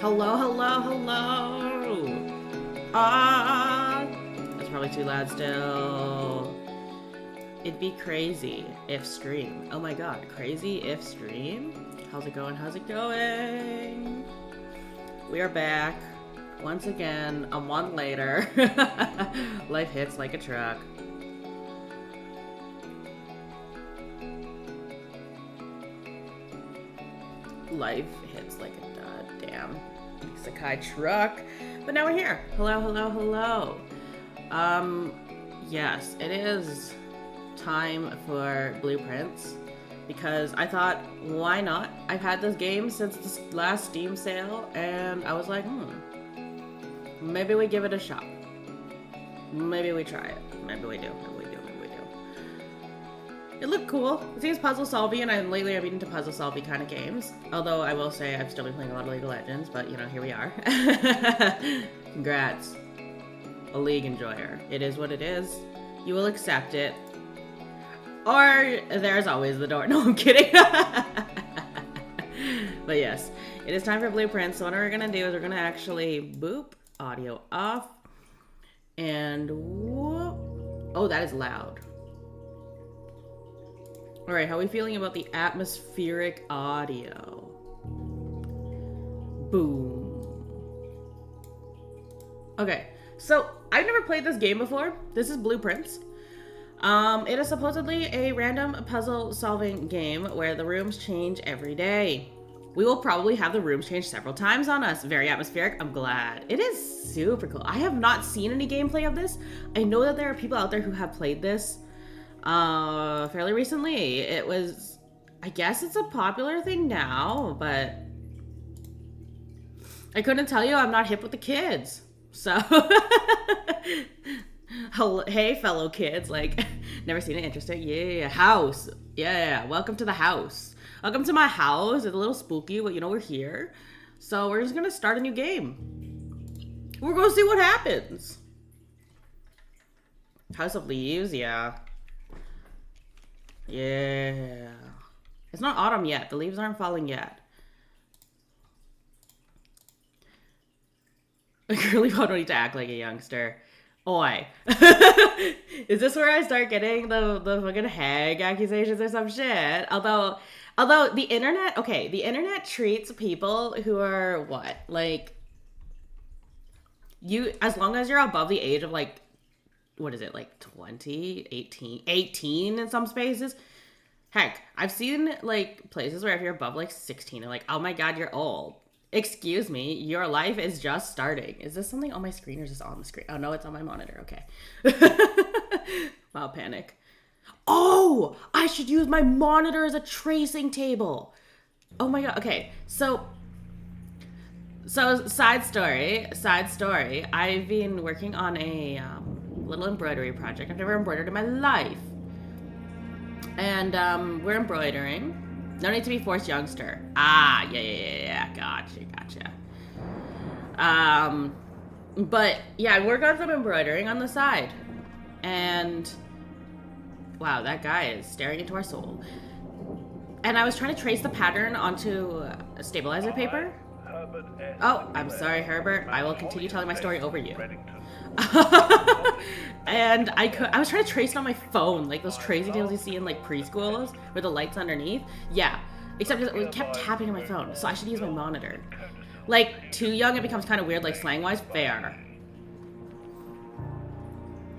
Hello, hello, hello. Ah, that's probably too loud still. It'd be crazy if stream. Oh my god, crazy if stream? How's it going? How's it going? We are back once again, a month later. Life hits like a truck. Life hits like a damn isekai truck. But now we're here. Hello, hello, hello. Yes, it is time for blueprints because I thought, why not? I've had this game since the last Steam sale, and I was like, maybe we give it a shot. Maybe we try it. Maybe we do. Maybe we do. Maybe we do. It looked cool. It seems puzzle solving, and lately I've been into puzzle solving kind of games. Although I will say I've still been playing a lot of League of Legends, but you know, here we are. Congrats. A League enjoyer. It is what it is. You will accept it. Or there's always the door. No, I'm kidding. But yes, it is time for blueprints. So what we're gonna do is we're gonna actually boop, audio off, and whoop. Oh, that is loud. All right, how are we feeling about the atmospheric audio? Boom. Okay, so I've never played this game before. This is Blueprints. It is supposedly a random puzzle solving game where the rooms change every day. We will probably have the rooms change several times on us. Very atmospheric. I'm glad. It is super cool. I have not seen any gameplay of this. I know that there are people out there who have played this fairly recently. It was, I guess it's a popular thing now, but I couldn't tell you. I'm not hip with the kids. So, hey, fellow kids, like, never seen it, interesting? Yeah, house. Yeah, welcome to the house. Welcome to my house. It's a little spooky, but you know, we're here. So we're just gonna start a new game. We're gonna see what happens. House of Leaves, yeah. Yeah. It's not autumn yet. The leaves aren't falling yet. I really don't need to act like a youngster. Oi. Is this where I start getting the fucking hag accusations or some shit? Although the internet, okay, the internet treats people who are what? Like, you, as long as you're above the age of like, what is it, like 20, 18 in some spaces? Heck, I've seen like places where if you're above like 16, they're like, oh my god, you're old. Excuse me, your life is just starting. Is this something on my screen or is this on the screen? Oh no, it's on my monitor, okay. Wow, panic. Oh, I should use my monitor as a tracing table. Oh my god, okay. So side story. I've been working on a little embroidery project. I've never embroidered in my life. And we're embroidering. No need to be forced youngster. Ah, yeah. Gotcha. But yeah, I work on some embroidering on the side. And wow, that guy is staring into our soul. And I was trying to trace the pattern onto a stabilizer paper. Oh, I'm sorry, Herbert. I will continue telling my story over you. And I was trying to trace it on my phone, like those tracing tables you see in like preschools with the lights underneath. Yeah, except it kept tapping on my phone, so I should use my monitor. Like, too young, it becomes kind of weird, like slang-wise. Fair.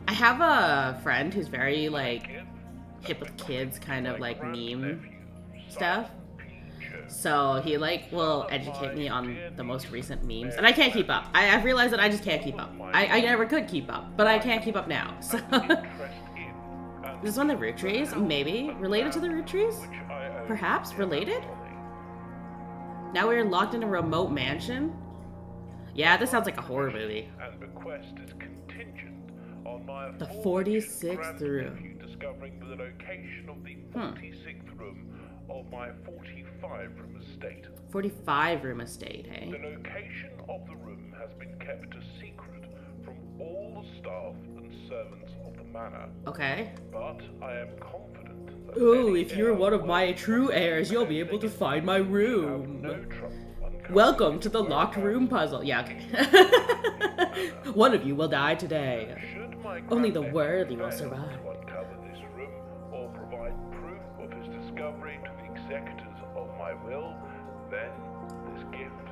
I have a friend who's very like hip with kids, kind of like meme stuff. So he like will educate me on the most recent memes, and I can't keep up. I've realized that I just can't keep up. I never could keep up, but I can't keep up now. So this is one of the root trees, maybe related to the root trees, perhaps related. Now we're locked in a remote mansion. Yeah, this sounds like a horror movie. The 46th room. Discovering the location of the 46th room of my 45-room estate. 45-room estate, hey? The location of the room has been kept a secret from all the staff and servants of the manor. Okay. But I am confident that ooh, if you're one of my true heirs, you'll be able to find my room. No trouble Welcome to the locked room puzzle. Yeah, okay. One of you will die today. Should my Only the grandnephew worthy will fail survive. to uncover this room or provide proof of his discovery to the executors of my will, then this gift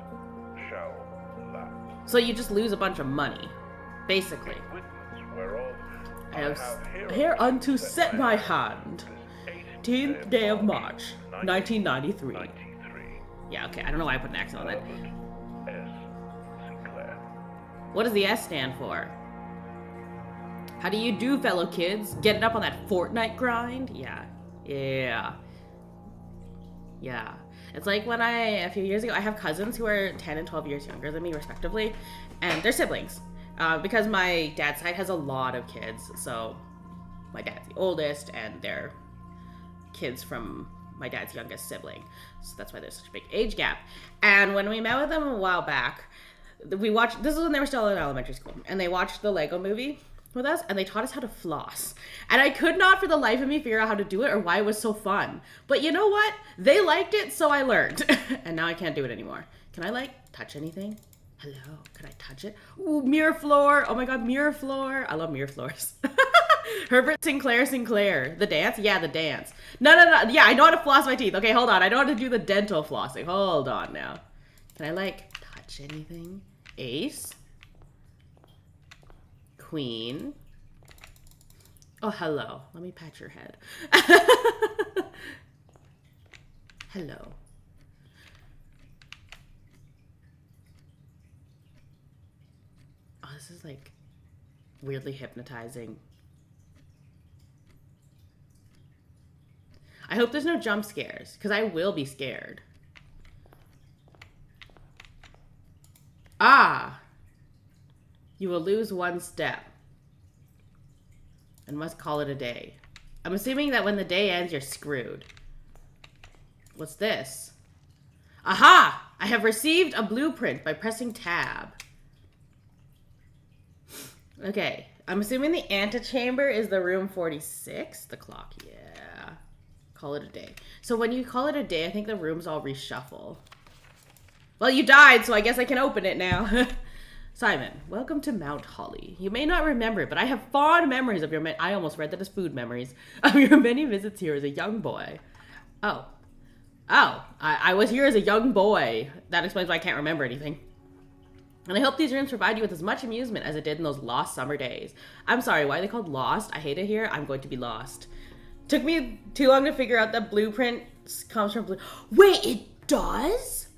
shall lapse. So you just lose a bunch of money, basically. Witness whereof I have hereunto set my hand. 18th day of March, 1993. Yeah, okay, I don't know why I put an accent on that. S. Sinclair. What does the S stand for? How do you do, fellow kids? Getting up on that Fortnite grind? Yeah. It's like when a few years ago, I have cousins who are 10 and 12 years younger than me, respectively, and they're siblings. Because my dad's side has a lot of kids, so my dad's the oldest, and they're kids from my dad's youngest sibling. So that's why there's such a big age gap. And when we met with them a while back, we watched, this is when they were still in elementary school, and they watched the Lego movie with us, and they taught us how to floss. And I could not for the life of me figure out how to do it or why it was so fun. But you know what? They liked it, so I learned. And now I can't do it anymore. Can I, like, touch anything? Hello, can I touch it? Ooh, mirror floor. Oh my god, mirror floor. I love mirror floors. Herbert Sinclair. The dance? Yeah, the dance. No. Yeah, I know how to floss my teeth. Okay, hold on. I know how to do the dental flossing. Hold on now. Can I, like, touch anything? Ace. Queen. Oh, hello. Let me pat your head. Hello. Oh, this is like weirdly hypnotizing. I hope there's no jump scares, because I will be scared. Ah! You will lose one step and must call it a day. I'm assuming that when the day ends, you're screwed. What's this? Aha! I have received a blueprint by pressing tab. Okay, I'm assuming the antechamber is the room 46. The clock, yeah. Call it a day. So when you call it a day, I think the rooms all reshuffle. Well, you died, so I guess I can open it now. Simon, welcome to Mount Holly. You may not remember it, but I have fond memories of your I almost read that as food memories. Of your many visits here as a young boy. Oh, I was here as a young boy. That explains why I can't remember anything. And I hope these rooms provide you with as much amusement as it did in those lost summer days. I'm sorry, why are they called lost? I hate it here. I'm going to be lost. Took me too long to figure out that blueprint comes from blue. Wait, it does?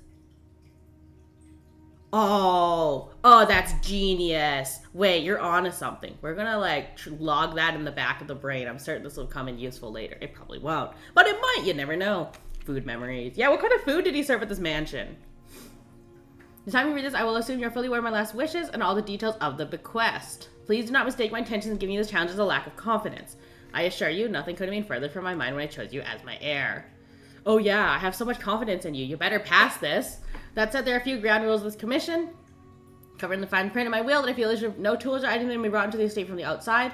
Oh, that's genius. Wait, you're onto something. We're gonna like log that in the back of the brain. I'm certain this will come in useful later. It probably won't, but it might. You never know. Food memories. Yeah, what kind of food did he serve at this mansion? The time you read this, I will assume you're fully aware of my last wishes and all the details of the bequest. Please do not mistake my intentions in giving you this challenge as a lack of confidence. I assure you, nothing could have been further from my mind when I chose you as my heir. Oh yeah, I have so much confidence in you. You better pass this. That said, there are a few ground rules of this commission, covering the fine print in my will, that if you issue no tools or items may be brought into the estate from the outside.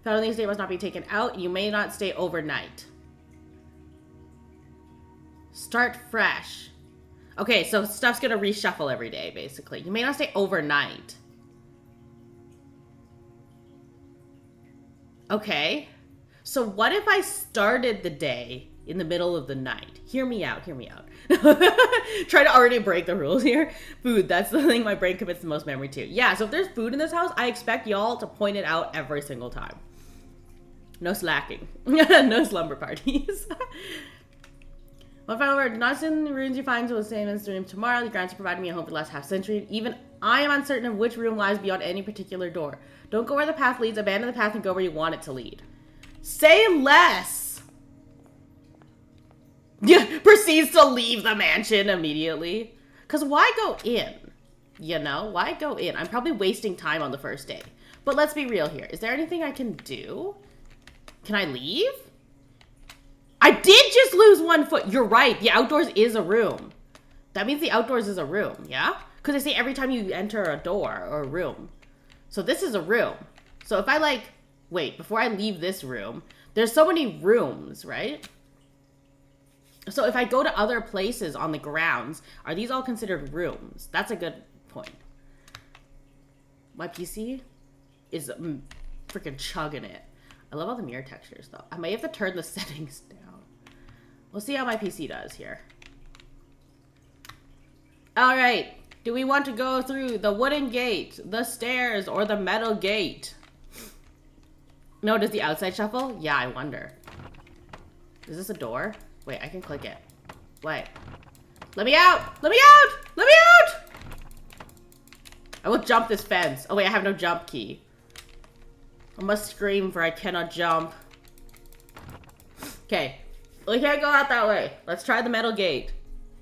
Found on the estate must not be taken out. You may not stay overnight. Start fresh. Okay, so stuff's gonna reshuffle every day, basically. You may not stay overnight. Okay. So what if I started the day in the middle of the night? Hear me out, hear me out. Try to already break the rules here. Food, that's the thing my brain commits the most memory to. Yeah, so if there's food in this house, I expect y'all to point it out every single time. No slacking. No slumber parties. One final word. Not in the runes you find will the same as the room tomorrow. The grounds are providing me a home for the last half century. Even I am uncertain of which room lies beyond any particular door. Don't go where the path leads. Abandon the path and go where you want it to lead. Say less! Yeah, proceeds to leave the mansion immediately. Because why go in? You know, why go in? I'm probably wasting time on the first day. But let's be real here. Is there anything I can do? Can I leave? I did just lose 1 foot. You're right. The outdoors is a room. That means the outdoors is a room, yeah? Because they say every time you enter a door or a room. So this is a room. So if I like, wait, before I leave this room, there's so many rooms, right? So if I go to other places on the grounds, are these all considered rooms? That's a good point. My PC is freaking chugging it. I love all the mirror textures, though. I may have to turn the settings down. We'll see how my PC does here. All right. Do we want to go through the wooden gate, the stairs, or the metal gate? No, does the outside shuffle? Yeah, I wonder. Is this a door? Wait, I can click it. Wait. Let me out! Let me out! Let me out! I will jump this fence. Oh wait, I have no jump key. I must scream for I cannot jump. Okay. We can't go out that way. Let's try the metal gate.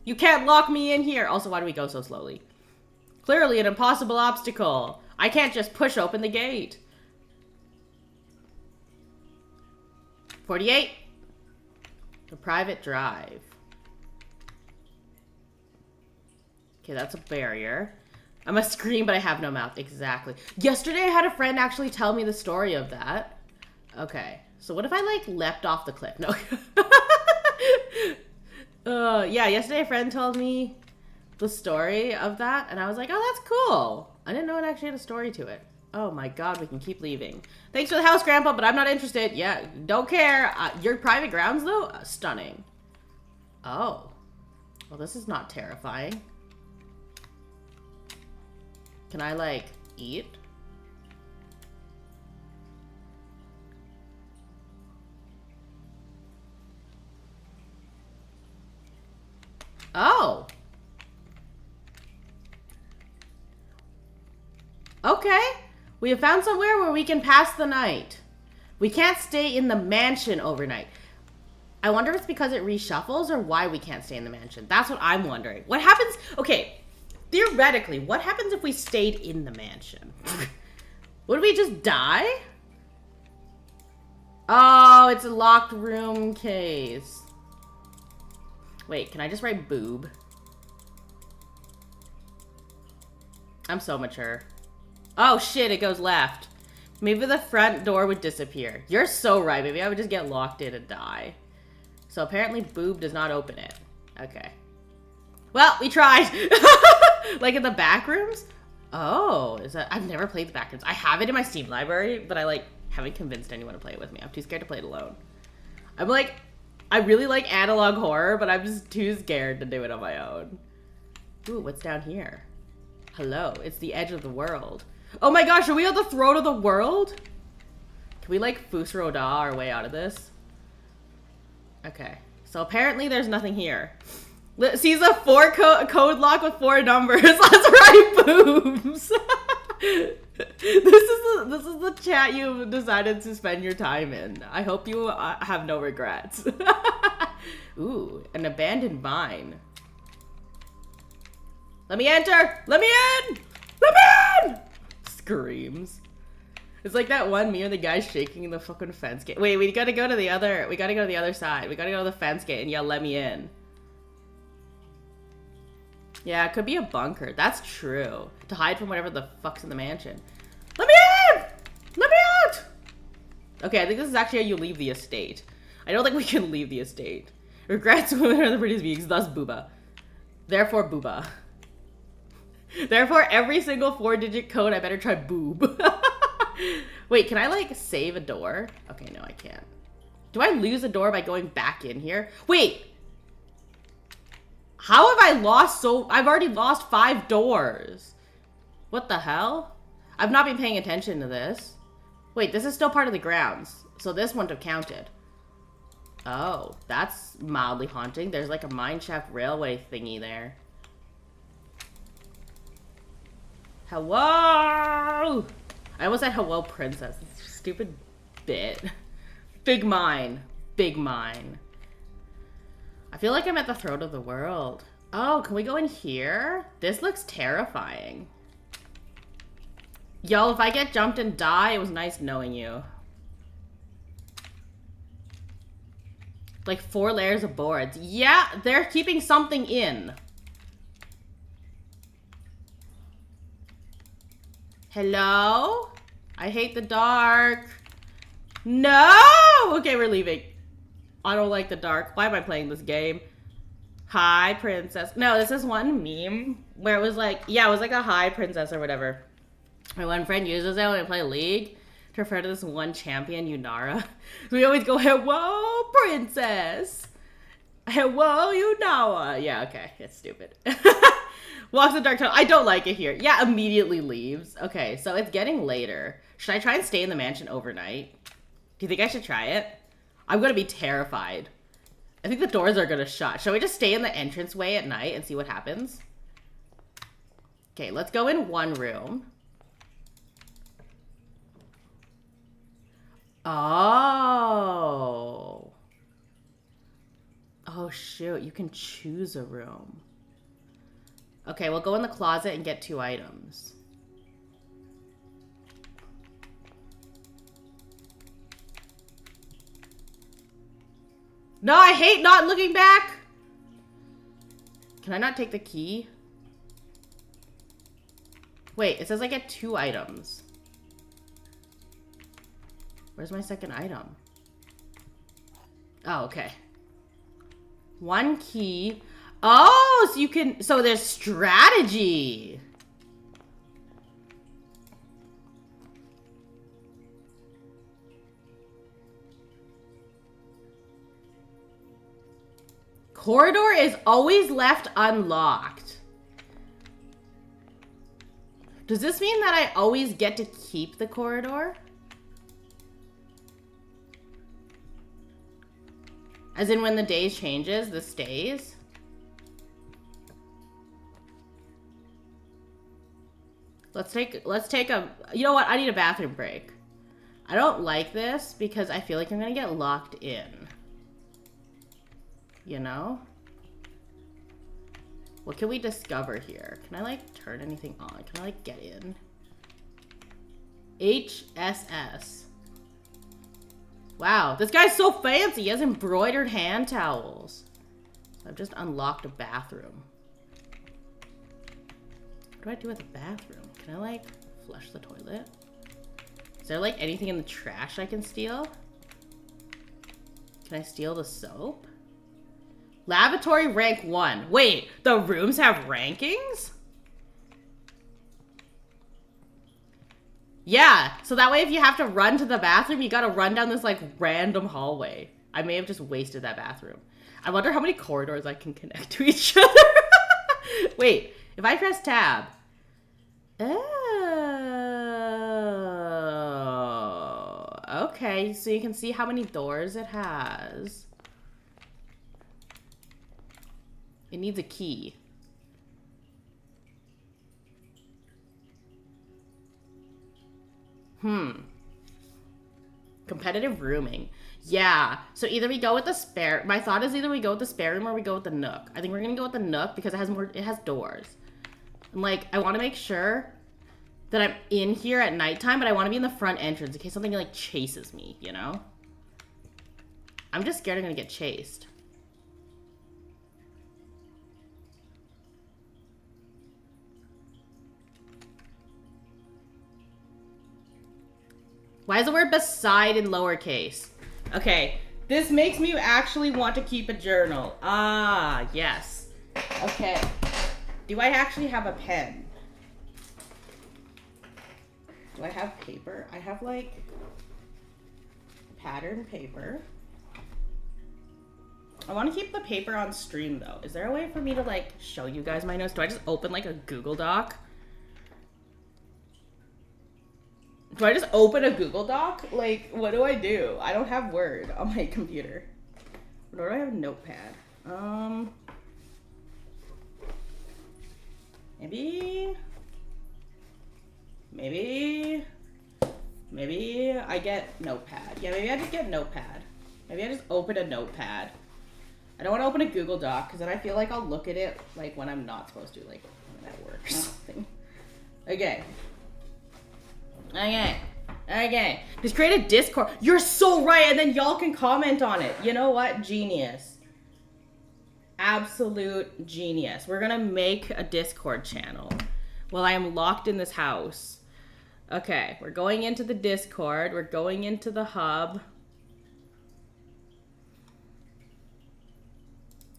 You can't lock me in here. Also, why do we go so slowly? Clearly an impossible obstacle. I can't just push open the gate. 48. The private drive. Okay, that's a barrier. I must scream, but I have no mouth. Exactly. Yesterday, I had a friend actually tell me the story of that. Okay. So what if I, like, leapt off the cliff? No. Yeah, yesterday a friend told me the story of that, and I was like, oh, that's cool. I didn't know it actually had a story to it. Oh my god, we can keep leaving. Thanks for the house, Grandpa, but I'm not interested. Yeah, don't care. Your private grounds, though? Stunning. Oh. Well, this is not terrifying. Can I, like, eat? Oh. Okay. We have found somewhere where we can pass the night. We can't stay in the mansion overnight. I wonder if it's because it reshuffles or why we can't stay in the mansion. That's what I'm wondering. What happens? Okay. Theoretically, what happens if we stayed in the mansion? Would we just die? Oh, it's a locked room case. Wait, can I just write boob? I'm so mature. Oh shit, it goes left. Maybe the front door would disappear. You're so right. Maybe I would just get locked in and die. So apparently boob does not open it. Okay. Well, we tried. Like in the back rooms? Oh, is that? I've never played the back rooms. I have it in my Steam library, but I like haven't convinced anyone to play it with me. I'm too scared to play it alone. I'm like, I really like analog horror, but I'm just too scared to do it on my own. Ooh, what's down here? Hello, it's the edge of the world. Oh my gosh, are we on the throat of the world? Can we like Fusroda our way out of this? Okay, so apparently there's nothing here. Sees a code lock with 4 numbers. Let's write boobs. This is the chat you decided to spend your time in. I hope you have no regrets. Ooh, an abandoned mine. Let me enter! Let me in! Let me in! Screams. It's like that one meme, the guy shaking the fucking fence gate. Wait, we gotta go to the other side. We gotta go to the fence gate and yell, let me in. Yeah, it could be a bunker. That's true. To hide from whatever the fuck's in the mansion. Let me in! Let me out! Okay, I think this is actually how you leave the estate. I don't think we can leave the estate. Regrets women are the prettiest beings, thus booba. Therefore booba. Therefore, every single 4-digit code, I better try boob. Wait, can I, like, save a door? Okay, no, I can't. Do I lose a door by going back in here? Wait! How have I lost I've already lost 5 doors. What the hell? I've not been paying attention to this. Wait, this is still part of the grounds. So this wouldn't have counted. Oh, that's mildly haunting. There's, like, a mineshaft railway thingy there. Hello! I almost said hello, princess. It's a stupid bit. Big mine. Big mine. I feel like I'm at the throat of the world. Oh, can we go in here? This looks terrifying. Yo, if I get jumped and die, it was nice knowing you. Like 4 layers of boards. Yeah, they're keeping something in. Hello? I hate the dark. No! Okay, we're leaving. I don't like the dark. Why am I playing this game? Hi, princess. No, this is one meme where it was like, yeah, it was like a hi, princess or whatever. My one friend uses it when I play League to refer to this one champion, Yunara. So we always go, hello, princess. Hello, Yunara. Yeah, okay. It's stupid. Walks in dark tunnel. I don't like it here. Yeah, immediately leaves. Okay, so it's getting later. Should I try and stay in the mansion overnight? Do you think I should try it? I'm going to be terrified. I think the doors are going to shut. Shall we just stay in the entranceway at night and see what happens? Okay, let's go in one room. Oh. Oh, shoot. You can choose a room. Okay, we'll go in the closet and get 2 items. No, I hate not looking back. Can I not take the key? Wait, it says I get 2 items. Where's my second item? Oh, okay. 1 key. Oh, so you can, so there's strategy. Corridor is always left unlocked. Does this mean that I always get to keep the corridor? As in when the day changes, this stays? Let's take a, you know what? I need a bathroom break. I don't like this because I feel like I'm gonna get locked in. You know? What can we discover here? Can I like turn anything on? Can I like get in? HSS. Wow, this guy's so fancy. He has embroidered hand towels. So I've just unlocked a bathroom. What do I do with the bathroom? Can I like flush the toilet? Is there like anything in the trash I can steal? Can I steal the soap? Lavatory rank 1. Wait, the rooms have rankings? Yeah, so that way if you have to run to the bathroom, you gotta run down this like random hallway. I may have just wasted that bathroom. I wonder how many corridors I can connect to each other. Wait, if I press tab. Oh, okay, so you can see how many doors it has. It needs a key. Competitive rooming. Yeah. So either we go with the spare. My thought is either we go with the spare room or we go with the nook. I think we're gonna go with the nook because it has more. It has doors. And like, I want to make sure that I'm in here at nighttime, but I want to be in the front entrance in case something like chases me. You know. I'm just scared I'm gonna get chased. Why is the word beside in lowercase? Okay, this makes me actually want to keep a journal. Ah, yes. Okay. Do I actually have a pen? Do I have paper? I have like pattern paper. I want to keep the paper on stream though. Is there a way for me to like show you guys my notes? Do I just open like a Google Doc? Do I just open a Google Doc? Like, what do I do? I don't have Word on my computer. Nor do I have a notepad. Maybe I get notepad. Yeah, maybe I just get notepad. Maybe I just open a notepad. I don't want to open a Google Doc because then I feel like I'll look at it like when I'm not supposed to, like when I'm at work or something. Okay. Okay. Just create a Discord. You're so right, and then y'all can comment on it. You know what? Genius. Absolute genius. We're gonna make a Discord channel while I am locked in this house. Okay, we're going into the Discord. We're going into the hub.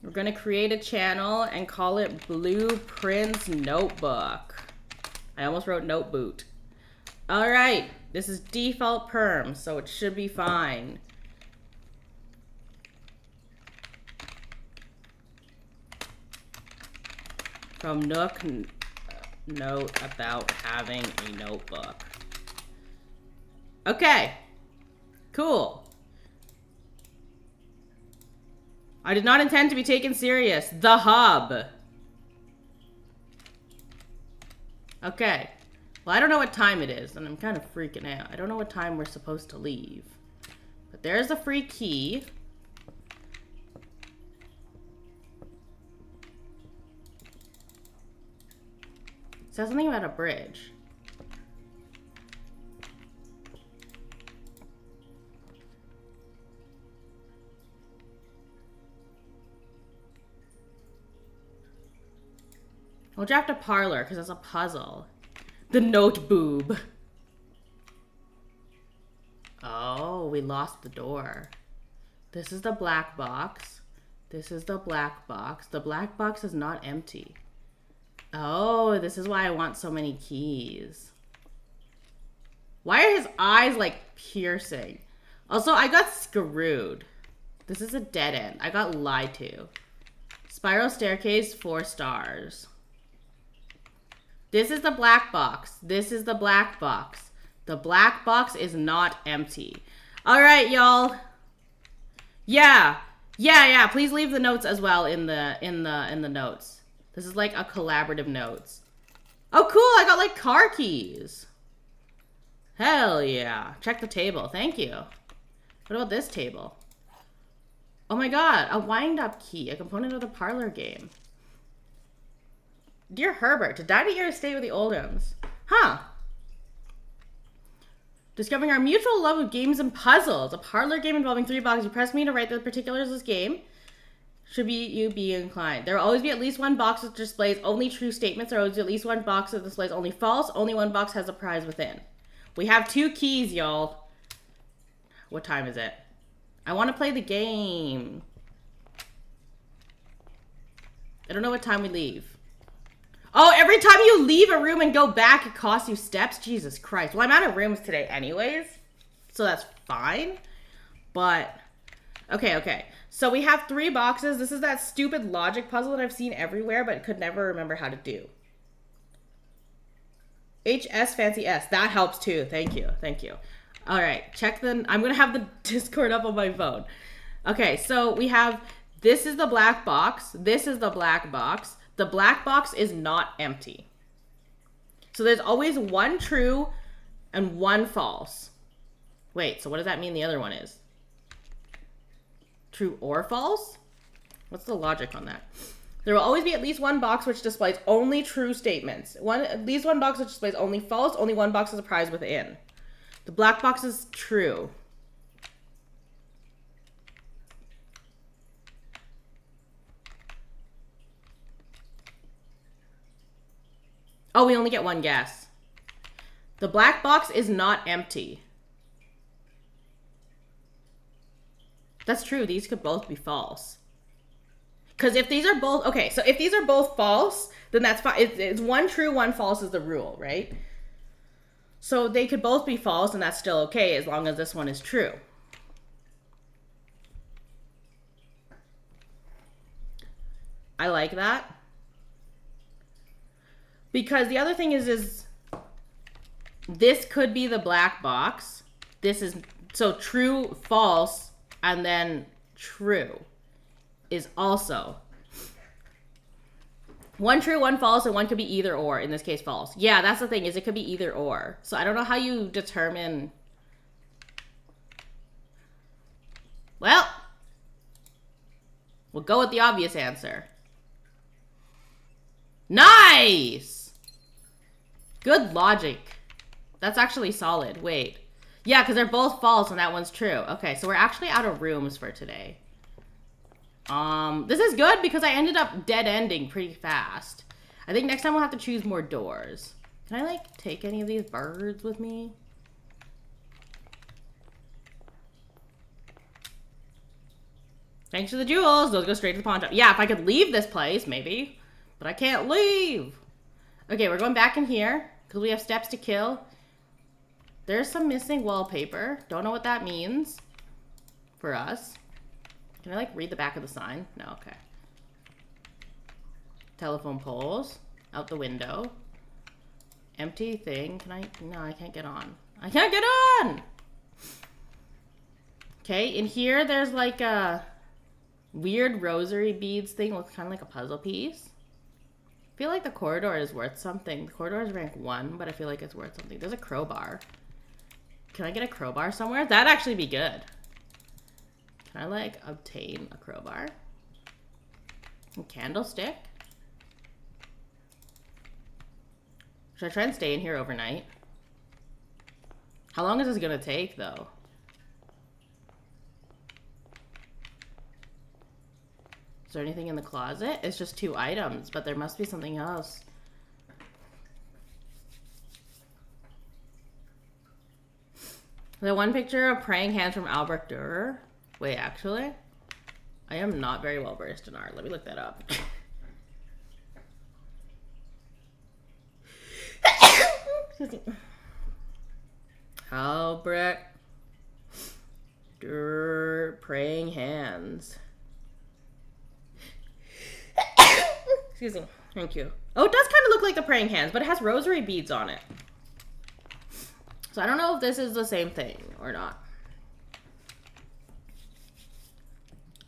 We're gonna create a channel and call it Blueprints Notebook. I almost wrote Noteboot. All right, this is default perm, so it should be fine. From Nook, note about having a notebook. Okay, cool. I did not intend to be taken serious. The hub. Okay. Well, I don't know what time it is, and I'm kind of freaking out. I don't know what time we're supposed to leave. But there's a free key. It says something about a bridge. We'll draft a parlor because it's a puzzle. The note boob. Oh, we lost the door. This is the black box. This is the black box. The black box is not empty. Oh, this is why I want so many keys. Why are his eyes like piercing? Also, I got screwed. This is a dead end. I got lied to. Spiral staircase, 4 stars. This is the black box. This is the black box. The black box is not empty. All right, y'all. Yeah. Please leave the notes as well in the notes. This is like a collaborative notes. Oh, cool. I got like car keys. Hell yeah. Check the table. Thank you. What about this table? Oh my god. A wind-up key. A component of the parlor game. Dear Herbert, to dine at your estate with the Oldhams. Huh. Discovering our mutual love of games and puzzles. A parlor game involving 3 boxes. You press me to write the particulars of this game. Should you be inclined. There will always be at least 1 box that displays only true statements. There will always be at least 1 box that displays only false. Only 1 box has a prize within. We have 2 keys, y'all. What time is it? I want to play the game. I don't know what time we leave. Oh, every time you leave a room and go back, it costs you steps? Jesus Christ. Well, I'm out of rooms today anyways, so that's fine. But, okay. So we have 3 boxes. This is that stupid logic puzzle that I've seen everywhere, but could never remember how to do. HS Fancy S. That helps too. Thank you. All right, I'm going to have the Discord up on my phone. Okay, so we have, this is the black box. This is the black box. The black box is not empty. So there's always 1 true and 1 false. Wait, so what does that mean the other one is? True or false? What's the logic on that? There will always be at least 1 box which displays only true statements. At least 1 box which displays only false. Only 1 box has a prize within. The black box is true. Oh, we only get 1 guess. The black box is not empty. That's true. These could both be false. Because if these are both... Okay, so if these are both false, then that's fine. It's 1 true, 1 false is the rule, right? So they could both be false, and that's still okay as long as this one is true. I like that. Because the other thing is this could be the black box. This is, so true, false, and then true is also 1 true, 1 false, and 1 could be either or. In this case, false. Yeah, that's the thing, is it could be either or. So I don't know how you determine. Well, we'll go with the obvious answer. Nice! Good logic. That's actually solid. Wait. Yeah, because they're both false and that one's true. Okay, so we're actually out of rooms for today. This is good because I ended up dead-ending pretty fast. I think next time we'll have to choose more doors. Can I, like, take any of these birds with me? Thanks to the jewels. Those go straight to the pawn shop. Yeah, if I could leave this place, maybe. But I can't leave. Okay, we're going back in here. Because we have steps to kill. There's some missing wallpaper. Don't know what that means. For us. Can I, like, read the back of the sign? No, okay. Telephone poles. Out the window. Empty thing. Can I? No, I can't get on. I can't get on! Okay, in here there's like a weird rosary beads thing. Looks kind of like a puzzle piece. I feel like the corridor is worth something. The corridor is rank 1, but I feel like it's worth something. There's a crowbar. Can I get a crowbar somewhere? That'd actually be good. Can I, like, obtain a crowbar? A candlestick? Should I try and stay in here overnight? How long is this gonna take, though? Is there anything in the closet? It's just 2 items, but there must be something else. The one picture of praying hands from Albrecht Dürer. Wait, actually? I am not very well versed in art. Let me look that up. Albrecht Dürer praying hands. Excuse me. Thank you. Oh, it does kind of look like the praying hands, but it has rosary beads on it. So I don't know if this is the same thing or not.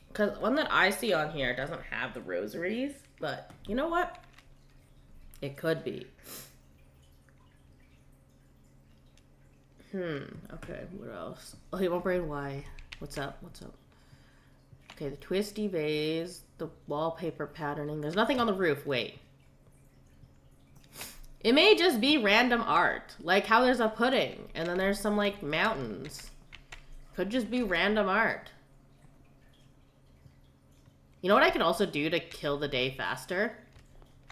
Because one that I see on here doesn't have the rosaries, but you know what? It could be. Okay, what else? Oh, he won't brain why. What's up? What's up? Okay, the twisty vase, the wallpaper patterning. There's nothing on the roof. Wait. It may just be random art. Like how there's a pudding, and then there's some, like, mountains. Could just be random art. You know what I can also do to kill the day faster?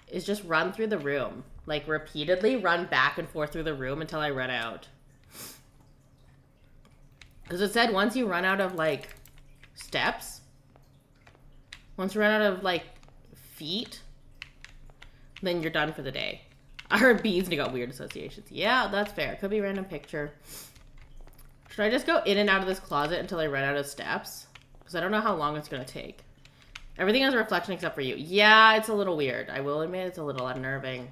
Is just run through the room. Like, repeatedly run back and forth through the room until I run out. Because it said once you run out of, like, steps, once you run out of, like, feet, then you're done for the day. I heard beads and it got weird associations. Yeah, that's fair. Could be random picture. Should I just go in and out of this closet until I run out of steps? Because I don't know how long it's going to take. Everything has a reflection except for you. Yeah, it's a little weird. I will admit it's a little unnerving.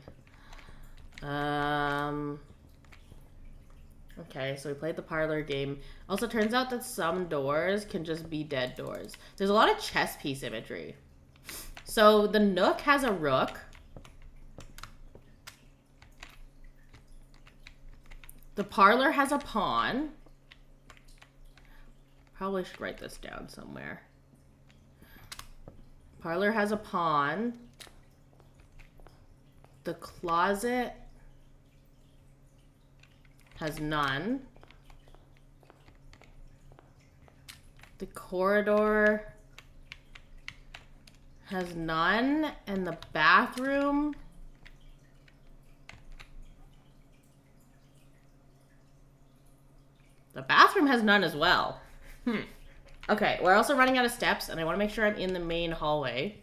Okay, so we played the parlor game. Also, turns out that some doors can just be dead doors. There's a lot of chess piece imagery. So the nook has a rook. The parlor has a pawn. Probably should write this down somewhere. Parlor has a pawn. The closet has none. The corridor has none. And the bathroom has none as well. Okay, we're also running out of steps, and I want to make sure I'm in the main hallway.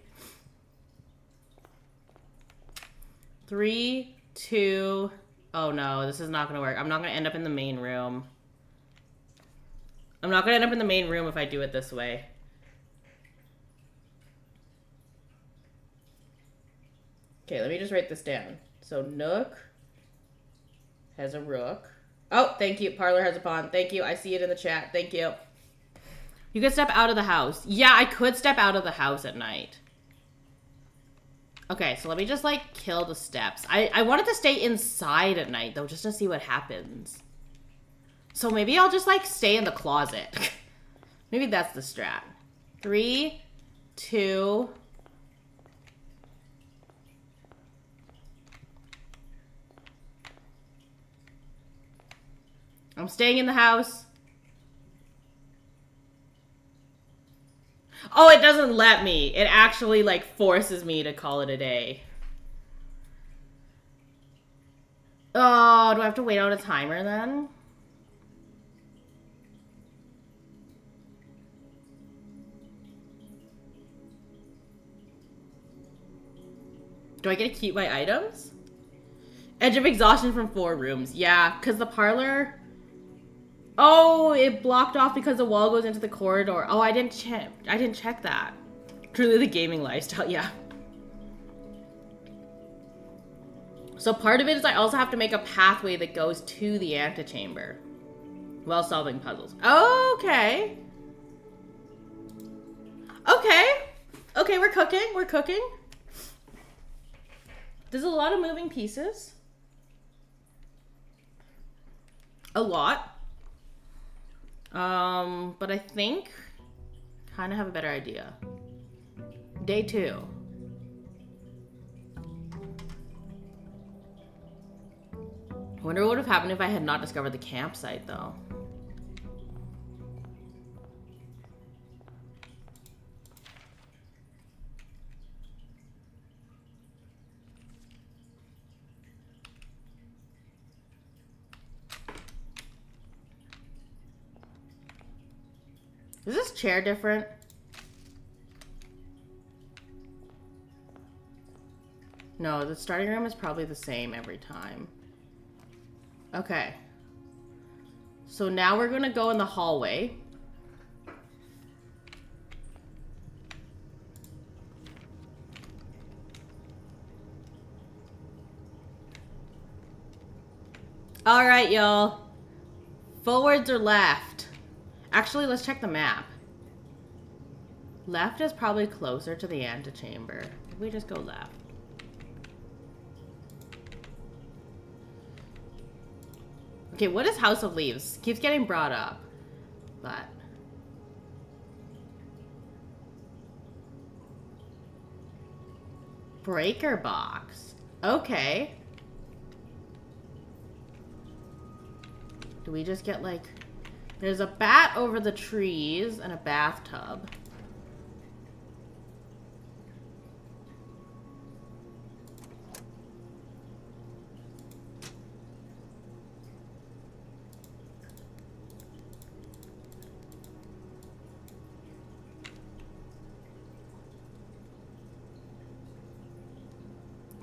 3, 2... Oh no, this is not going to work. I'm not going to end up in the main room. I'm not going to end up in the main room if I do it this way. Okay, let me just write this down. So, nook has a rook. Oh, thank you. Parlor has a pawn. Thank you. I see it in the chat. Thank you. You could step out of the house. Yeah, I could step out of the house at night. Okay, so let me just, like, kill the steps. I wanted to stay inside at night, though, just to see what happens. So maybe I'll just, like, stay in the closet. Maybe that's the strat. 3, 2... I'm staying in the house. Oh, it doesn't let me. It actually, like, forces me to call it a day. Oh, do I have to wait out a timer then? Do I get to keep my items? Edge of exhaustion from 4 rooms. Yeah, because the parlor... Oh, it blocked off because the wall goes into the corridor. Oh, I didn't check that. Truly the gaming lifestyle, yeah. So part of it is I also have to make a pathway that goes to the antechamber while solving puzzles. Okay. Okay, we're cooking. There's a lot of moving pieces. A lot. But I think kind of have a better idea. Day 2. I wonder what would have happened if I had not discovered the campsite, though. Is this chair different? No, the starting room is probably the same every time. Okay. So now we're gonna go in the hallway. Alright, y'all. Forwards or left? Actually, let's check the map. Left is probably closer to the antechamber. If we just go left. Okay, what is House of Leaves? Keeps getting brought up. But... Breaker box. Okay. Do we just get, like... There's a bat over the trees and a bathtub.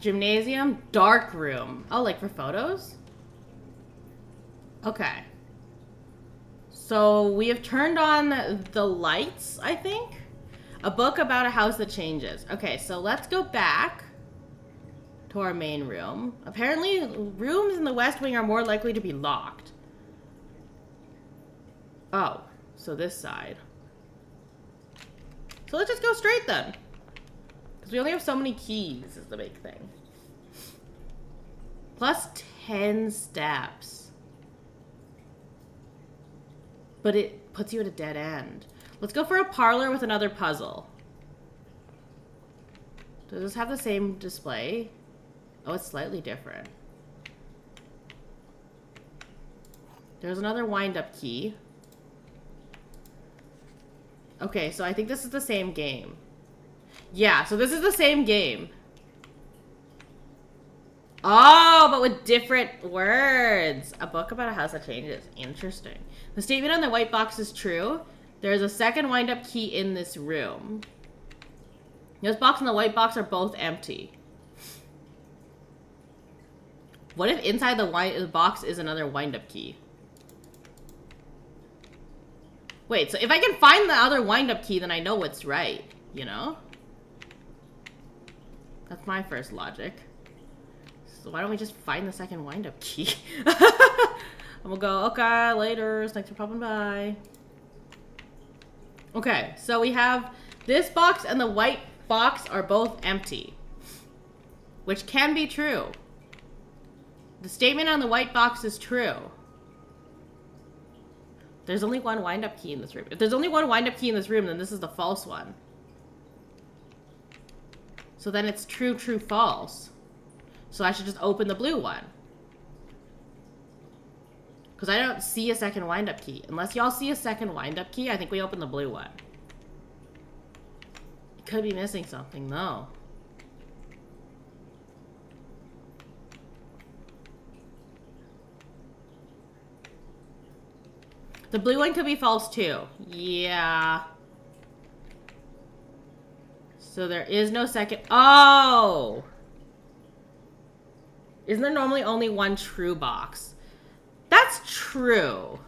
Gymnasium, dark room. Oh, like for photos? Okay. So we have turned on the lights, I think. A book about a house that changes. Okay, so let's go back to our main room. Apparently, rooms in the West Wing are more likely to be locked. Oh, so this side. So let's just go straight then. Because we only have so many keys is the big thing. Plus 10 steps. But it puts you at a dead end. Let's go for a parlor with another puzzle. Does this have the same display? Oh, it's slightly different. There's another wind-up key. Okay, so I think this is the same game. Yeah, so this is the same game. Oh, but with different words. A book about a house that changes. Interesting. The statement on the white box is true. There's a second wind-up key in this room. This box and the white box are both empty. What if inside the box is another wind-up key? Wait, so if I can find the other wind-up key, then I know what's right, you know? That's my first logic. So why don't we just find the second wind-up key? And we'll go, okay, later. Thanks for popping by. Okay, so we have this box and the white box are both empty. Which can be true. The statement on the white box is true. There's only one wind-up key in this room. If there's only one wind-up key in this room, then this is the false one. So then it's true, true, false. So I should just open the blue one. Because I don't see a second wind-up key. Unless y'all see a second wind-up key, I think we open the blue one. Could be missing something, though. The blue one could be false, too. Yeah. So there is no second... Oh! Isn't there normally only one true box? That's true.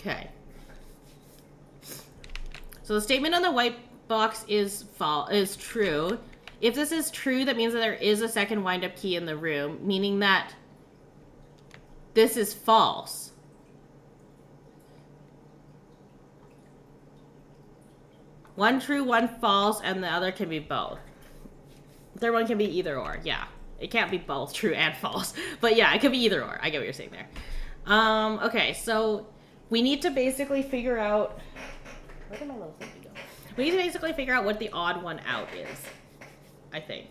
Okay. So the statement on the white box is true. If this is true, that means that there is a second wind-up key in the room, meaning that this is false. One true, one false, and the other can be both. The third one can be either or, yeah. It can't be both true and false. But yeah, it could be either or. I get what you're saying there. Okay, so we need to basically figure out... Where did my little thing go? We need to basically figure out what the odd one out is, I think.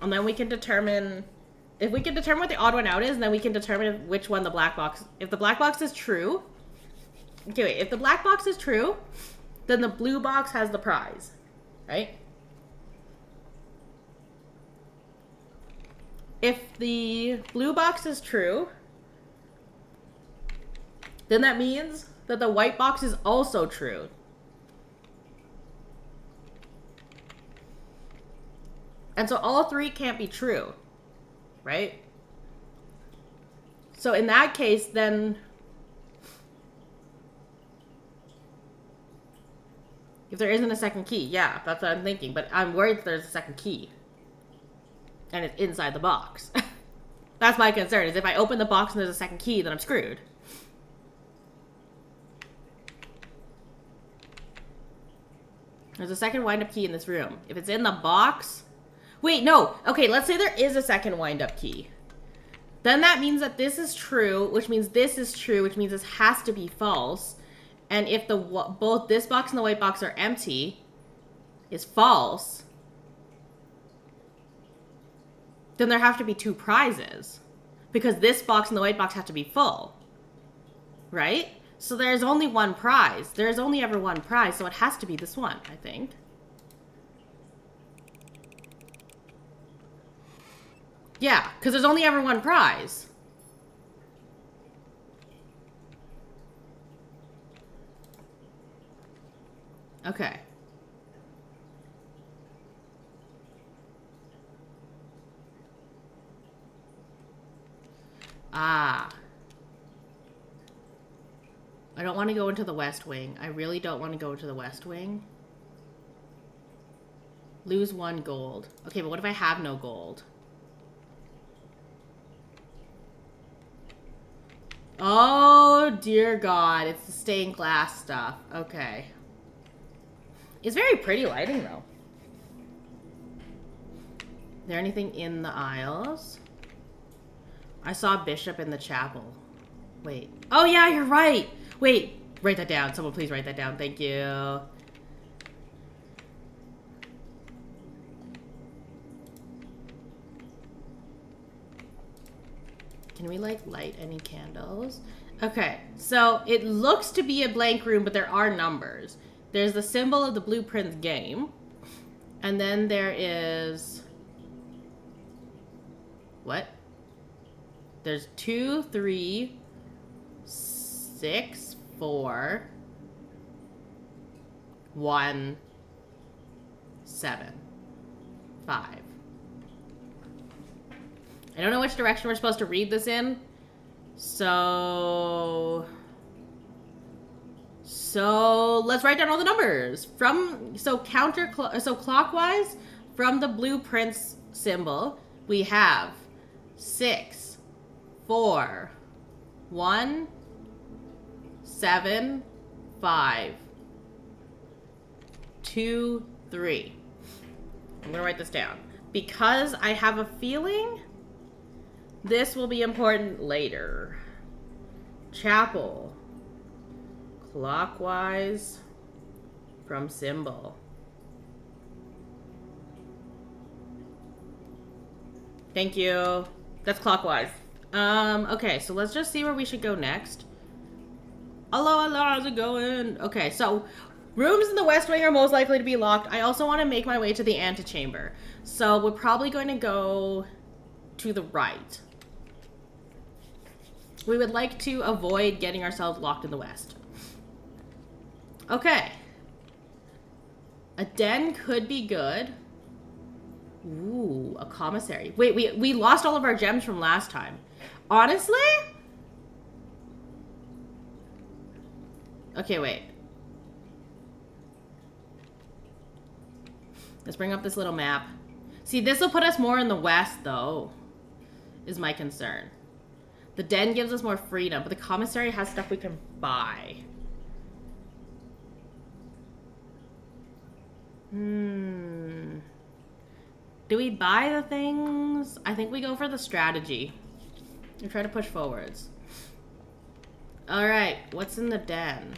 And then we can determine... If we can determine what the odd one out is, then we can determine which one the black box... If the black box is true... Okay, wait. If the black box is true... Then the blue box has the prize, right? If the blue box is true, then that means that the white box is also true. And so all three can't be true, right? So in that case, then... If there isn't a second key, yeah, that's what I'm thinking. But I'm worried that there's a second key. And it's inside the box. That's my concern, is if I open the box and there's a second key, then I'm screwed. There's a second wind-up key in this room. If it's in the box... Wait, no. Okay, let's say there is a second wind-up key. Then that means that this is true, which means this is true, which means this has to be false. And if the both this box and the white box are empty, is false, then there have to be two prizes. Because this box and the white box have to be full. Right? So there's only one prize. There's only ever one prize, so it has to be this one, I think. Yeah, because there's only ever one prize. Okay. Ah. I don't want to go into the West Wing. I really don't want to go into the West Wing. Lose 1 gold. Okay, but what if I have no gold? Oh, dear God. It's the stained glass stuff. Okay. It's very pretty lighting, though. Is there anything in the aisles? I saw Bishop in the chapel. Wait. Oh, yeah, you're right. Wait. Write that down. Someone please write that down. Thank you. Can we, like, light any candles? Okay. So, it looks to be a blank room, but there are numbers. There's the symbol of the Blueprints game. And then there is... What? There's 2, 3, 6, 4, 1, 7, 5. I don't know which direction we're supposed to read this in. So let's write down all the numbers. So clockwise from the Blueprints symbol, we have 6, 4, 1, 7, 5, 2, 3. I'm gonna write this down because I have a feeling this will be important later. Chapel. Clockwise from symbol. Thank you. That's clockwise. Okay, so let's just see where we should go next. Hello, how's it going? Okay, so rooms in the West Wing are most likely to be locked. I also want to make my way to the antechamber. So we're probably going to go to the right. We would like to avoid getting ourselves locked in the West. Okay. A den could be good. Ooh, a commissary. Wait, we lost all of our gems from last time. Honestly? Okay, wait. Let's bring up this little map. See, this will put us more in the west, though, is my concern. The den gives us more freedom, but the commissary has stuff we can buy. Do we buy the things? I think we go for the strategy. We try to push forwards. Alright, what's in the den?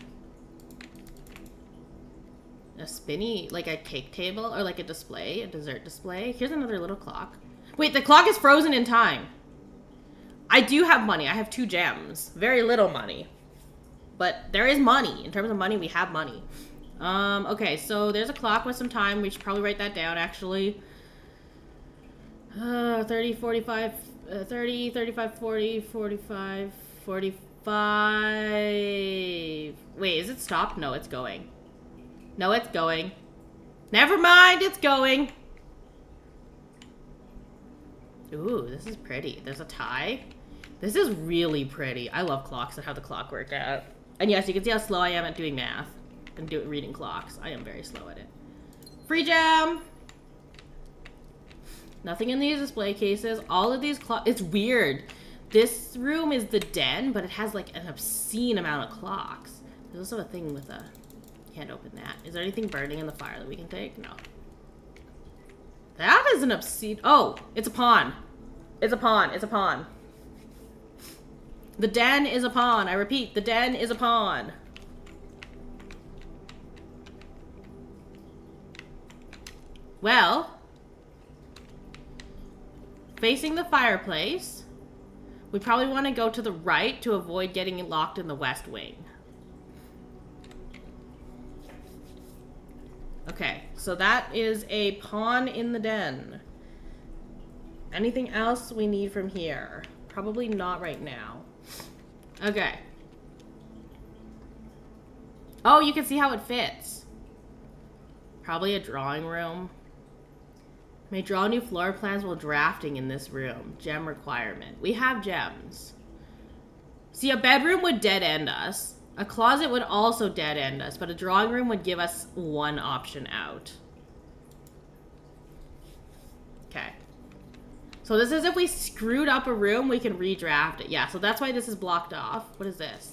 A spinny, like a cake table, or like a display, a dessert display. Here's another little clock. Wait, the clock is frozen in time. I do have money. I have 2 gems. Very little money. But there is money. In terms of money, we have money. Okay, so there's a clock with some time. We should probably write that down, actually. 30, 45, 30, 35, 40, 45, 45. Wait, is it stopped? No, it's going. No, it's going. Never mind, it's going. Ooh, this is pretty. There's a tie. This is really pretty. I love clocks and how the clock worked out. And yes, you can see how slow I am at doing math and reading clocks. I am very slow at it. Free gem! Nothing in these display cases. All of these clocks. It's weird. This room is the den, but it has like an obscene amount of clocks. There's also a thing with a... Can't open that. Is there anything burning in the fire that we can take? No. That is an obscene... Oh! It's a pawn. It's a pawn. It's a pawn. The den is a pawn. I repeat, the den is a pawn. Well... Facing the fireplace, we probably want to go to the right to avoid getting locked in the west wing. Okay, so that is a pawn in the den. Anything else we need from here? Probably not right now. Okay. Oh, you can see how it fits. Probably a drawing room. May draw new floor plans while drafting in this room. Gem requirement. We have gems. See, a bedroom would dead end us. A closet would also dead end us, but a drawing room would give us one option out. Okay. So this is if we screwed up a room, we can redraft it. Yeah, so that's why this is blocked off. What is this?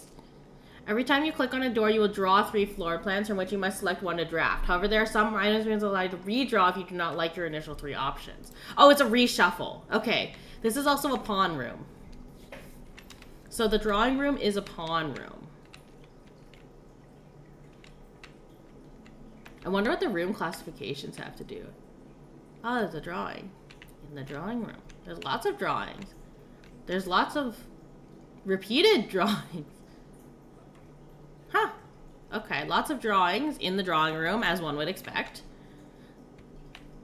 Every time you click on a door, you will draw 3 floor plans from which you must select one to draft. However, there are some items you're allowed to redraw if you do not like your initial 3 options. Oh, it's a reshuffle. Okay. This is also a pawn room. So the drawing room is a pawn room. I wonder what the room classifications have to do. Oh, there's a drawing. In the drawing room. There's lots of drawings. There's lots of repeated drawings. Huh. Okay, lots of drawings in the drawing room, as one would expect.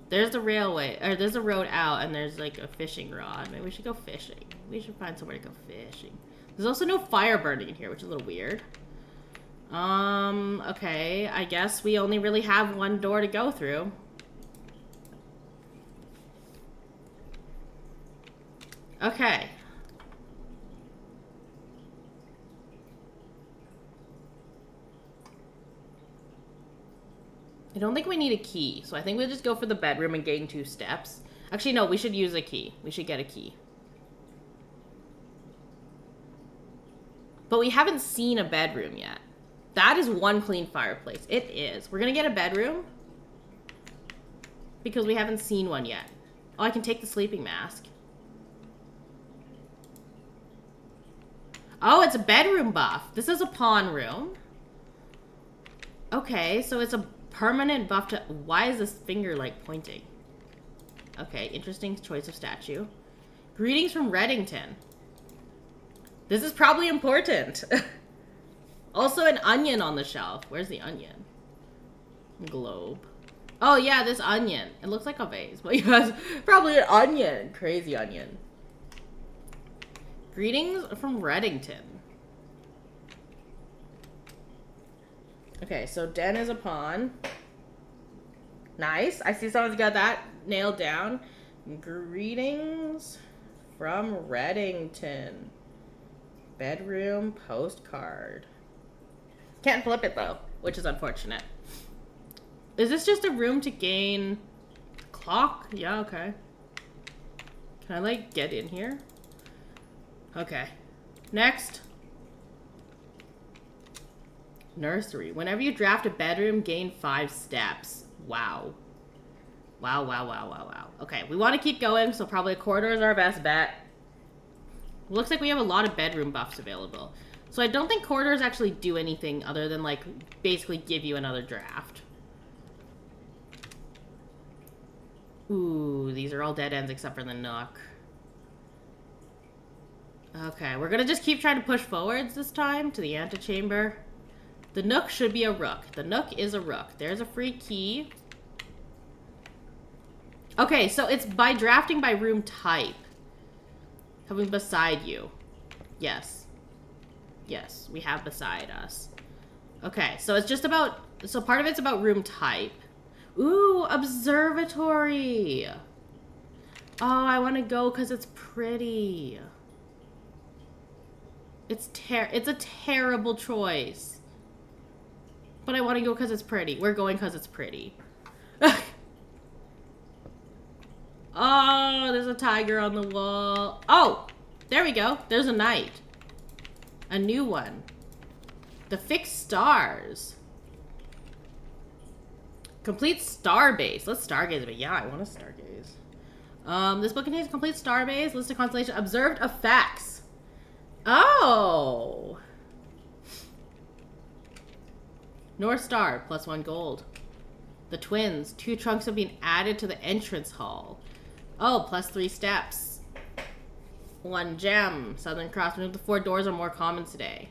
There's the railway, or there's a road out, and there's like a fishing rod. Maybe we should go fishing. We should find somewhere to go fishing. There's also no fire burning in here, which is a little weird. Okay, I guess we only really have one door to go through. Okay. I don't think we need a key, so I think we'll just go for the bedroom and gain 2 steps. Actually, no, we should use a key. We should get a key. But we haven't seen a bedroom yet. That is one clean fireplace. It is. We're gonna get a bedroom because we haven't seen one yet. Oh, I can take the sleeping mask. Oh, it's a bedroom buff. This is a pawn room. Okay, so it's a permanent buff to... Why is this finger, like, pointing? Okay, interesting choice of statue. Greetings from Reddington. This is probably important. Also, an onion on the shelf. Where's the onion? Globe. Oh, yeah, this onion. It looks like a vase, but yes, probably an onion. Crazy onion. Greetings from Reddington. Okay, so den is a pawn. Nice. I see someone's got that nailed down. Greetings from Reddington. Bedroom postcard. Can't flip it though, which is unfortunate. Is this just a room to gain clock? Yeah, okay. Can I like get in here? Okay. Next. Nursery. Whenever you draft a bedroom, gain 5 steps. Wow. Wow, wow, wow, wow, wow. Okay, we want to keep going, so probably a corridor is our best bet. Looks like we have a lot of bedroom buffs available. So I don't think corridors actually do anything other than, like, basically give you another draft. Ooh, these are all dead ends except for the Nook. Okay, we're gonna just keep trying to push forwards this time to the antechamber. The Nook should be a rook. The Nook is a rook. There's a free key. Okay, so it's by drafting by room type. Coming beside you. Yes. Yes, we have beside us. Okay, so it's just about... So part of it's about room type. Ooh, observatory. Oh, I want to go because it's pretty. It's a terrible choice. But I want to go because it's pretty. We're going because it's pretty. Oh, there's a tiger on the wall. Oh, there we go. There's a knight. A new one. The fixed stars. Complete star base. Let's stargaze it. Yeah, I want to stargaze. This book contains a complete star base, list of constellation, observed effects. Oh. North Star, +1 gold. The twins, 2 trunks have been added to the entrance hall. Oh, +3 steps. 1 gem. Southern Cross, remove the 4 doors are more common today.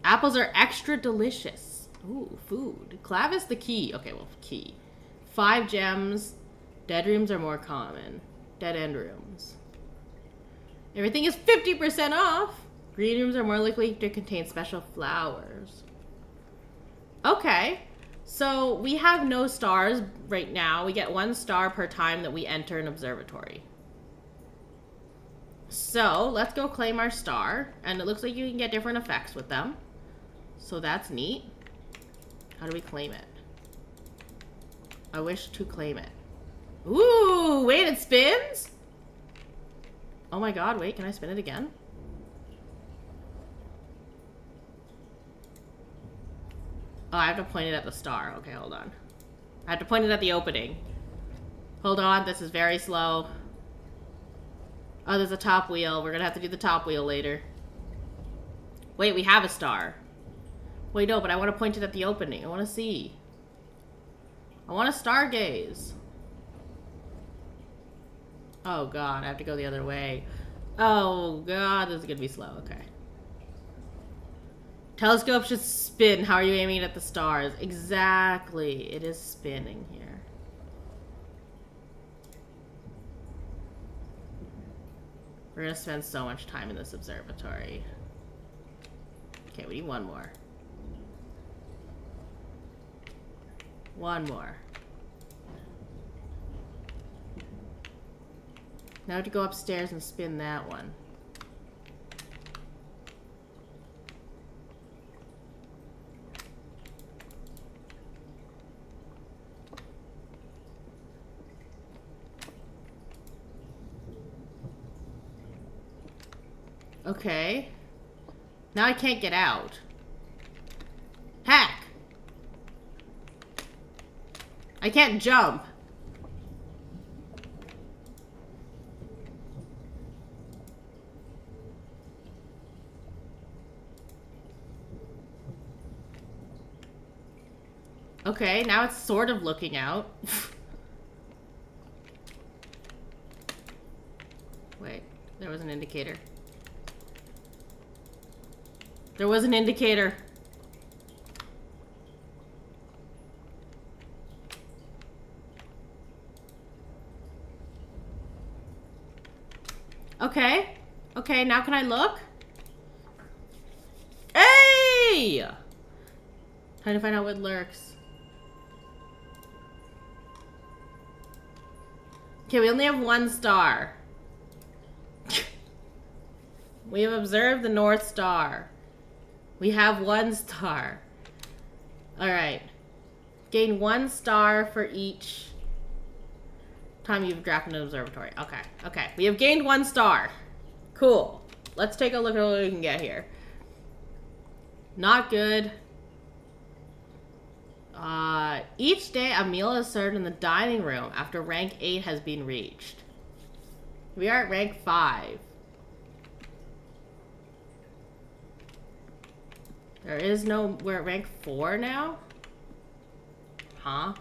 Apples are extra delicious. Ooh, food. Clavis the key. Okay, well, key. 5 gems. Dead rooms are more common. Dead end rooms. Everything is 50% off. Green rooms are more likely to contain special flowers. Okay. So we have no stars right now. We get 1 star per time that we enter an observatory. So let's go claim our star. And it looks like you can get different effects with them. So that's neat. How do we claim it? I wish to claim it. Ooh, wait, it spins? Oh my god, wait, can I spin it again? Oh, I have to point it at the star. Okay, hold on. I have to point it at the opening. Hold on, this is very slow. Oh, there's a top wheel. We're gonna have to do the top wheel later. Wait, we have a star. Wait, no, but I want to point it at the opening. I want to see. I want to stargaze. Oh god, I have to go the other way. Oh god, this is gonna be slow. Okay. Telescope should spin. How are you aiming at the stars? Exactly. It is spinning here. We're gonna spend so much time in this observatory. Okay, we need 1 more. 1 more. Now to go upstairs and spin that one. Okay. Now I can't get out. Hack! I can't jump. Okay, now it's sort of looking out. Wait, there was an indicator. There was an indicator. Okay. Okay, now can I look? Hey! Trying to find out what lurks. Okay, we only have 1 star. We have observed the North Star. We have 1 star. Alright. Gain 1 star for each time you've drafted an observatory. Okay, okay. We have gained 1 star. Cool. Let's take a look at what we can get here. Not good. Each day a meal is served in the dining room after rank 8 has been reached. We are at rank 5. There is no... We're at rank 4 now? Huh?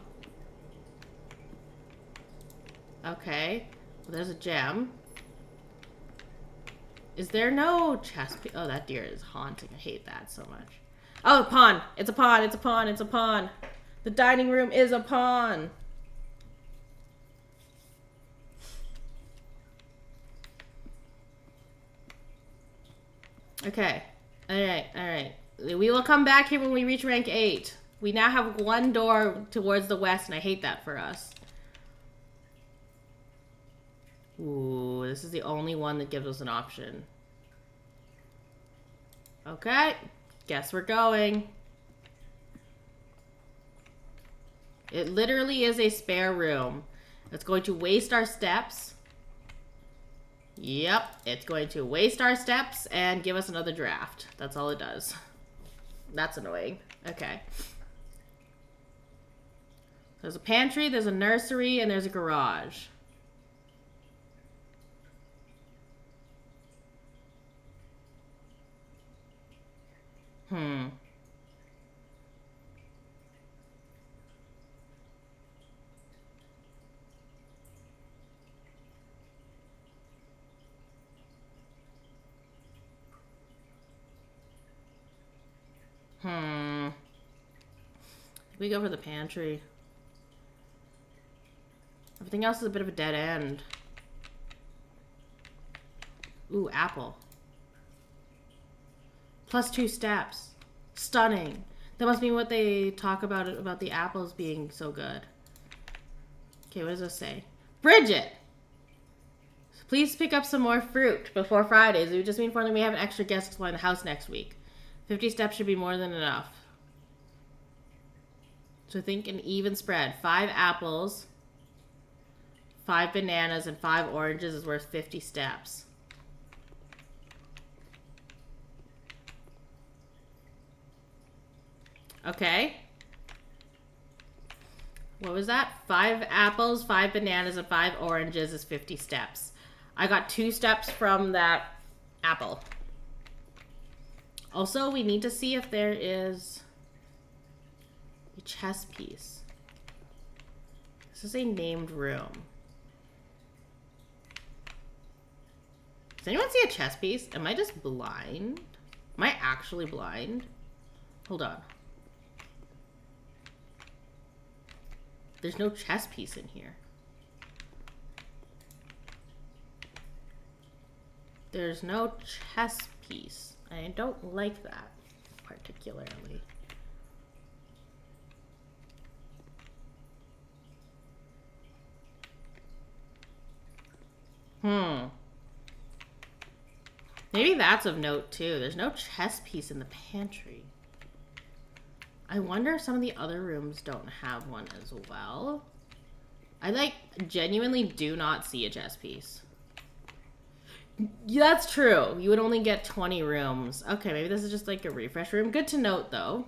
Okay. Well, there's a gem. Is there no chest piece? Oh, that deer is haunting. I hate that so much. Oh, a pawn! It's a pawn! It's a pawn! It's a pawn! The dining room is a pawn! Okay. Alright, alright. We will come back here when we reach rank 8. We now have 1 door towards the west, and I hate that for us. Ooh, this is the only one that gives us an option. Okay. Guess we're going. It literally is a spare room. It's going to waste our steps. Yep, it's going to waste our steps and give us another draft. That's all it does. That's annoying. Okay. There's a pantry, there's a nursery, and there's a garage. We go for the pantry. Everything else is a bit of a dead end. Ooh, apple. +2 steps. Stunning. That must be what they talk about the apples being so good. Okay, what does this say? Bridget! Please pick up some more fruit before Fridays. We just been informed that we have an extra guest supply in the house next week. 50 steps should be more than enough. So think an even spread. 5 apples, 5 bananas, and 5 oranges is worth 50 steps. Okay. What was that? 5 apples, 5 bananas, and 5 oranges is 50 steps. I got 2 steps from that apple. Also, we need to see if there is a chess piece. This is a named room. Does anyone see a chess piece? Am I just blind? Am I actually blind? Hold on. There's no chess piece in here. There's no chess piece. I don't like that particularly. Maybe that's of note too. There's no chess piece in the pantry. I wonder if some of the other rooms don't have one as well. I genuinely do not see a chess piece. Yeah, that's true. You would only get 20 rooms. Okay, maybe this is just like a refresh room. Good to note though.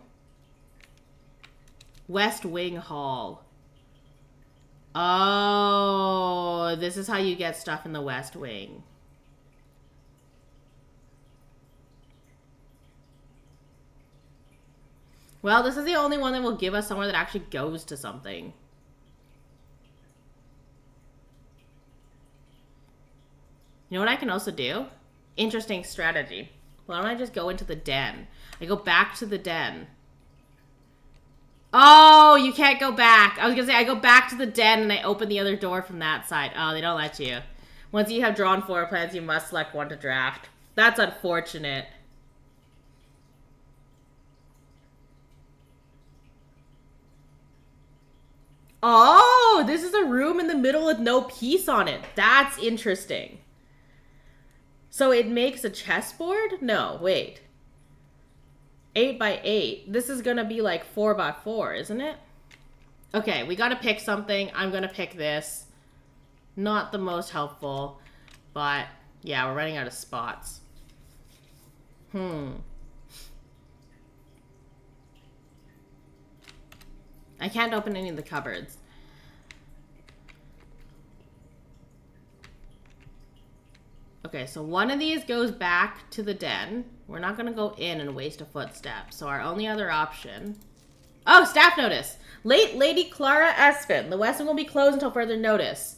West Wing Hall. Oh, this is how you get stuff in the West Wing. Well, this is the only one that will give us somewhere that actually goes to something. You know what I can also do? Interesting strategy. Why don't I just go into the den? I go back to the den. Oh, you can't go back. I was gonna say, I go back to the den and I open the other door from that side. Oh, they don't let you. Once you have drawn 4 plans, you must select one to draft. That's unfortunate. Oh, this is a room in the middle with no piece on it. That's interesting. So it makes a chessboard? No, wait. 8 by 8. This is gonna be like 4 by 4, isn't it? Okay, we gotta pick something. I'm gonna pick this. Not the most helpful, but yeah, we're running out of spots. I can't open any of the cupboards. Okay, so one of these goes back to the den. We're not gonna go in and waste a footstep. So our only other option... Oh, staff notice! Late Lady Clara Espin. The West Wing will be closed until further notice.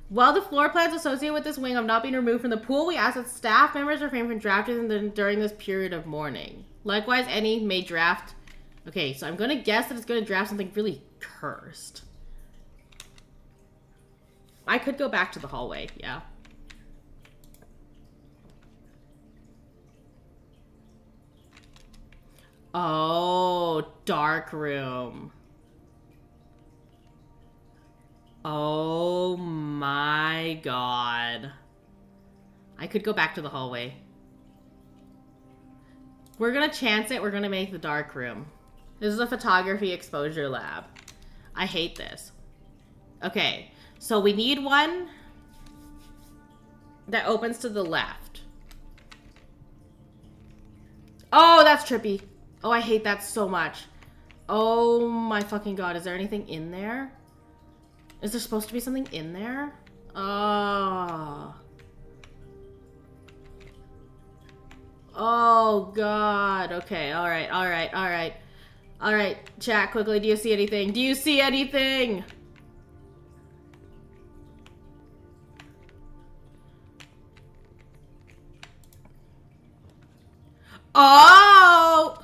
While the floor plans associated with this wing have not been removed from the pool, we ask that staff members refrain from drafting them during this period of mourning. Likewise, any may draft... Okay, so I'm gonna guess that it's gonna draft something really cursed. I could go back to the hallway, yeah. Oh, dark room. Oh my god. I could go back to the hallway. We're gonna chance it. We're gonna make the dark room. This is a photography exposure lab. I hate this. Okay, so we need one that opens to the left. Oh, that's trippy. Oh, I hate that so much. Oh my fucking god. Is there anything in there? Is there supposed to be something in there? Oh. Oh god. Okay, alright, alright, alright. Alright, chat quickly. Do you see anything? Do you see anything? Oh!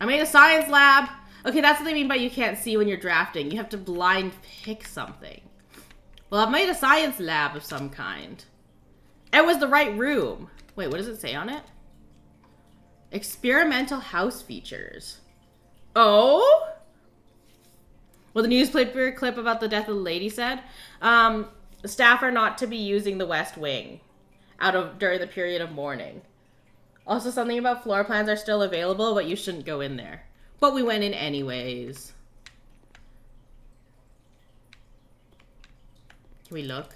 I made a science lab. Okay, that's what they mean by you can't see when you're drafting. You have to blind pick something. Well, I've made a science lab of some kind. It was the right room. Wait, what does it say on it? Experimental house features. Oh? Well, the newspaper clip about the death of the lady said, staff are not to be using the West Wing during the period of mourning. Also, something about floor plans are still available, but you shouldn't go in there. But we went in anyways. Can we look?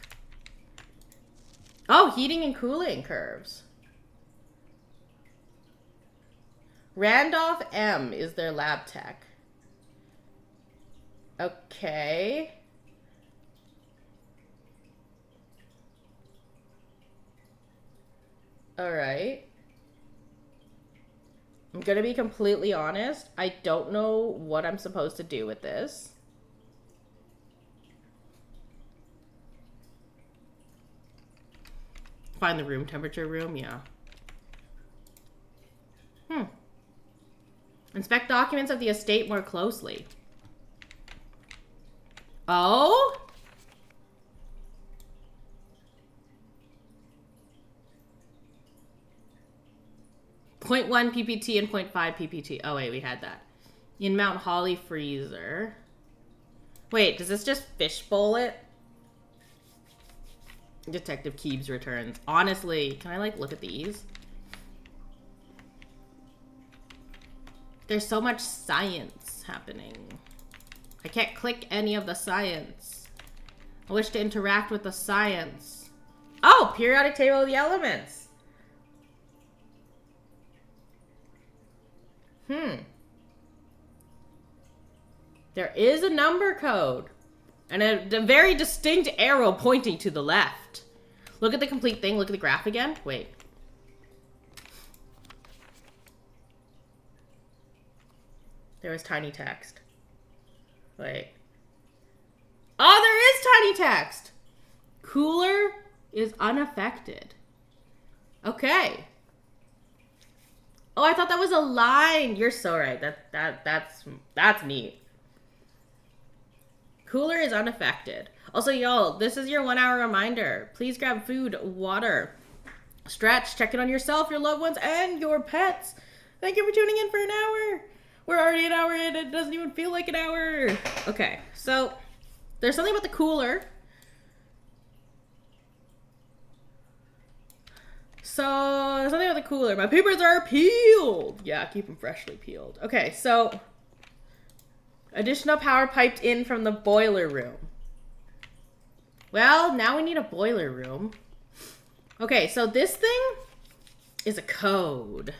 Oh, heating and cooling curves. Randolph M is their lab tech. Okay. All right. I'm gonna be completely honest. I don't know what I'm supposed to do with this. Find the room temperature room, yeah. Inspect documents of the estate more closely. Oh? .1 PPT and .5 PPT. Oh, wait, we had that. In Mount Holly freezer. Wait, does this just fishbowl it? Detective Keebs returns. Honestly, can I, like, look at these? There's so much science happening. I can't click any of the science. I wish to interact with the science. Oh, periodic table of the elements. There is a number code. And a very distinct arrow pointing to the left. Look at the complete thing. Look at the graph again. Wait. There was tiny text. Wait. Oh, there is tiny text! Cooler is unaffected. Okay. Oh, I thought that was a line. You're so right. That's neat. Cooler is unaffected. Also, y'all, this is your 1 hour reminder. Please grab food, water, stretch, check in on yourself, your loved ones, and your pets. Thank you for tuning in for an hour. We're already an hour in. It doesn't even feel like an hour. Okay, so there's something about the cooler. So, something about the cooler. My papers are peeled. Yeah, keep them freshly peeled. Okay, so additional power piped in from the boiler room. Well, now we need a boiler room. Okay, so this thing is a code.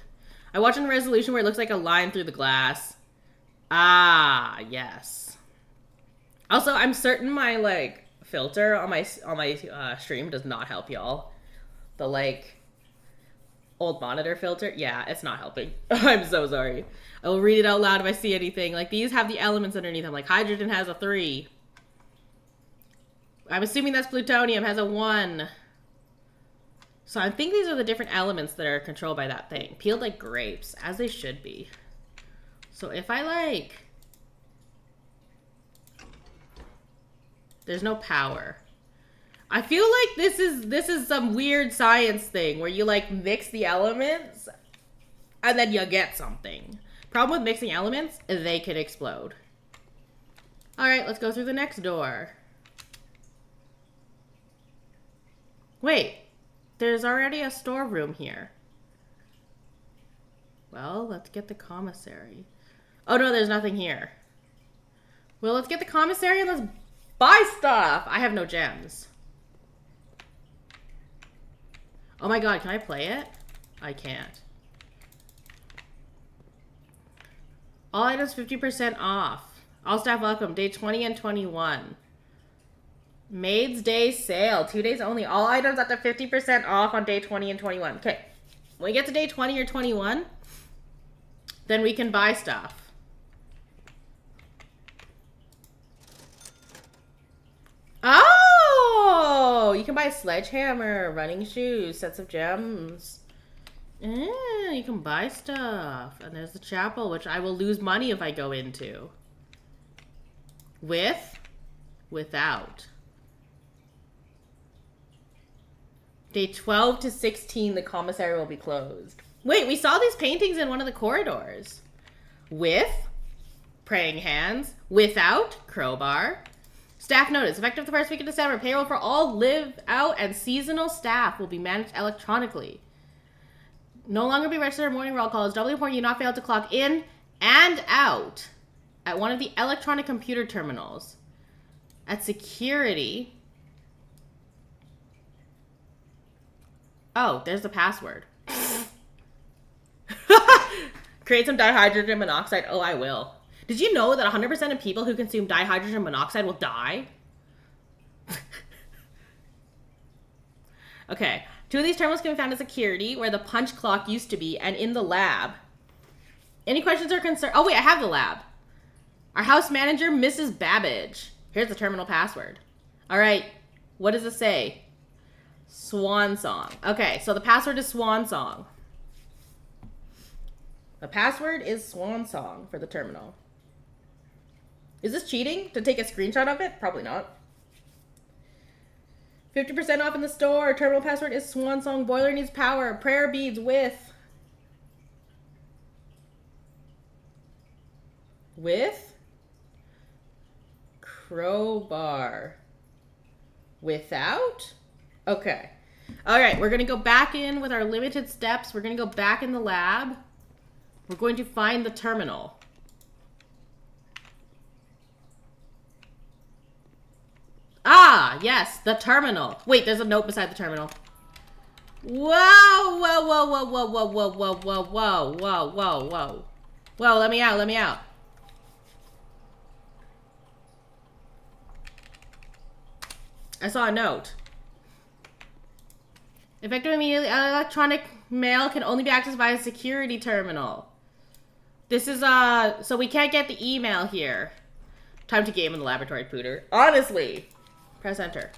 I watched in resolution where it looks like a line through the glass. Ah, yes. Also, I'm certain my like filter on my stream does not help y'all. The like old monitor filter, yeah, it's not helping. I'm so sorry. I will read it out loud if I see anything. Like these have the elements underneath them. Like hydrogen has a 3. I'm assuming that's plutonium has a 1. So I think these are the different elements that are controlled by that thing. Peeled like grapes, as they should be. So if I like... There's no power. I feel like this is some weird science thing where you like mix the elements and then you get something. Problem with mixing elements, they could explode. Alright, let's go through the next door. Wait. There's already a storeroom here. Well, let's get the commissary. Oh no, there's nothing here. Well, let's get the commissary and let's buy stuff. I have no gems. Oh my god, can I play it? I can't. All items 50% off. All staff welcome. Day 20 and 21. Maid's Day sale. 2 days only. All items at the 50% off on day 20 and 21. Okay. When we get to day 20 or 21, then we can buy stuff. Oh! You can buy a sledgehammer, running shoes, sets of gems. Yeah, you can buy stuff. And there's the chapel, which I will lose money if I go into. Without. Day 12 to 16, the commissary will be closed. Wait, we saw these paintings in one of the corridors. With praying hands. Without crowbar. Staff notice. Effective the first week of December, payroll for all live out and seasonal staff will be managed electronically. No longer be registered morning roll call. It's doubly important you not fail to clock in and out at one of the electronic computer terminals. At security... Oh, there's the password. Create some dihydrogen monoxide. Oh, I will. Did you know that 100% of people who consume dihydrogen monoxide will die? Okay. 2 of these terminals can be found at security, where the punch clock used to be, and in the lab. Any questions or concerns? Oh, wait, I have the lab. Our house manager, Mrs. Babbage. Here's the terminal password. All right. What does it say? Swan song. Okay, so the password is swan song. The password is swan song for the terminal. Is this cheating to take a screenshot of it? Probably not. 50% off in the store. Terminal password is swan song. Boiler needs power. Prayer beads with crowbar. Without? Okay. All right, we're going to go back in with our limited steps. We're going to go back in the lab. We're going to find the terminal. Ah, yes, the terminal. Wait, there's a note beside the terminal. Whoa, whoa, whoa, whoa, whoa, whoa, whoa, whoa, whoa, whoa, whoa, whoa, whoa. Whoa, let me out, let me out. I saw a note. Effective immediately, electronic mail can only be accessed by a security terminal. This is, so we can't get the email here. Time to game in the laboratory, Pooter. Honestly. Press enter.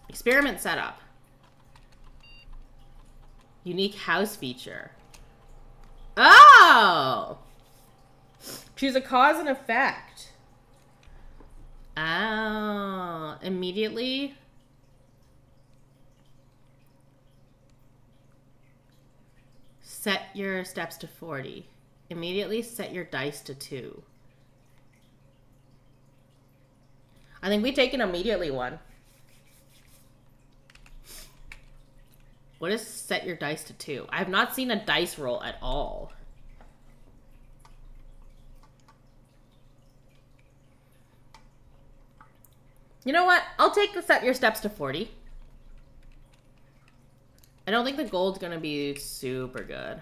Experiment setup. Unique house feature. Oh! Choose a cause and effect. Oh. Immediately. Set your steps to 40. Immediately set your dice to 2. I think we take an immediately one. What is set your dice to 2? I have not seen a dice roll at all. You know what? I'll take the set your steps to 40. I don't think the gold's gonna be super good.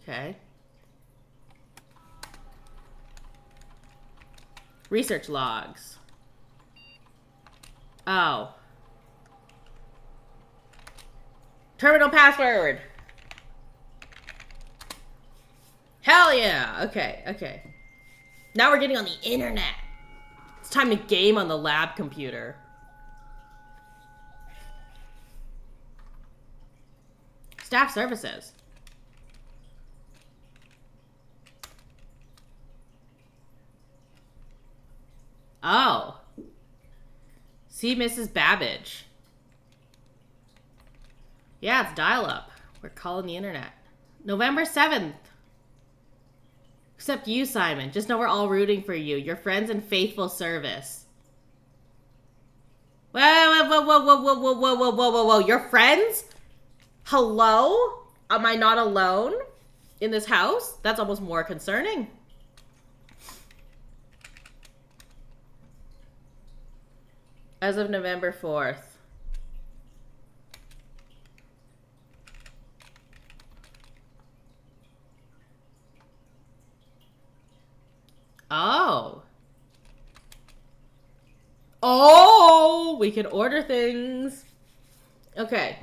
Okay. Research logs. Oh. Terminal password. Hell yeah. Okay, okay. Now we're getting on the internet. It's time to game on the lab computer. Staff services. Oh. See Mrs. Babbage. Yeah, it's dial-up. We're calling the internet. November 7th. Except you, Simon. Just know we're all rooting for you. Your friends in faithful service. Whoa, whoa, whoa, whoa, whoa, whoa, whoa, whoa, whoa, whoa, whoa. Your friends? Hello? Am I not alone in this house? That's almost more concerning. As of November 4th. Oh. Oh, we can order things. Okay.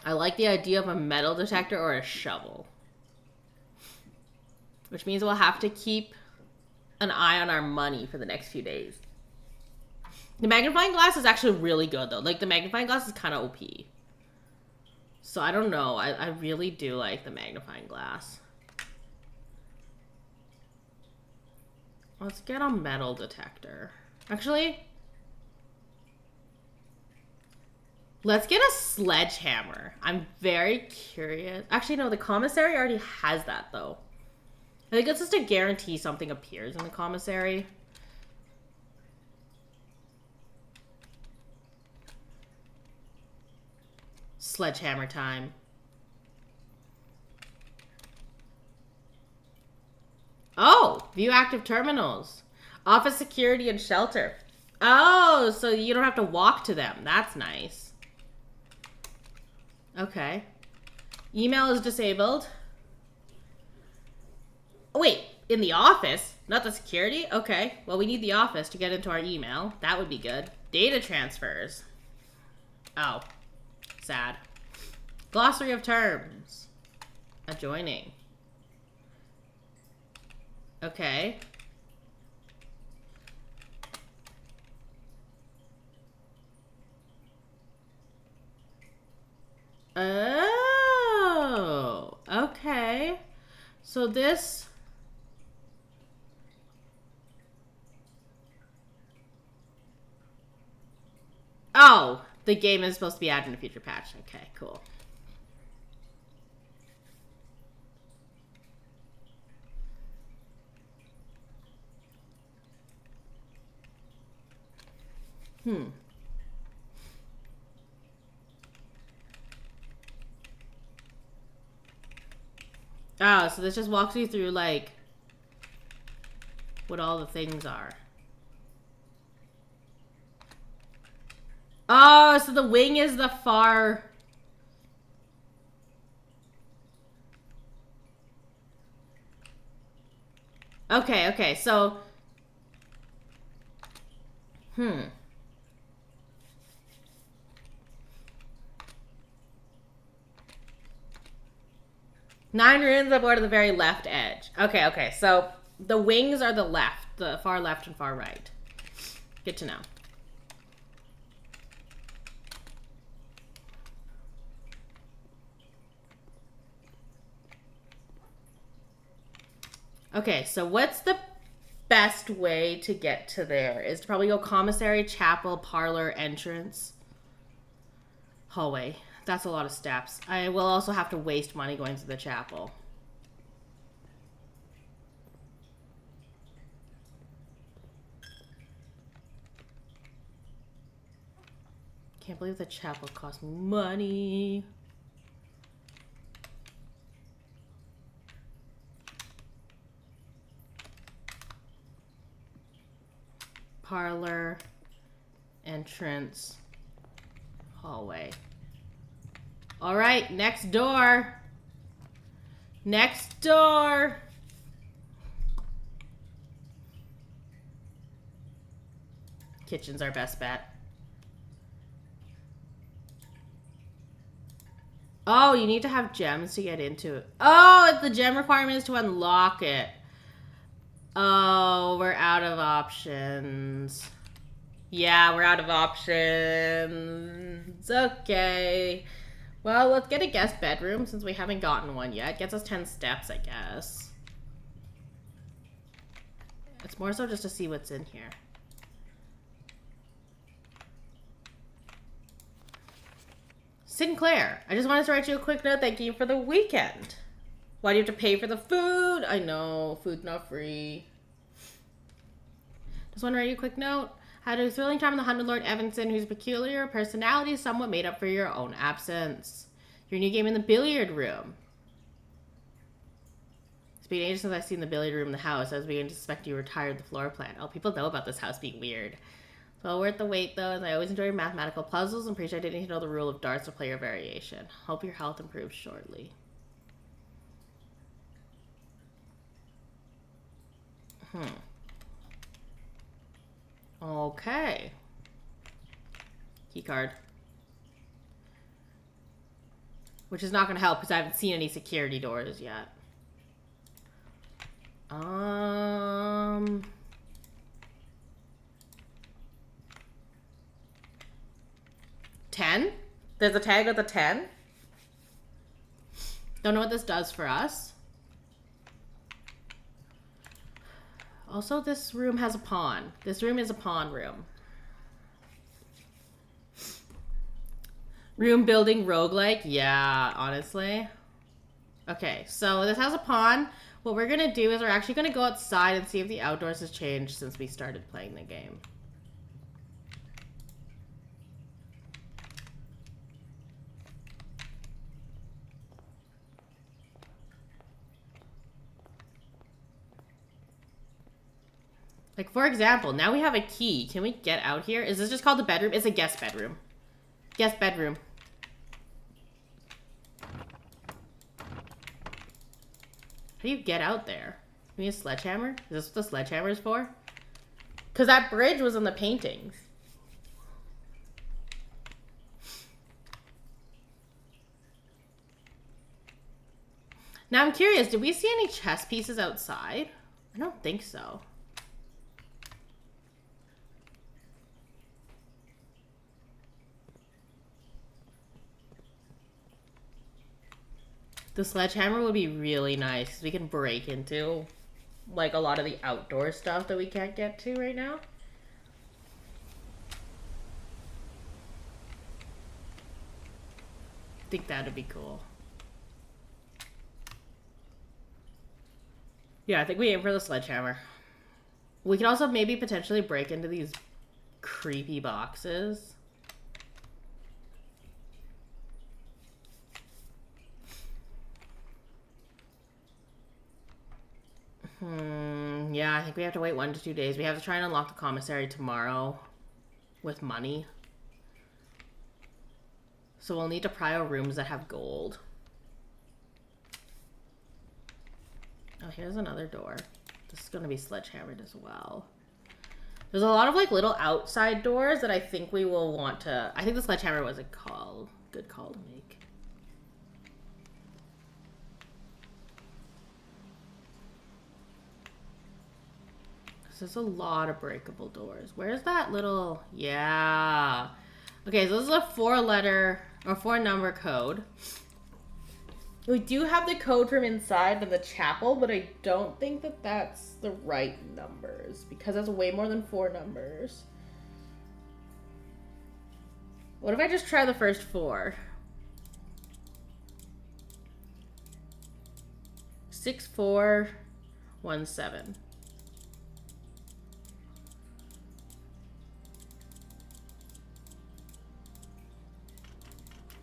I like the idea of a metal detector or a shovel. Which means we'll have to keep an eye on our money for the next few days. The magnifying glass is actually really good, though. Like, the magnifying glass is kind of OP. So, I don't know. I really do like the magnifying glass. Let's get a metal detector. Actually, let's get a sledgehammer. I'm very curious. Actually, no, the commissary already has that, though. I think it's just to guarantee something appears in the commissary. Sledgehammer time. Oh, view active terminals. Office security and shelter. Oh, so you don't have to walk to them. That's nice. Okay. Email is disabled. Oh, wait, in the office? Not the security? Okay. Well, we need the office to get into our email. That would be good. Data transfers. Oh. Sad. Glossary of terms. Adjoining. Okay. Oh. Okay. So this... Oh, the game is supposed to be added in a future patch. Okay, cool. Oh, so this just walks you through, like, what all the things are. Oh, so the wing is the far... Okay, okay, so... 9 runes aboard the very left edge. Okay, okay, so the wings are the left, the far left and far right. Good to know. Okay, so what's the best way to get to there? Is to probably go commissary, chapel, parlor, entrance, hallway. That's a lot of steps. I will also have to waste money going to the chapel. Can't believe the chapel costs money. Parlor, entrance, hallway. All right, next door. Next door. Kitchen's our best bet. Oh, you need to have gems to get into it. Oh, the gem requirement is to unlock it. Oh, we're out of options. Yeah, we're out of options. Okay. Well, let's get a guest bedroom since we haven't gotten one yet. Gets us 10 steps, I guess. It's more so just to see what's in here. Sinclair, I just wanted to write you a quick note thanking you for the weekend. Why do you have to pay for the food? I know, food's not free. Just want to write you a quick note. Had a thrilling time in the hunt with Lord Evanson, whose peculiar personality somewhat made up for your own absence. Your new game in the billiard room. It's been ages since I've seen the billiard room in the house. I was beginning to suspect you retired the floor plan. Oh, people know about this house being weird. Well worth the wait, though, as I always enjoy mathematical puzzles and appreciate I didn't need to know the rule of darts to play your variation. Hope your health improves shortly. Okay. Keycard. Which is not going to help because I haven't seen any security doors yet. 10? There's a tag with a 10? Don't know what this does for us. Also, this room has a pawn. This room is a pawn room. Room building roguelike? Yeah, honestly. Okay, so this has a pawn. What we're going to do is we're actually going to go outside and see if the outdoors has changed since we started playing the game. Like, for example, now we have a key. Can we get out here? Is this just called the bedroom? It's a guest bedroom. Guest bedroom. How do you get out there? You need a sledgehammer? Is this what the sledgehammer is for? Because that bridge was in the paintings. Now I'm curious, did we see any chess pieces outside? I don't think so. The sledgehammer would be really nice. We can break into like a lot of the outdoor stuff that we can't get to right now. I think that would be cool. Yeah, I think we aim for the sledgehammer. We could also maybe potentially break into these creepy boxes. Yeah, I think we have to wait 1 to 2 days. We have to try and unlock the commissary tomorrow with money. So we'll need to prio rooms that have gold. Oh, here's another door. This is going to be sledgehammered as well. There's a lot of like little outside doors that I think we will want to... I think the sledgehammer was a good call to make. There's a lot of breakable doors. Where's that little... Yeah. Okay, so this is a 4-letter or 4-number code. We do have the code from inside of the chapel, but I don't think that that's the right numbers because that's way more than 4 numbers. What if I just try the first 4? 6417.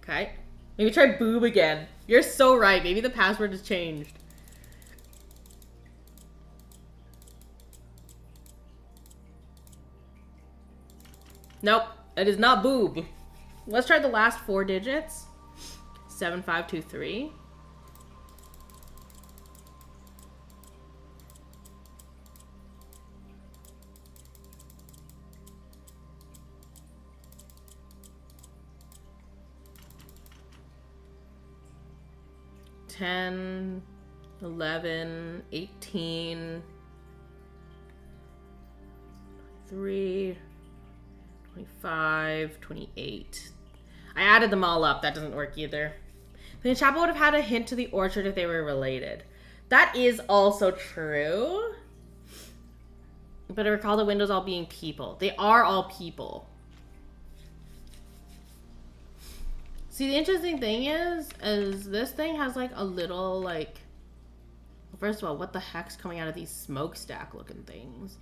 Okay. Maybe try boob again. You're so right. Maybe the password has changed. Nope. It is not boob. Let's try the last 4 digits. 7523. $10, $11, $18, $3, $25, $28. I added them all up. That doesn't work either. The chapel would have had a hint to the orchard if they were related. That is also true. But I recall the windows all being people. They are all people. See, the interesting thing is this thing has like a little like, first of all, what the heck's coming out of these smokestack looking things?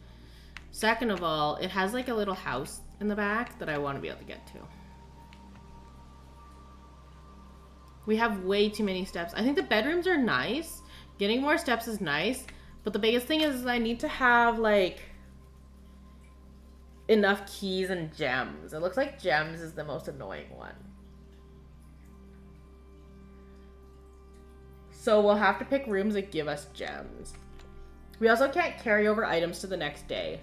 Second of all, it has like a little house in the back that I want to be able to get to. We have way too many steps. I think the bedrooms are nice. Getting more steps is nice. But the biggest thing is I need to have like enough keys and gems. It looks like gems is the most annoying one. So we'll have to pick rooms that give us gems. We also can't carry over items to the next day.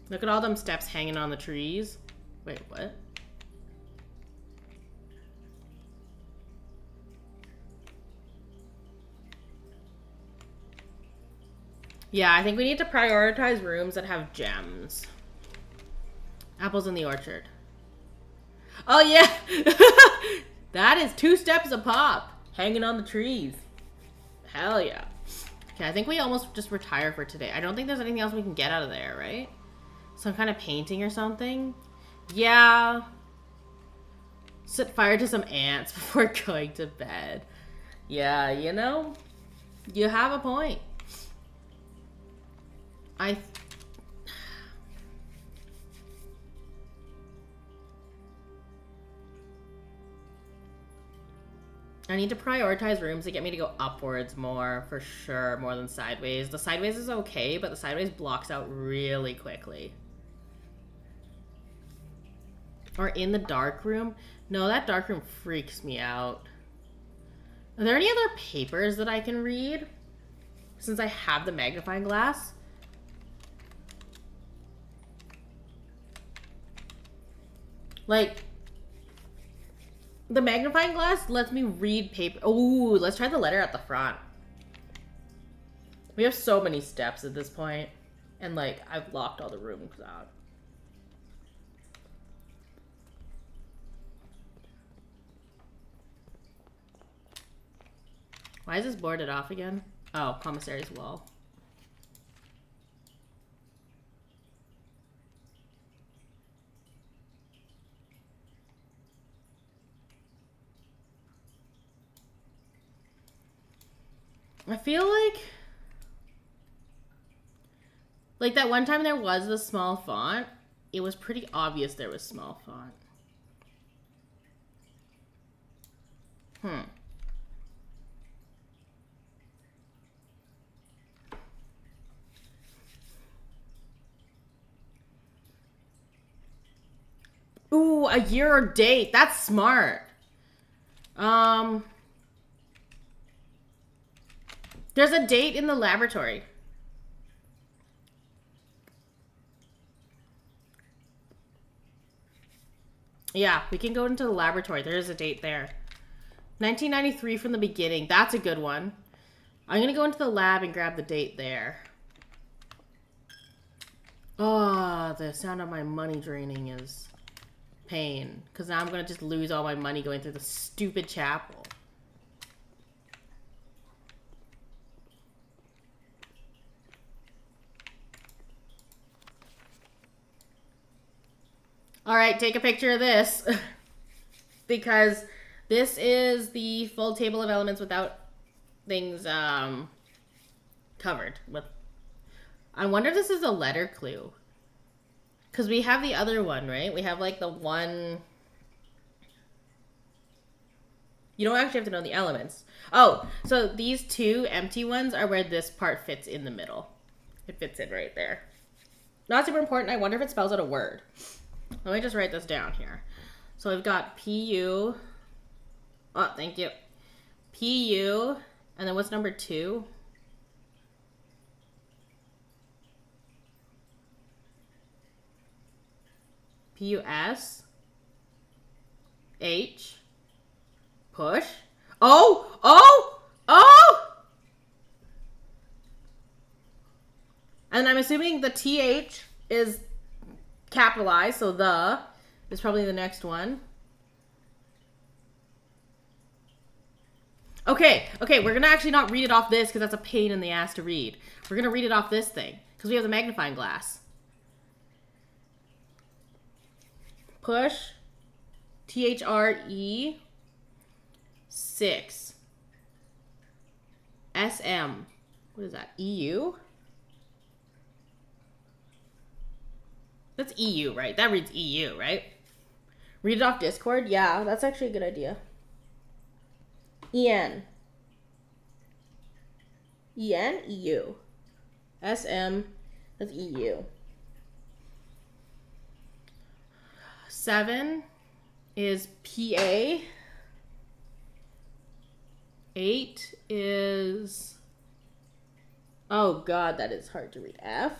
Look at all them steps hanging on the trees. Wait, what? Yeah, I think we need to prioritize rooms that have gems. Apples in the orchard. Oh yeah! That is 2 steps a pop. Hanging on the trees. Hell yeah. Okay, I think we almost just retire for today. I don't think there's anything else we can get out of there, right? Some kind of painting or something? Yeah. Set fire to some ants before going to bed. Yeah, you know, you have a point. I need to prioritize rooms that get me to go upwards more, for sure, more than sideways. The sideways is okay, but the sideways blocks out really quickly. Or in the dark room. No, that dark room freaks me out. Are there any other papers that I can read? Since I have the magnifying glass? Like, the magnifying glass lets me read paper. Ooh, let's try the letter at the front. We have so many steps at this point. And like, I've locked all the rooms out. Why is this boarded off again? Oh, commissary's wall. I feel like that one time there was the small font, it was pretty obvious there was small font. Ooh, a year or date. That's smart. There's a date in the laboratory. Yeah, we can go into the laboratory. There is a date there. 1993 from the beginning. That's a good one. I'm going to go into the lab and grab the date there. Oh, the sound of my money draining is pain. Because now I'm going to just lose all my money going through the stupid chapel. Alright, take a picture of this. Because this is the full table of elements without things covered. With. I wonder if this is a letter clue. Because we have the other one, right? We have like the one... You don't actually have to know the elements. Oh, so these two empty ones are where this part fits in the middle. It fits in right there. Not super important. I wonder if it spells out a word. Let me just write this down here. So I've got P-U. Oh, thank you. P-U. And then what's number 2? P-U-S. H. Push. Oh! Oh! Oh! And I'm assuming the TH is capitalized, so the is probably the next one. Okay, we're gonna actually not read it off this because that's a pain in the ass to read. We're gonna read it off this thing because we have the magnifying glass. Push. THRE 6. SM. What is that? EU? That's EU, right? That reads EU, right? Read it off Discord? Yeah, that's actually a good idea. EN. EN? EU. SM. That's EU. 7 is PA. 8 is... Oh god, that is hard to read. F.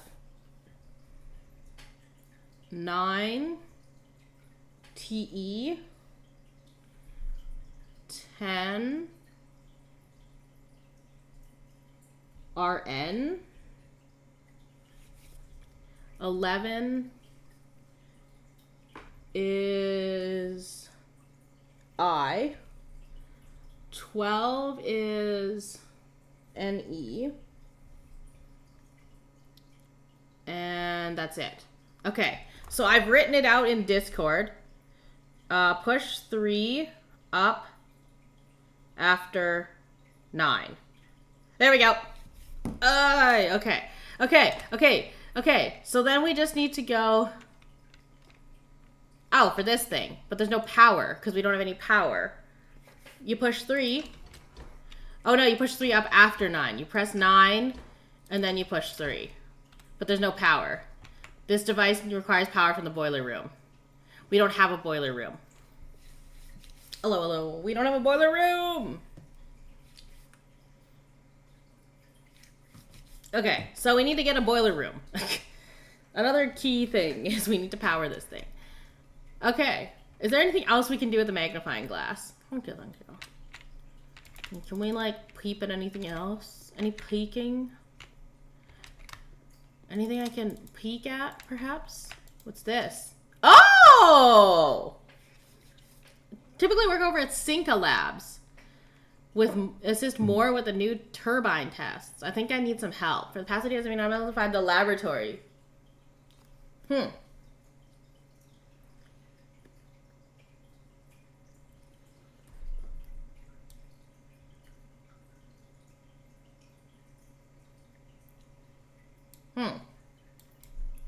9, TE, 10, RN, 11 is I, 12 is NE, and that's it. Okay. So I've written it out in Discord. Push 3 up after 9. There we go. Okay. So then we just need to go... Oh, for this thing. But there's no power because we don't have any power. You push 3. Oh no, you push 3 up after 9. You press 9 and then you push 3. But there's no power. This device requires power from the boiler room. We don't have a boiler room. Hello. We don't have a boiler room. Okay, so we need to get a boiler room. Another key thing is we need to power this thing. Okay, is there anything else we can do with the magnifying glass? Okay, thank you. Can we like peep at anything else? Any peeking? Anything I can peek at, perhaps? What's this? Oh! Typically work over at Cinca Labs. Assist more with the new turbine tests. I think I need some help. For the past 2 days, I've been able to find the laboratory.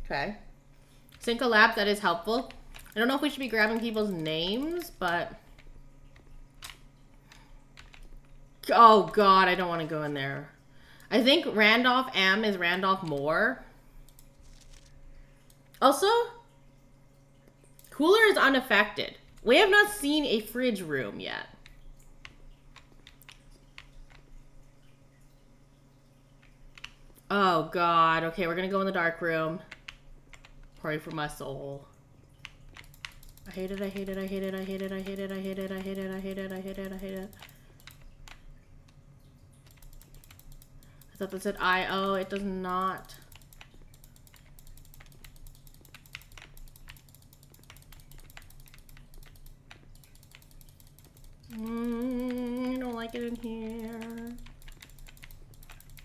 Okay. Cinca Lab, that is helpful. I don't know if we should be grabbing people's names, but... Oh god, I don't want to go in there. I think Randolph M is Randolph Moore. Also, cooler is unaffected. We have not seen a fridge room yet. Oh god, okay, we're gonna go in the dark room. Pray for my soul. I hate it, I hate it, I hate it, I hate it, I hate it, I hate it, I hate it, I hate it, I hate it, I hate it. I thought that said I-O, it does not. here.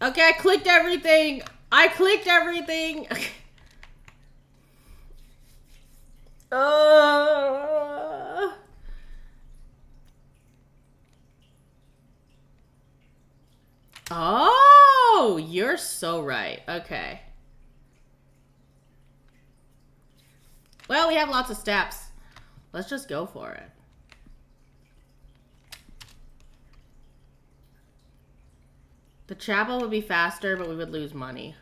Okay, I clicked everything. I clicked everything. Okay. Oh, you're so right. Okay. Well, we have lots of steps. Let's just go for it. The chapel would be faster, but we would lose money.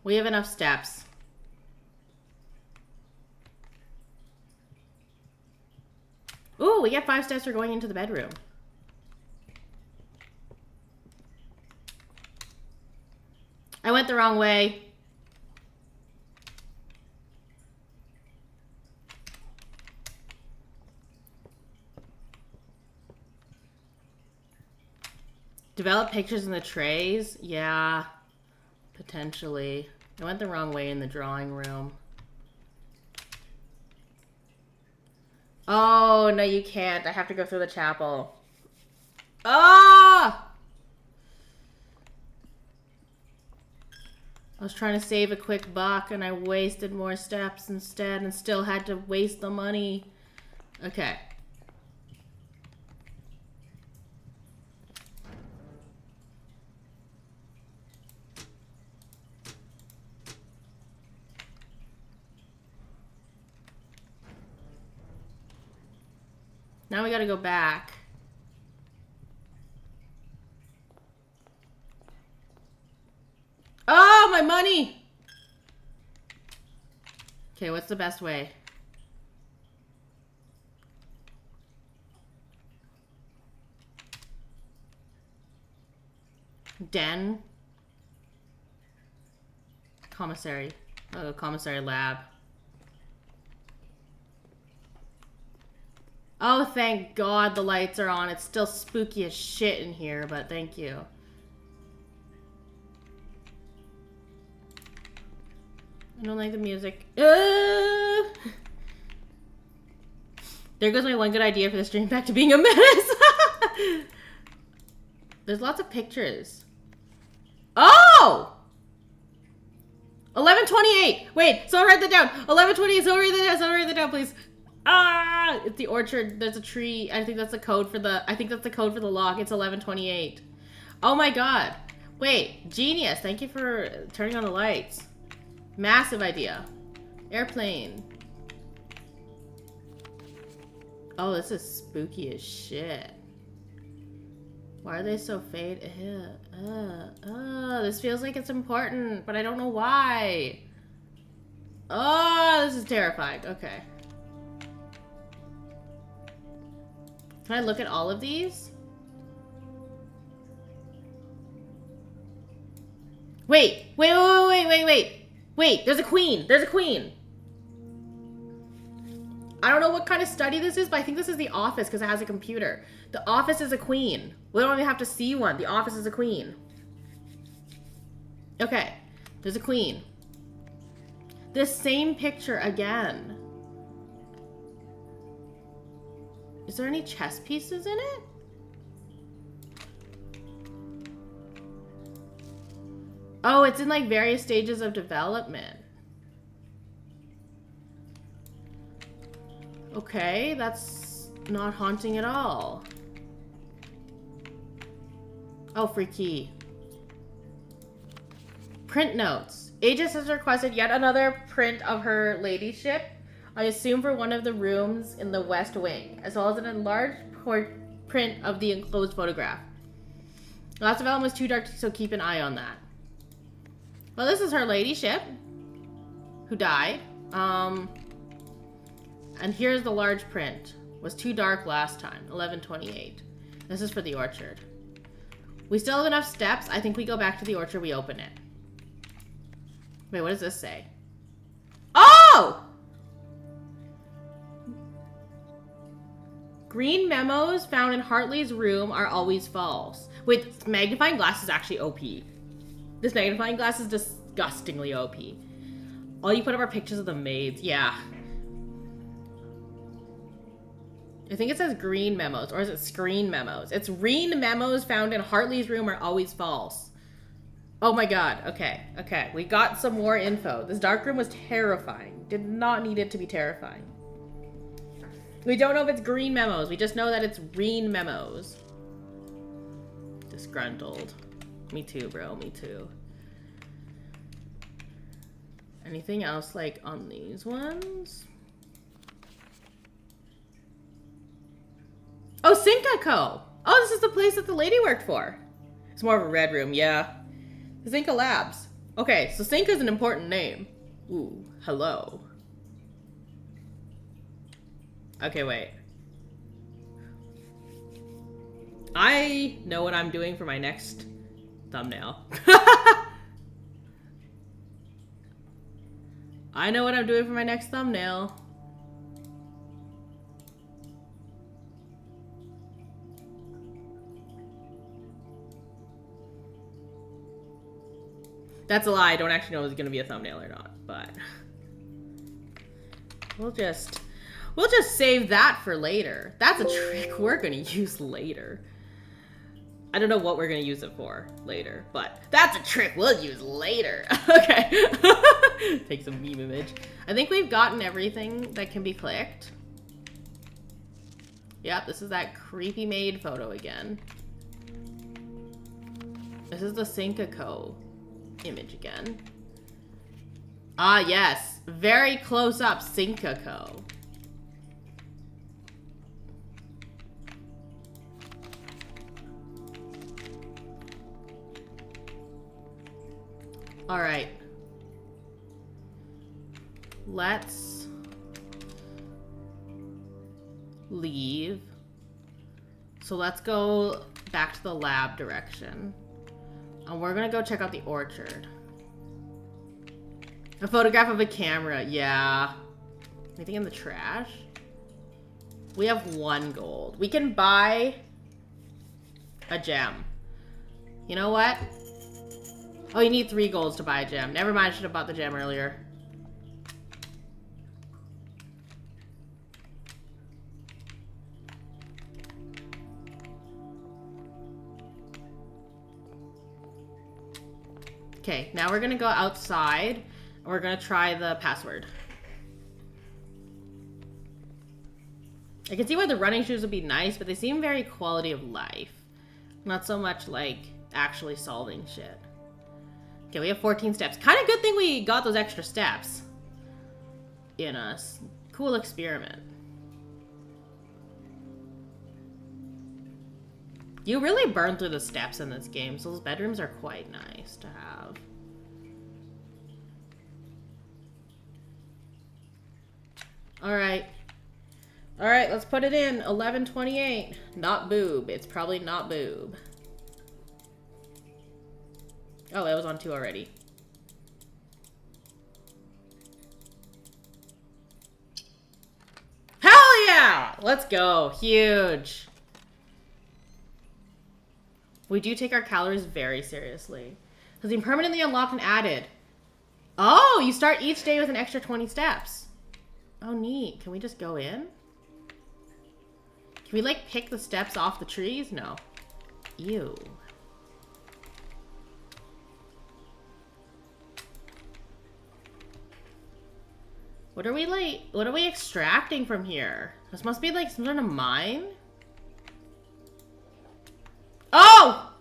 We have enough steps. Ooh, we get 5 steps for going into the bedroom. I went the wrong way. Develop pictures in the trays? Yeah, potentially. I went the wrong way in the drawing room. Oh, no, you can't. I have to go through the chapel. Ah! I was trying to save a quick buck and I wasted more steps instead and still had to waste the money. Okay. Now we gotta go back. Oh, my money! Okay, what's the best way? Den? Commissary. Oh, commissary lab. Oh, thank God the lights are on. It's still spooky as shit in here, but thank you. I don't like the music. There goes my one good idea for the stream back to being a menace. There's lots of pictures. Oh! 11:28. Wait, someone write that down. 11:28. Someone write that down. Someone write that down, please. Ah! It's the orchard. There's a tree. I think that's the code for the. I think that's the code for the lock. It's 11:28. Oh my God. Wait, genius. Thank you for turning on the lights. Massive idea. Airplane. Oh, this is spooky as shit. Why are they so fade? This feels like it's important, but I don't know why. Oh, this is terrifying. Okay. Can I look at all of these? Wait, there's a queen. There's a queen. I don't know what kind of study this is, but I think this is the office because it has a computer. The office is a queen. We don't even have to see one. The office is a queen. Okay, there's a queen. This same picture again. Is there any chess pieces in it? Oh, it's in like various stages of development. Okay, that's not haunting at all. Oh, free key. Print notes. Aegis has requested yet another print of her ladyship. I assume for one of the rooms in the west wing, as well as an enlarged print of the enclosed photograph. Last development was too dark, so keep an eye on that. Well, this is her ladyship, who died. And here's the large print. Was too dark last time. 11:28. This is for the orchard. We still have enough steps. I think we go back to the orchard. We open it. Wait, what does this say? Oh! Green memos found in Hartley's room are always false. Wait, this magnifying glass is actually OP. This magnifying glass is disgustingly OP. All you put up are pictures of the maids. Yeah. I think it says green memos, or is it screen memos? It's green memos found in Hartley's room are always false. Oh my god, okay, okay. We got some more info. This dark room was terrifying. Did not need it to be terrifying. We don't know if it's green memos. We just know that it's green memos. Disgruntled. Me too, bro, me too. Anything else, like, on these ones? Oh, Zinka Co. Oh, this is the place that the lady worked for. It's more of a red room, yeah. Zinka Labs. Okay, so Zinka is an important name. Ooh, hello. Okay, wait. I know what I'm doing for my next thumbnail. I know what I'm doing for my next thumbnail. That's a lie. I don't actually know if it's gonna be a thumbnail or not, but we'll just save that for later. That's a trick we're gonna use later. I don't know what we're gonna use it for later, but that's a trick we'll use later. Okay. Take some meme image. I think we've gotten everything that can be clicked. Yep, this is that creepy maid photo again. This is the Zinka Co. image again. Ah, yes. Very close up Zinka Co. All right. Let's leave. So let's go back to the lab direction. And we're gonna go check out the orchard. A photograph of a camera, yeah. Anything in the trash? We have 1 gold. We can buy a gem. You know what? Oh, you need 3 golds to buy a gem. Never mind, I should have bought the gem earlier. Okay, now we're gonna go outside and we're gonna try the password. I can see why the running shoes would be nice, but they seem very quality of life. Not so much like actually solving shit. Okay, we have 14 steps. Kind of good thing we got those extra steps in us. Cool experiment. You really burn through the steps in this game, so those bedrooms are quite nice to have. Alright. Alright, let's put it in. 1128. Not boob. It's probably not boob. Oh, that was on 2 already. Hell yeah! Let's go. Huge. We do take our calories very seriously. Has been permanently unlocked and added. Oh, you start each day with an extra 20 steps. Oh, neat. Can we just go in? Can we, like, pick the steps off the trees? No. Ew. What are we, like, what are we extracting from here? This must be, like, some sort of mine? Oh!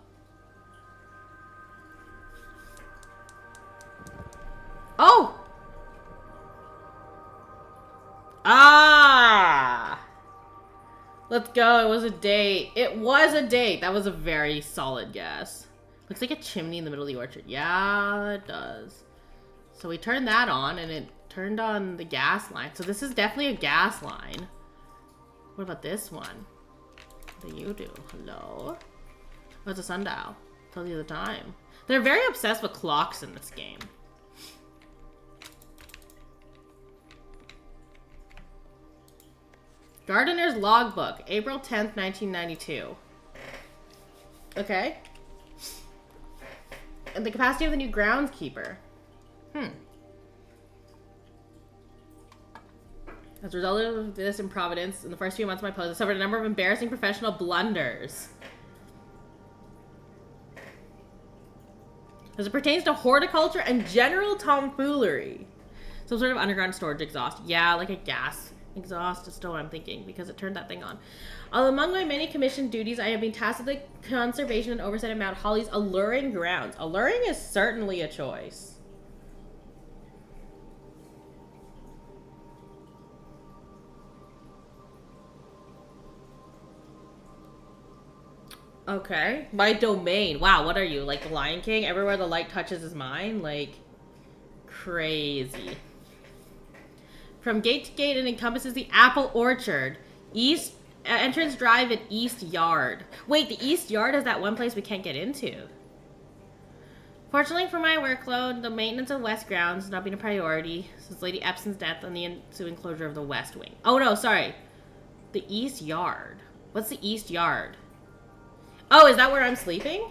Oh! Ah! Let's go. It was a date. It was a date. That was a very solid guess. Looks like a chimney in the middle of the orchard. Yeah, it does. So we turned that on, and it turned on the gas line. So this is definitely a gas line. What about this one? What do you do? Hello? Oh, it's a sundial. Tells you the time. They're very obsessed with clocks in this game. Gardener's Logbook, April 10th, 1992. Okay. And the capacity of the new groundskeeper. As a result of this improvidence, in the first few months of my post, I suffered a number of embarrassing professional blunders. As it pertains to horticulture and general tomfoolery. Some sort of underground storage exhaust. Yeah, like a gas exhaust is still what I'm thinking, because it turned that thing on. Among my many commissioned duties, I have been tasked with the conservation and oversight of Mount Holly's alluring grounds. Alluring is certainly a choice. Okay. My domain. Wow, what are you? Like the Lion King? Everywhere the light touches is mine? Like, crazy. From gate to gate, it encompasses the apple orchard. East entrance drive and east yard. Wait, the east yard is that one place we can't get into. Fortunately for my workload, the maintenance of west grounds has not been a priority since Lady Epson's death and the ensuing closure of the west wing. Oh no, sorry. The east yard. What's the east yard? Oh, is that where I'm sleeping?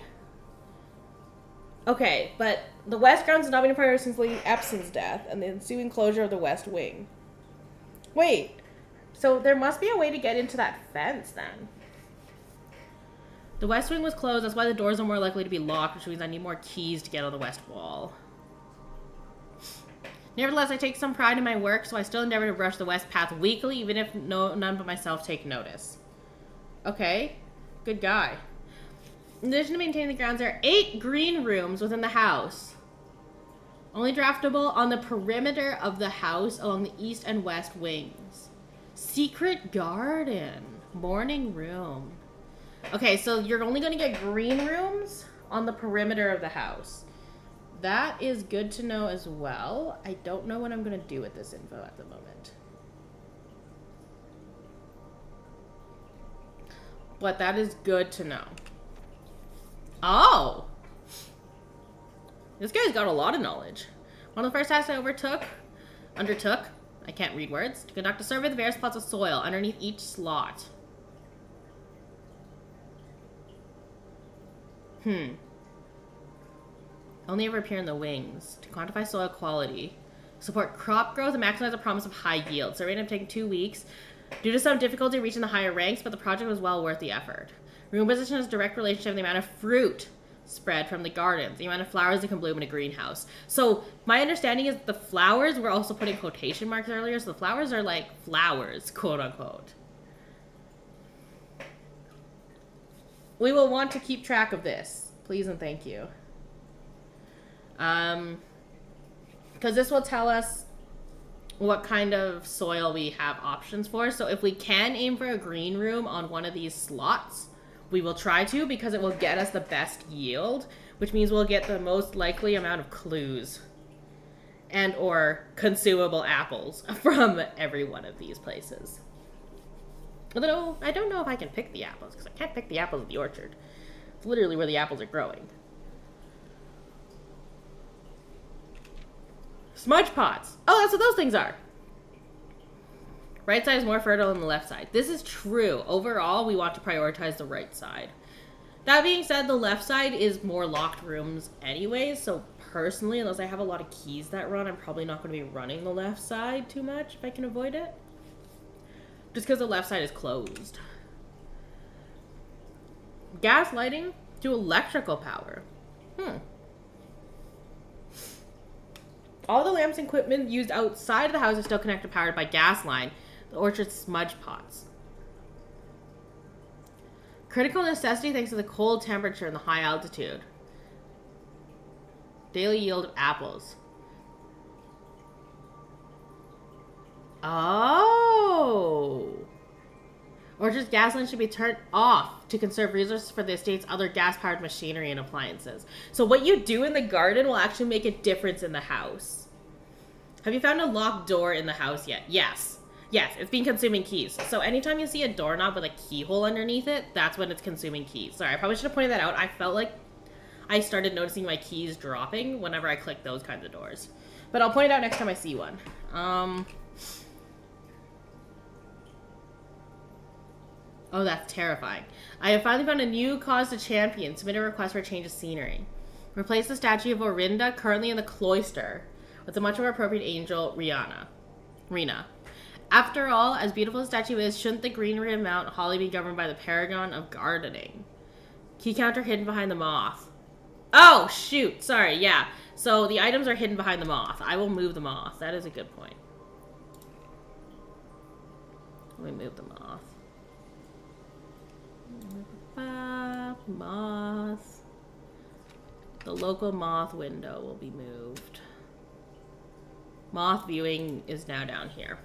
Okay, but the west grounds has not been a priority since Lady Epson's death and the ensuing closure of the west wing. Wait, so there must be a way to get into that fence then. The west wing was closed, that's why the doors are more likely to be locked, which means I need more keys to get on the west wall. Nevertheless, I take some pride in my work, so I still endeavor to brush the west path weekly, even if none but myself take notice. Okay, good guy. In addition to maintaining the grounds, there are 8 green rooms within the house. Only draftable on the perimeter of the house along the east and west wings. Secret garden. Morning room. Okay, so you're only going to get green rooms on the perimeter of the house. That is good to know as well. I don't know what I'm going to do with this info at the moment. But that is good to know. Oh! This guy's got a lot of knowledge. One of the first tasks I undertook, I can't read words, to conduct a survey of the various plots of soil underneath each slot. Only ever appear in the wings. To quantify soil quality. Support crop growth and maximize the promise of high yield. Survey ended up taking 2 weeks. Due to some difficulty reaching the higher ranks, but the project was well worth the effort. Room position has a direct relationship with the amount of fruit spread from the gardens, the amount of flowers that can bloom in a greenhouse. So my understanding is the flowers, we're also putting quotation marks earlier, so the flowers are like flowers, quote unquote. We will want to keep track of this, please and thank you. Because this will tell us what kind of soil we have options for. So if we can aim for a green room on one of these slots, we will try to, because it will get us the best yield, which means we'll get the most likely amount of clues and or consumable apples from every one of these places. Although, I don't know if I can pick the apples, because I can't pick the apples at the orchard. It's literally where the apples are growing. Smudge pots. Oh, that's what those things are. Right side is more fertile than the left side. This is true. Overall, we want to prioritize the right side. That being said, the left side is more locked rooms anyways, so personally, unless I have a lot of keys that run, I'm probably not going to be running the left side too much if I can avoid it. Just because the left side is closed. Gas lighting to electrical power. All the lamps and equipment used outside of the house are still connected powered by gas line. The orchard's smudge pots. Critical necessity thanks to the cold temperature and the high altitude. Daily yield of apples. Oh! Orchard's gas line should be turned off to conserve resources for the estate's other gas-powered machinery and appliances. So what you do in the garden will actually make a difference in the house. Have you found a locked door in the house yet? Yes. Yes, it's been consuming keys. So anytime you see a doorknob with a keyhole underneath it, that's when it's consuming keys. Sorry, I probably should have pointed that out. I felt like I started noticing my keys dropping whenever I click those kinds of doors. But I'll point it out next time I see one. Oh, that's terrifying. I have finally found a new cause to champion. Submit a request for a change of scenery. Replace the statue of Orinda, currently in the cloister, with a much more appropriate angel, Rina. After all, as beautiful as the statue is, shouldn't the greenery of Mount Holly be governed by the paragon of gardening? Key counter hidden behind the moth. Oh, shoot. Sorry, yeah. So the items are hidden behind the moth. I will move the moth. That is a good point. Let me move the moth. Moth. The local moth window will be moved. Moth viewing is now down here.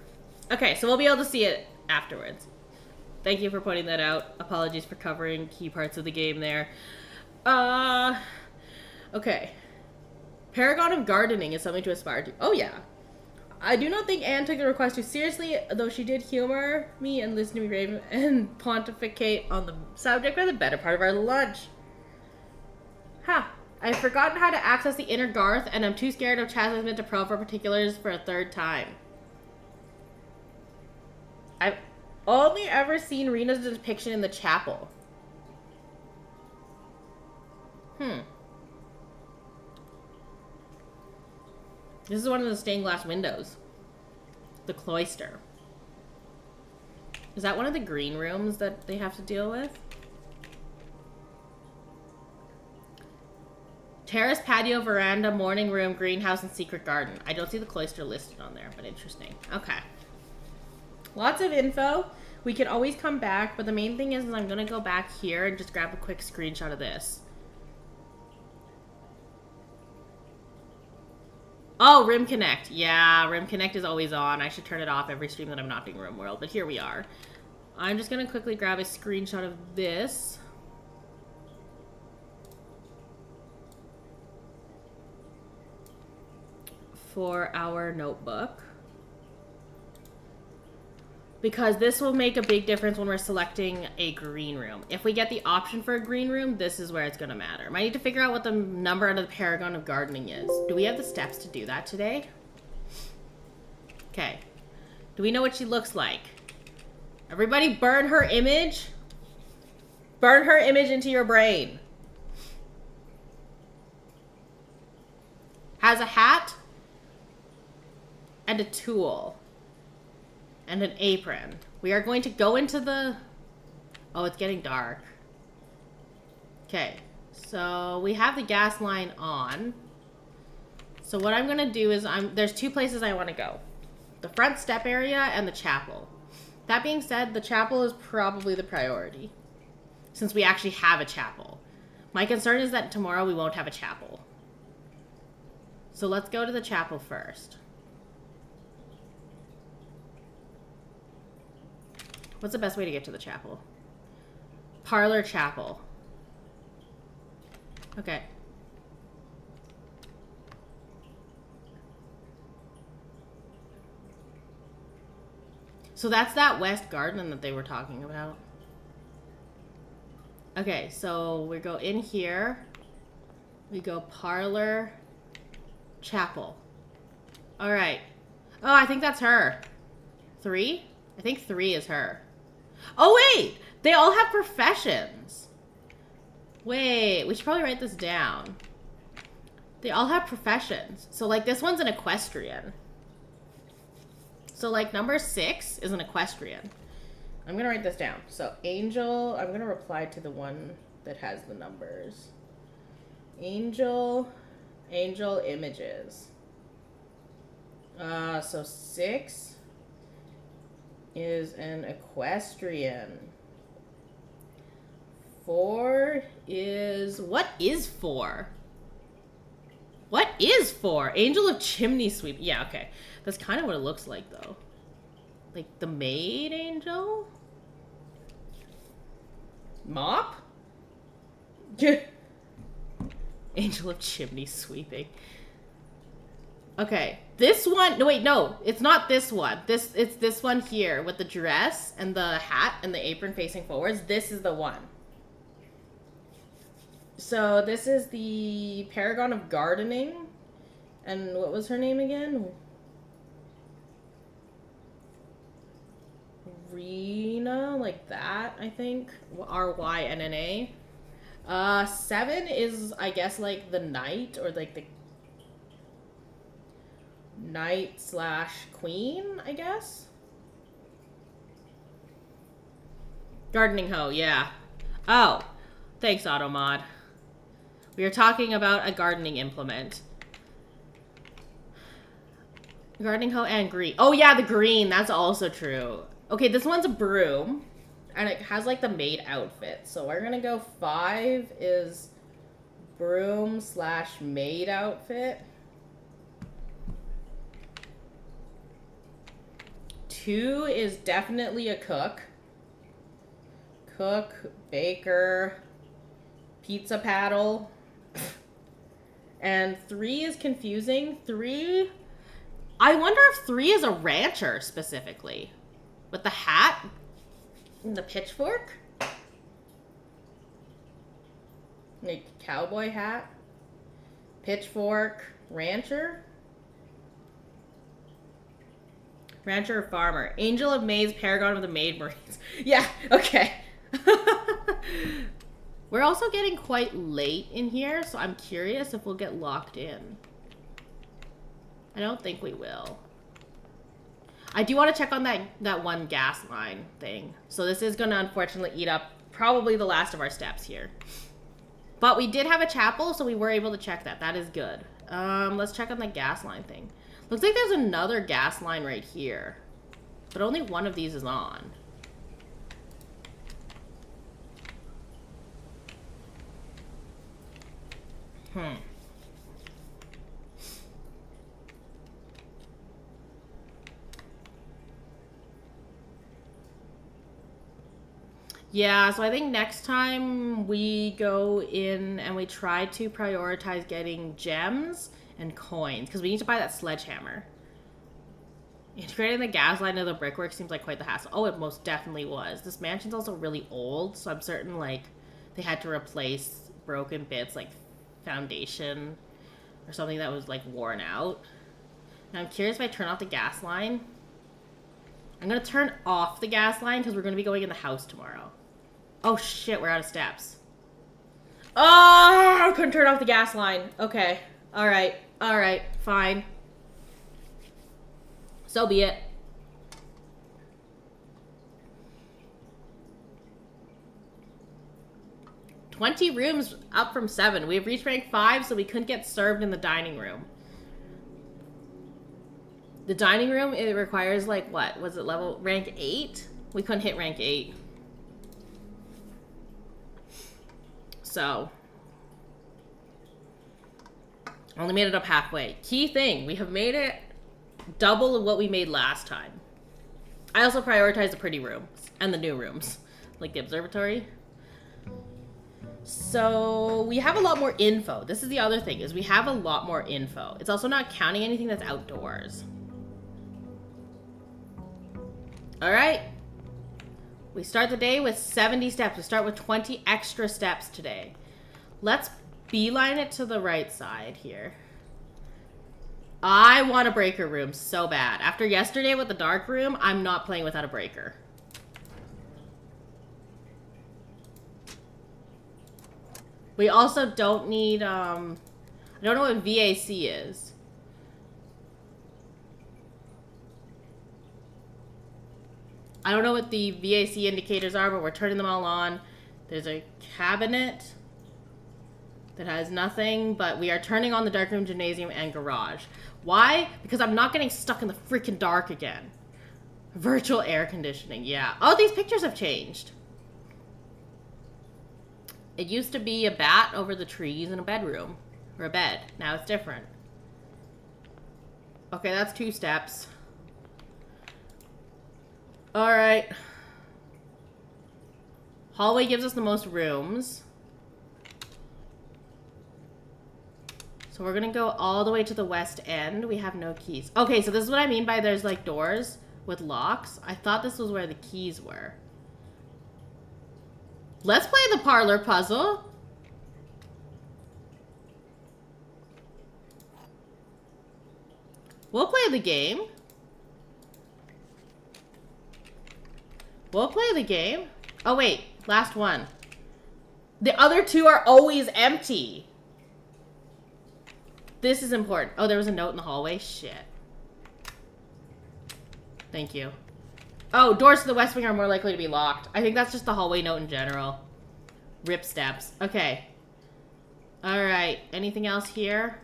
Okay, so we'll be able to see it afterwards. Thank you for pointing that out. Apologies for covering key parts of the game there. Okay. Paragon of gardening is something to aspire to. Oh, yeah. I do not think Anne took the request too seriously, though she did humor me and listen to me rave and pontificate on the subject for the better part of our lunch. Ha! I've forgotten how to access the inner Garth, and I'm too scared of chastisement to probe for particulars for a third time. I've only ever seen Rena's depiction in the chapel. This is one of the stained glass windows. The cloister. Is that one of the green rooms that they have to deal with? Terrace, patio, veranda, morning room, greenhouse, and secret garden. I don't see the cloister listed on there, but interesting. Okay. Lots of info. We can always come back, but the main thing is I'm going to go back here and just grab a quick screenshot of this. Oh, Rim Connect. Yeah, Rim Connect is always on. I should turn it off every stream that I'm not doing Rim World, but here we are. I'm just going to quickly grab a screenshot of this. For our notebook. Because this will make a big difference when we're selecting a green room. If we get the option for a green room, this is where it's going to matter. Might need to figure out what the number under the paragon of gardening is. Do we have the steps to do that today? Okay. Do we know what she looks like? Everybody burn her image. Burn her image into your brain. Has a hat and a tool. And an apron. We are going to go into the... Oh, it's getting dark. Okay. So, we have the gas line on. So, what I'm going to do is... There's two places I want to go. The front step area and the chapel. That being said, the chapel is probably the priority. Since we actually have a chapel. My concern is that tomorrow we won't have a chapel. So, let's go to the chapel first. What's the best way to get to the chapel? Parlor chapel. Okay. So that's that west garden that they were talking about. Okay, so we go in here. We go parlor chapel. All right. Oh, I think that's her. 3? I think 3 is her. Oh, wait! They all have professions. Wait, we should probably write this down. They all have professions. So, like, this one's an equestrian. So, like, number 6 is an equestrian. I'm going to write this down. So, Angel, I'm going to reply to the one that has the numbers. Angel images. So 6 is an equestrian. 4 is... What is 4? What is 4? Angel of Chimney Sweep. Yeah, okay. That's kind of what it looks like, though. Like, the maid angel? Mop? Angel of Chimney Sweeping. Okay, this one... No, wait, no. It's not this one. It's this one here with the dress and the hat and the apron facing forwards. This is the one. So this is the Paragon of Gardening. And what was her name again? Rena, like that, I think. R-Y-N-N-A. 7 is, I guess, like the knight, or like the knight / queen, I guess. Gardening hoe, yeah. Oh, thanks, Automod. We are talking about a gardening implement. Gardening hoe and green. Oh yeah, the green. That's also true. Okay, this one's a broom. And it has like the maid outfit. So we're gonna go 5 is broom / maid outfit. 2 is definitely a cook. Cook, baker, pizza paddle. And 3 is confusing. 3... I wonder if 3 is a rancher specifically. With the hat and the pitchfork. Like cowboy hat. Pitchfork. Rancher. Rancher or farmer. Angel of Maize, Paragon of the Maid Marines. Yeah, okay. We're also getting quite late in here, so I'm curious if we'll get locked in. I don't think we will. I do want to check on that one gas line thing. So this is going to unfortunately eat up probably the last of our steps here. But we did have a chapel, so we were able to check that. That is good. Let's check on the gas line thing. Looks like there's another gas line right here. But only one of these is on. Yeah, so I think next time we go in and we try to prioritize getting gems and coins, because we need to buy that sledgehammer. Integrating the gas line to the brickwork seems like quite the hassle. Oh, it most definitely was. This mansion's also really old, so I'm certain, like, they had to replace broken bits, like foundation or something that was, like, worn out. Now, I'm curious if I turn off the gas line. I'm going to turn off the gas line because we're going to be going in the house tomorrow. Oh, shit, we're out of steps. Oh, I couldn't turn off the gas line. Okay. All right, fine. So be it. $20 rooms up from 7. We've reached rank 5, so we couldn't get served in the dining room. The dining room, it requires, like, what? Was it rank 8? We couldn't hit rank 8. So, only made it up halfway. Key thing, we have made it double of what we made last time. I also prioritized the pretty rooms and the new rooms, like the observatory. So we have a lot more info. This is the other thing, is we have a lot more info. It's also not counting anything that's outdoors. All right. We start the day with 70 steps. We start with 20 extra steps today. Let's beeline it to the right side here. I want a breaker room so bad. After yesterday with the dark room, I'm not playing without a breaker. We also don't need, I don't know what VAC is. I don't know what the VAC indicators are, but we're turning them all on. There's a cabinet that has nothing, but we are turning on the darkroom, gymnasium, and garage. Why? Because I'm not getting stuck in the freaking dark again. Virtual air conditioning, yeah. Oh, these pictures have changed. It used to be a bat over the trees in a bedroom. Or a bed. Now it's different. Okay, that's 2 steps. Alright. Hallway gives us the most rooms. So we're gonna go all the way to the west end. We have no keys. Okay, so this is what I mean by there's like doors with locks. I thought this was where the keys were. Let's play the parlor puzzle. We'll play the game. We'll play the game. Oh wait, last one. The other 2 are always empty. This is important. Oh, there was a note in the hallway? Shit. Thank you. Oh, doors to the West Wing are more likely to be locked. I think that's just the hallway note in general. Rip steps. Okay. Alright. Anything else here?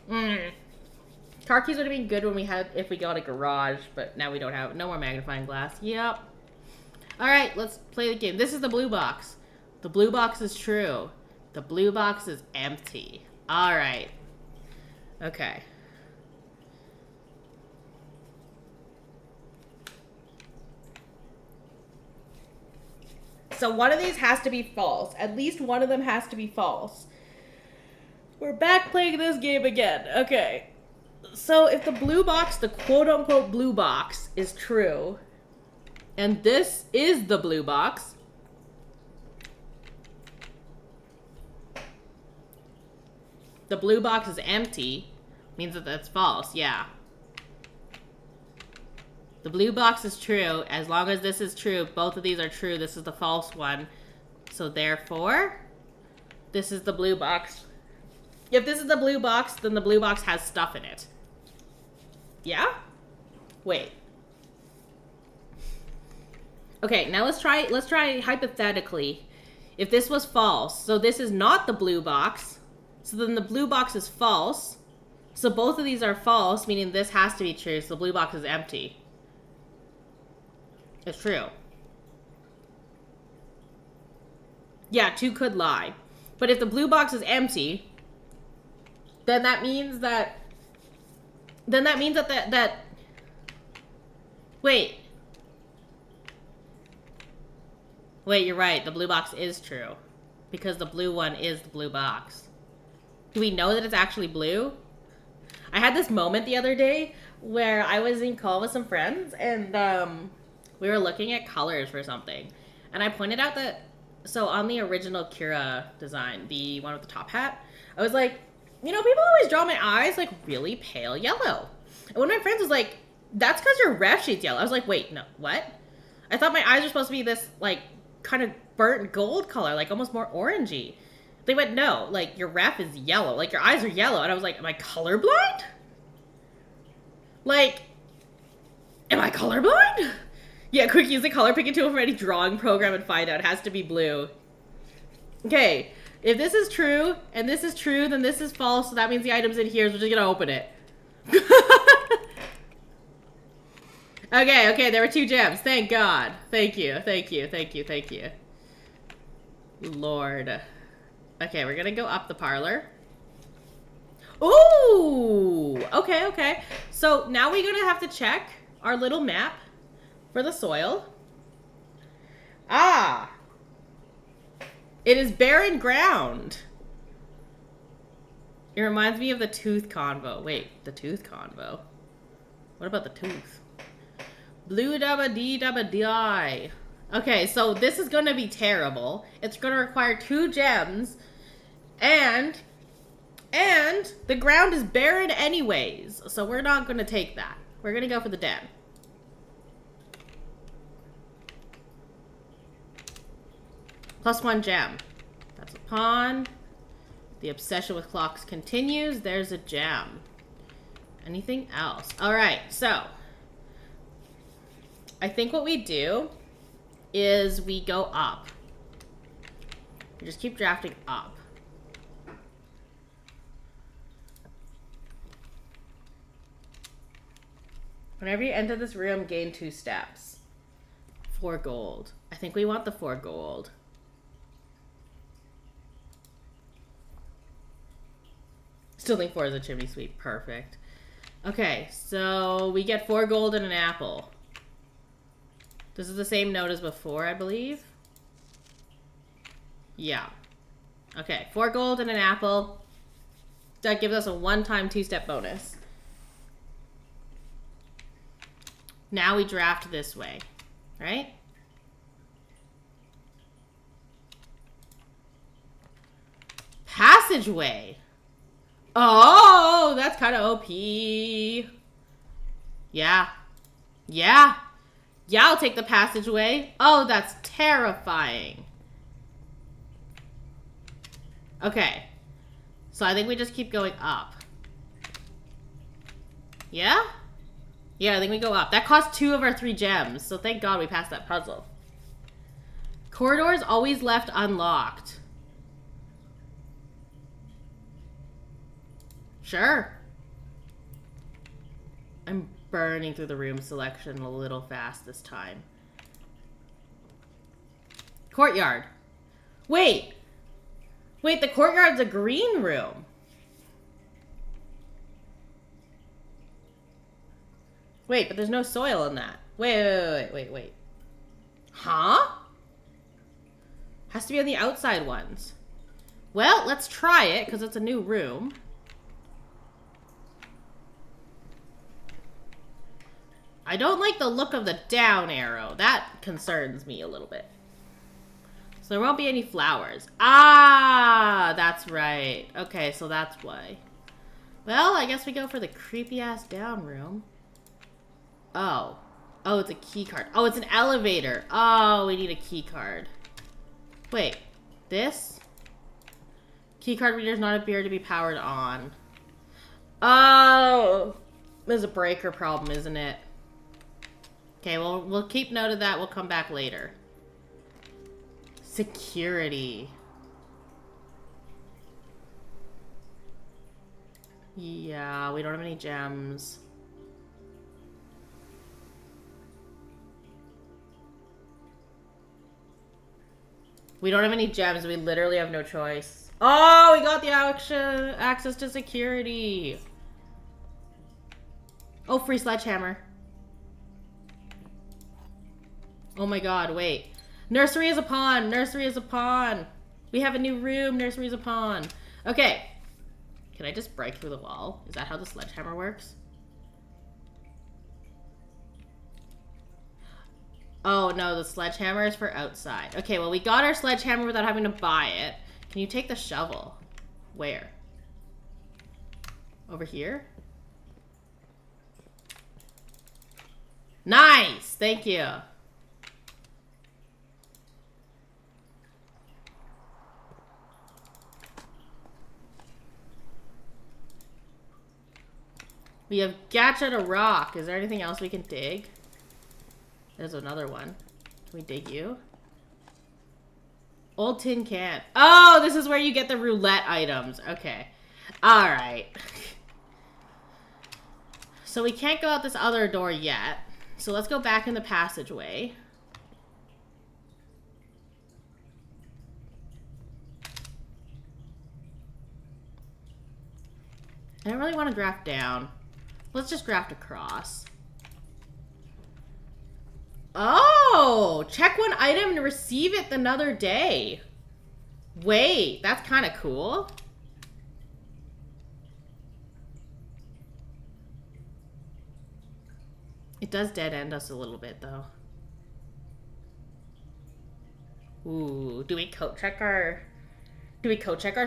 Car keys would have been good when we had, if we got a garage, but now we don't have, no more magnifying glass. Yep. Alright, let's play the game. This is the blue box. The blue box is true. The blue box is empty. Alright. Okay. So one of these has to be false. At least one of them has to be false. We're back playing this game again. Okay. So if the blue box, the quote-unquote blue box, is true, and this is the blue box, the blue box is empty, means that that's false, yeah. The blue box is true. As long as this is true, both of these are true. This is the false one. So therefore, this is the blue box. If this is the blue box, then the blue box has stuff in it. Yeah? Wait. Okay, now let's try hypothetically. If this was false, so this is not the blue box, so then the blue box is false. So both of these are false, meaning this has to be true, so the blue box is empty. It's true. Yeah, 2 could lie. But if the blue box is empty, then that means that... Wait. Wait, you're right. The blue box is true. Because the blue one is the blue box. Do we know that it's actually blue? I had this moment the other day where I was in call with some friends and we were looking at colors for something. And I pointed out that, so on the original Kiera design, the one with the top hat, I was like, you know, people always draw my eyes like really pale yellow. And one of my friends was like, that's because your ref sheet's yellow. I was like, wait, no, what? I thought my eyes were supposed to be this like kind of burnt gold color, like almost more orangey. They went, no, like your ref is yellow, like your eyes are yellow. And I was like, am I colorblind? Like, am I colorblind? Yeah, quick, use the color picking tool from any drawing program and find out. It has to be blue. Okay, if this is true, and this is true, then this is false, so that means the item's in here, so we're just gonna open it. Okay, there were 2 gems. Thank God. Thank you. Lord. Okay, we're gonna go up the parlor. Ooh! Okay. So now we're gonna have to check our little map for the soil. Ah! It is barren ground. It reminds me of the tooth convo. Wait, the tooth convo? What about the tooth? Blue dabba dee dabba die. Okay, so this is gonna be terrible. It's gonna require 2 gems. And the ground is barren anyways. So we're not gonna take that. We're gonna go for the den. +1 gem. That's a pawn. The obsession with clocks continues. There's a gem. Anything else? Alright, so I think what we do is we go up. We just keep drafting up. Whenever you enter this room, gain 2 steps. 4 gold. I think we want the 4 gold. Still think 4 is a chimney sweep. Perfect. Okay, so we get 4 gold and an apple. This is the same note as before, I believe. Yeah. Okay, 4 gold and an apple. That gives us a one-time 2-step bonus. Now we draft this way, right? Passageway. Oh, that's kind of OP. Yeah. Yeah, I'll take the passageway. Oh, that's terrifying. Okay. So I think we just keep going up. Yeah? Yeah, I think we go up. That cost 2 of our 3 gems, so thank God we passed that puzzle. Corridors always left unlocked. Sure. I'm burning through the room selection a little fast this time. Courtyard. Wait! Wait, the courtyard's a green room. Wait, but there's no soil in that. Wait. Huh? Has to be on the outside ones. Well, let's try it, because it's a new room. I don't like the look of the down arrow. That concerns me a little bit. So there won't be any flowers. Ah, that's right. Okay, so that's why. Well, I guess we go for the creepy-ass down room. Oh. Oh, it's a key card. Oh, it's an elevator. Oh, we need a key card. Wait. This? Key card reader does not appear to be powered on. Oh. There's a breaker problem, isn't it? Okay, well, we'll keep note of that. We'll come back later. Security. Yeah, we don't have any gems. We don't have any gems. We literally have no choice. Oh, we got the access to security. Oh, free sledgehammer. Oh my god, wait. Nursery is a pawn. Nursery is a pawn. We have a new room. Nursery is a pawn. Okay. Can I just break through the wall? Is that how the sledgehammer works? Oh, no, the sledgehammer is for outside. Okay, well, we got our sledgehammer without having to buy it. Can you take the shovel? Where? Over here? Nice! Thank you. We have Gotcha to rock. Is there anything else we can dig? There's another one. Can we dig you? Old tin can. Oh, this is where you get the roulette items. Okay. Alright. So we can't go out this other door yet. So let's go back in the passageway. I don't really want to draft down. Let's just draft across. Oh! Check one item and receive it another day. Wait, that's kind of cool. It does dead end us a little bit, though. Ooh, do we coat check our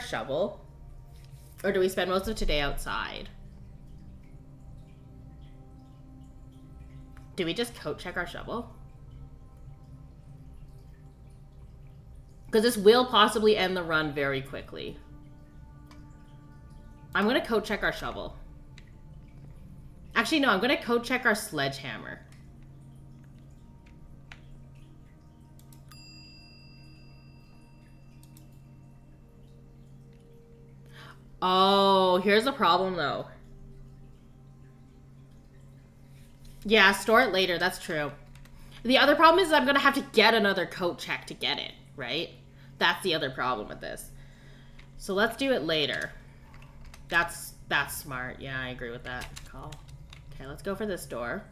shovel? Or do we spend most of today outside? Do we just coat check our shovel? Because this will possibly end the run very quickly. I'm going to coat check our shovel. Actually, no, I'm going to coat check our sledgehammer. Oh, here's the problem, though. Yeah, store it later. That's true. The other problem is I'm going to have to get another coat check to get it, right? That's the other problem with this. So let's do it later. That's smart. Yeah, I agree with that call. Okay, let's go for this door.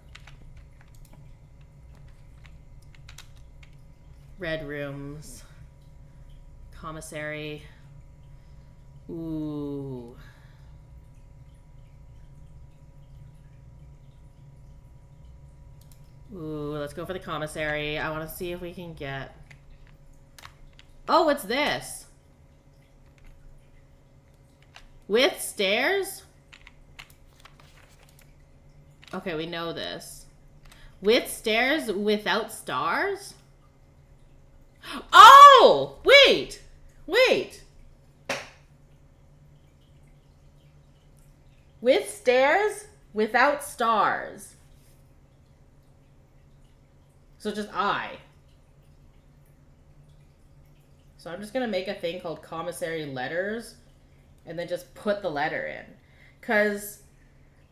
Red rooms. Commissary. Ooh. Ooh, let's go for the commissary. I want to see if we can get... Oh, what's this? With stairs? Okay, we know this. With stairs, without stars? Oh! Wait! Wait! With stairs, without stars. So just I. So I'm just gonna make a thing called commissary letters and then just put the letter in. Cause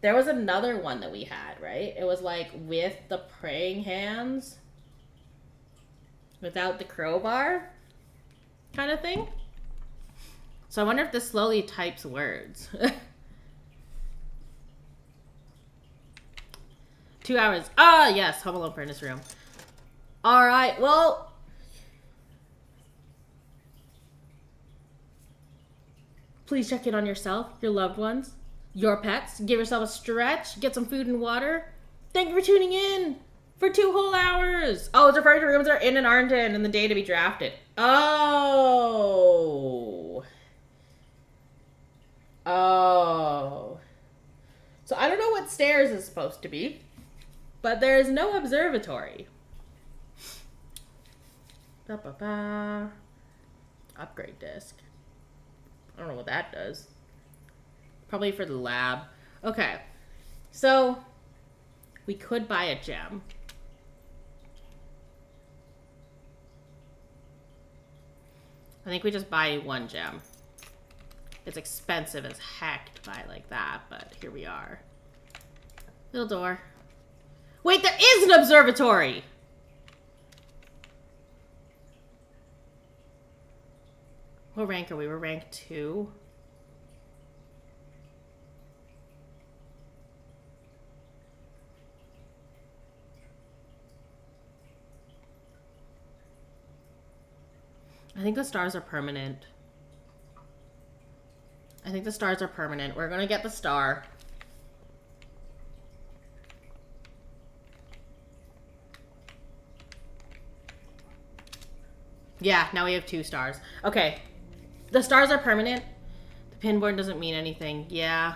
there was another one that we had, right? It was like with the praying hands without the crowbar kind of thing. So I wonder if this slowly types words. 2 hours. Ah, yes, Home Alone furnace room. All right, well. Please check in on yourself, your loved ones, your pets. Give yourself a stretch. Get some food and water. Thank you for tuning in for 2 whole hours. Oh, it's referring to rooms that are in and aren't in and the day to be drafted. Oh. Oh. So I don't know what stairs is supposed to be, but there is no observatory. Ba-ba-ba. Upgrade disc. I don't know what that does. Probably for the lab. Okay. So, we could buy a gem. I think we just buy 1 gem. It's expensive as heck to buy like that, but here we are. Little door. Wait, there is an observatory! What rank are we? We're rank 2. I think the stars are permanent. I think the stars are permanent. We're gonna get the star. Yeah, now we have 2 stars. Okay. The stars are permanent. The pinboard doesn't mean anything. Yeah.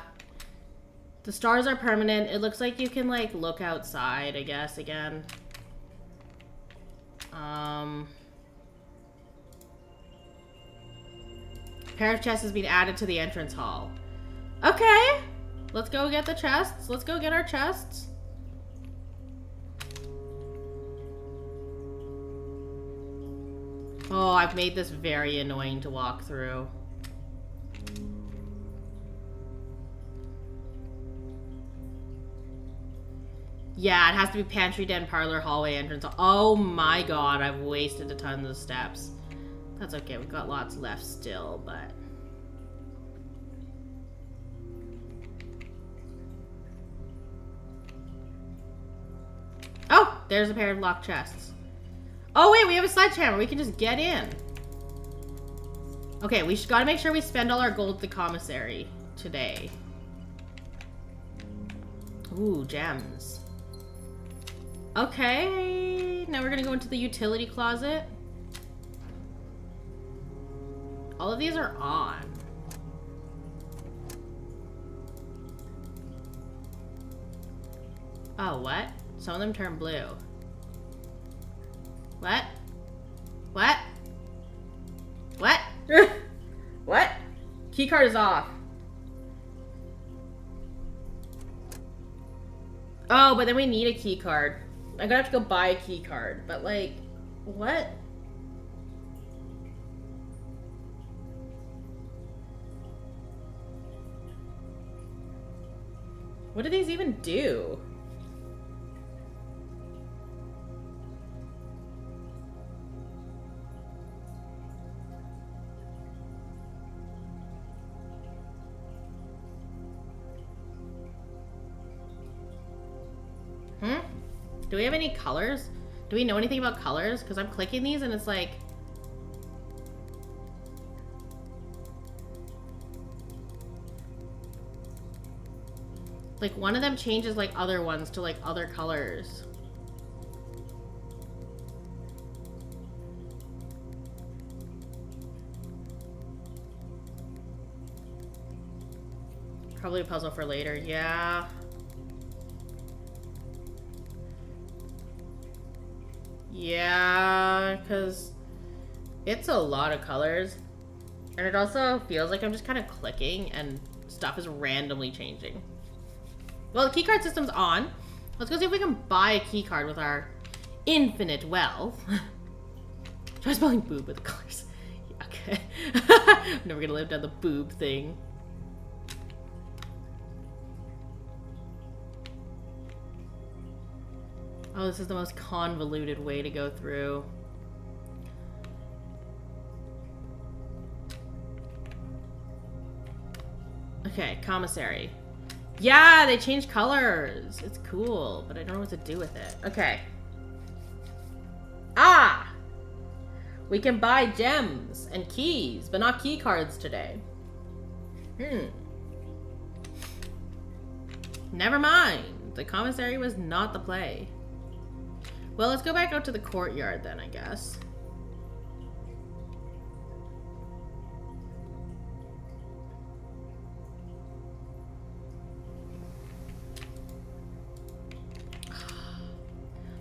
The stars are permanent. It looks like you can, like, look outside, I guess, again. Pair of chests has been added to the entrance hall. Okay. Let's go get the chests. Let's go get our chests. Oh, I've made this very annoying to walk through. Yeah, it has to be pantry, den, parlor, hallway, entrance. Oh my god, I've wasted a ton of steps. That's okay, we've got lots left still, but... Oh, there's a pair of locked chests. Oh wait, we have a sledgehammer. We can just get in. Okay, we gotta make sure we spend all our gold at the commissary today. Ooh, gems. Okay, now we're gonna go into the utility closet. All of these are on. Oh, what? Some of them turn blue. What? What? What? What? Keycard is off. Oh, but then we need a keycard. I'm gonna have to go buy a keycard, but like, what? What do these even do? Do we have any colors? Do we know anything about colors? Because I'm clicking these and it's like... Like one of them changes like other ones to like other colors. Probably a puzzle for later, yeah. Yeah, because it's a lot of colors. And it also feels like I'm just kind of clicking and stuff is randomly changing. Well, the keycard system's on. Let's go see if we can buy a keycard with our infinite wealth. Try spelling boob with colors. Yeah, okay. I'm never gonna live down the boob thing. Oh, this is the most convoluted way to go through. Okay, commissary. Yeah, they changed colors. It's cool, but I don't know what to do with it. Okay. Ah! We can buy gems and keys, but not key cards today. Never mind. The commissary was not the play. Well, let's go back out to the courtyard then, I guess.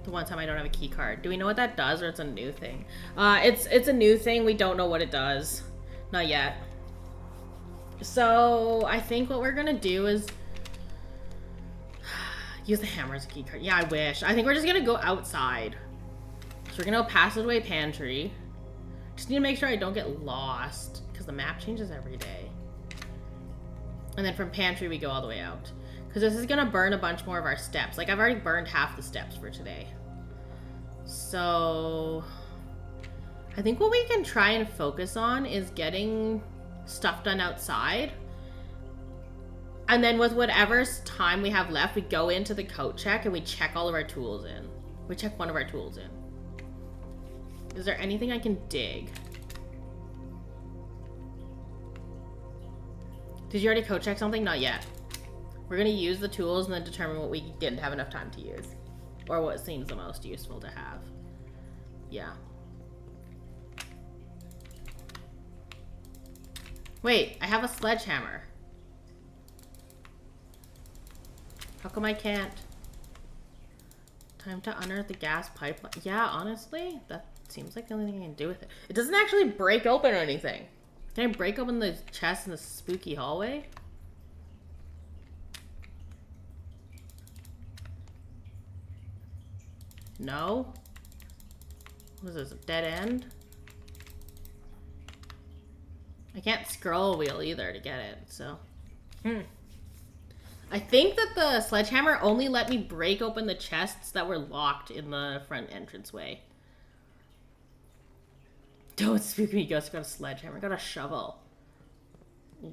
The one time I don't have a key card. Do we know what that does, or it's a new thing? It's a new thing. We don't know what it does. Not yet. So I think what we're gonna do is use the hammer as a key card. Yeah, I wish. I think we're just gonna go outside. So we're gonna go passageway pantry. Just need to make sure I don't get lost, because the map changes every day. And then from pantry we go all the way out. Because this is gonna burn a bunch more of our steps. Like, I've already burned half the steps for today. So I think what we can try and focus on is getting stuff done outside. And then with whatever time we have left, we go into the coat check and we check all of our tools in. We check one of our tools in. Is there anything I can dig? Did you already coat check something? Not yet. We're gonna use the tools and then determine what we didn't have enough time to use. Or what seems the most useful to have. Yeah. Wait, I have a sledgehammer. How come I can't? Time to unearth the gas pipeline. Yeah, honestly, that seems like the only thing I can do with it. It doesn't actually break open or anything. Can I break open the chest in the spooky hallway? No? What is this, a dead end? I can't scroll wheel either to get it, so. I think that the sledgehammer only let me break open the chests that were locked in the front entranceway. Don't spook me, Ghost. Got a sledgehammer. Got a shovel.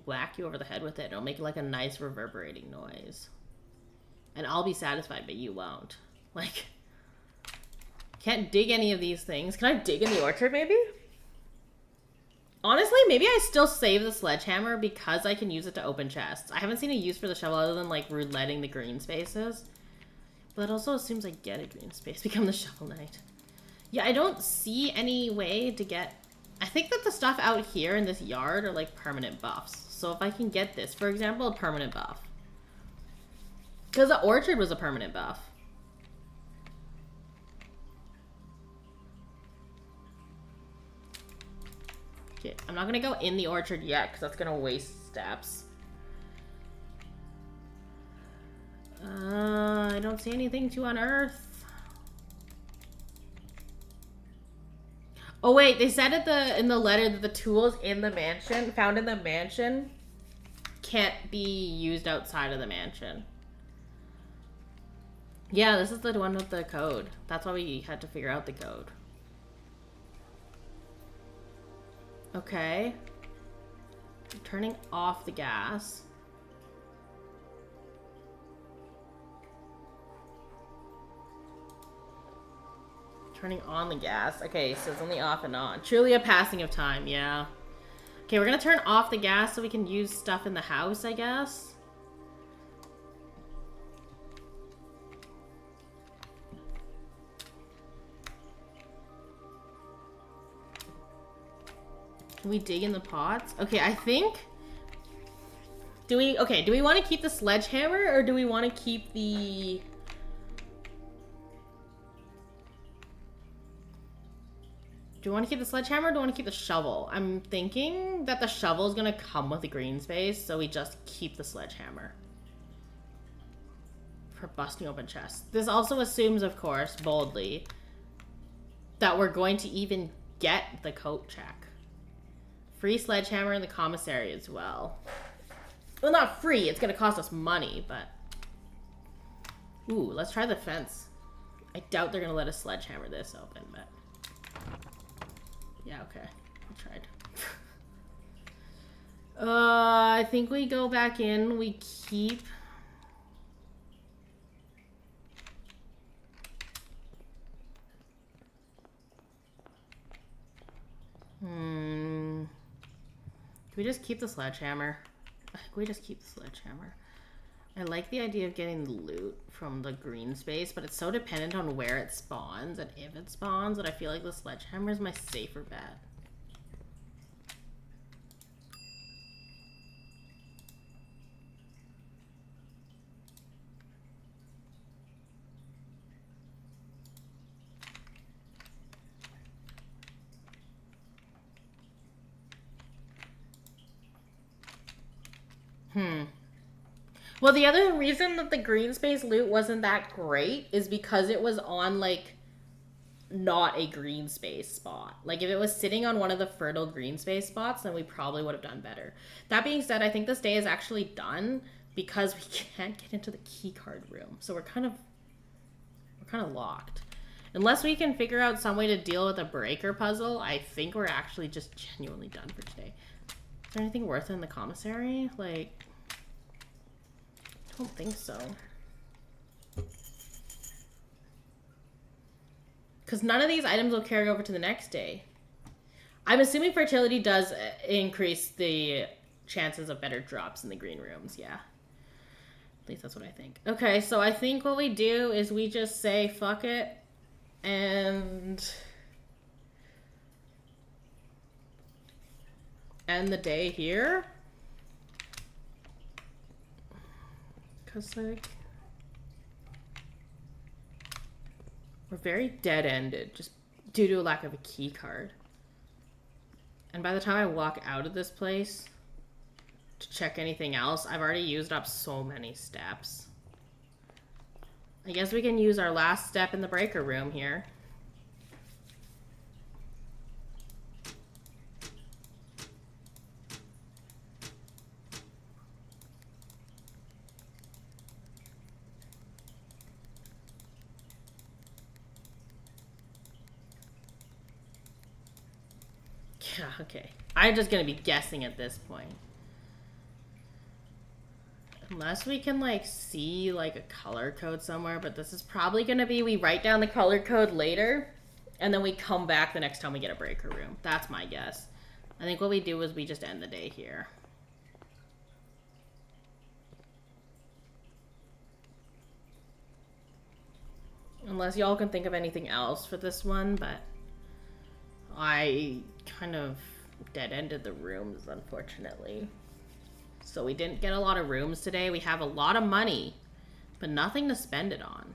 Whack you over the head with it. It'll make like a nice reverberating noise. And I'll be satisfied, but you won't. Like, can't dig any of these things. Can I dig in the orchard, maybe? Honestly, maybe I still save the sledgehammer because I can use it to open chests. I haven't seen a use for the shovel other than, like, rouletting the green spaces. But it also assumes I get a green space. Become the shovel knight. Yeah, I don't see any way to get... I think that the stuff out here in this yard are, like, permanent buffs. So if I can get this, for example, a permanent buff. Because the orchard was a permanent buff. Okay, I'm not gonna go in the orchard yet because that's gonna waste steps. I don't see anything to unearth. Oh wait, they said in the letter that the tools in the mansion, found in the mansion, can't be used outside of the mansion. Yeah, this is the one with the code. That's why we had to figure out the code. Okay. I'm turning off the gas. Turning on the gas. Okay, so it's only off and on. Truly a passing of time, yeah. Okay, we're gonna turn off the gas so we can use stuff in the house, I guess. Can we dig in the pots? Okay, I think... do we want to keep the sledgehammer or do we want to keep the... do we want to keep the sledgehammer or do we want to keep the shovel? I'm thinking that the shovel is going to come with the green space, so we just keep the sledgehammer. For busting open chests. This also assumes, of course, boldly, that we're going to even get the coat check. Free sledgehammer in the commissary as well. Well, not free. It's going to cost us money, but... Ooh, let's try the fence. I doubt they're going to let us sledgehammer this open, but... Yeah, okay. I tried. I think we go back in. We keep... Can we just keep the sledgehammer? I think we just keep the sledgehammer. I like the idea of getting the loot from the green space, but it's so dependent on where it spawns and if it spawns that I feel like the sledgehammer is my safer bet. Well, the other reason that the green space loot wasn't that great is because it was on, like, not a green space spot. Like, if it was sitting on one of the fertile green space spots, then we probably would have done better. That being said, I think this day is actually done because we can't get into the keycard room. So we're kind of locked. Unless we can figure out some way to deal with a breaker puzzle, I think we're actually just genuinely done for today. Is there anything worth it in the commissary? Like... I don't think so. Because none of these items will carry over to the next day. I'm assuming fertility does increase the chances of better drops in the green rooms, yeah. At least that's what I think. Okay, so I think what we do is we just say fuck it and end the day here. Because, like, we're very dead-ended just due to a lack of a key card. And by the time I walk out of this place to check anything else, I've already used up so many steps. I guess we can use our last step in the breaker room here. Yeah, okay. I'm just gonna be guessing at this point. Unless we can, like, see, like, a color code somewhere, but this is probably gonna be we write down the color code later, and then we come back the next time we get a breaker room. That's my guess. I think what we do is we just end the day here. Unless y'all can think of anything else for this one, but... I kind of dead-ended the rooms, unfortunately. So we didn't get a lot of rooms today. We have a lot of money, but nothing to spend it on.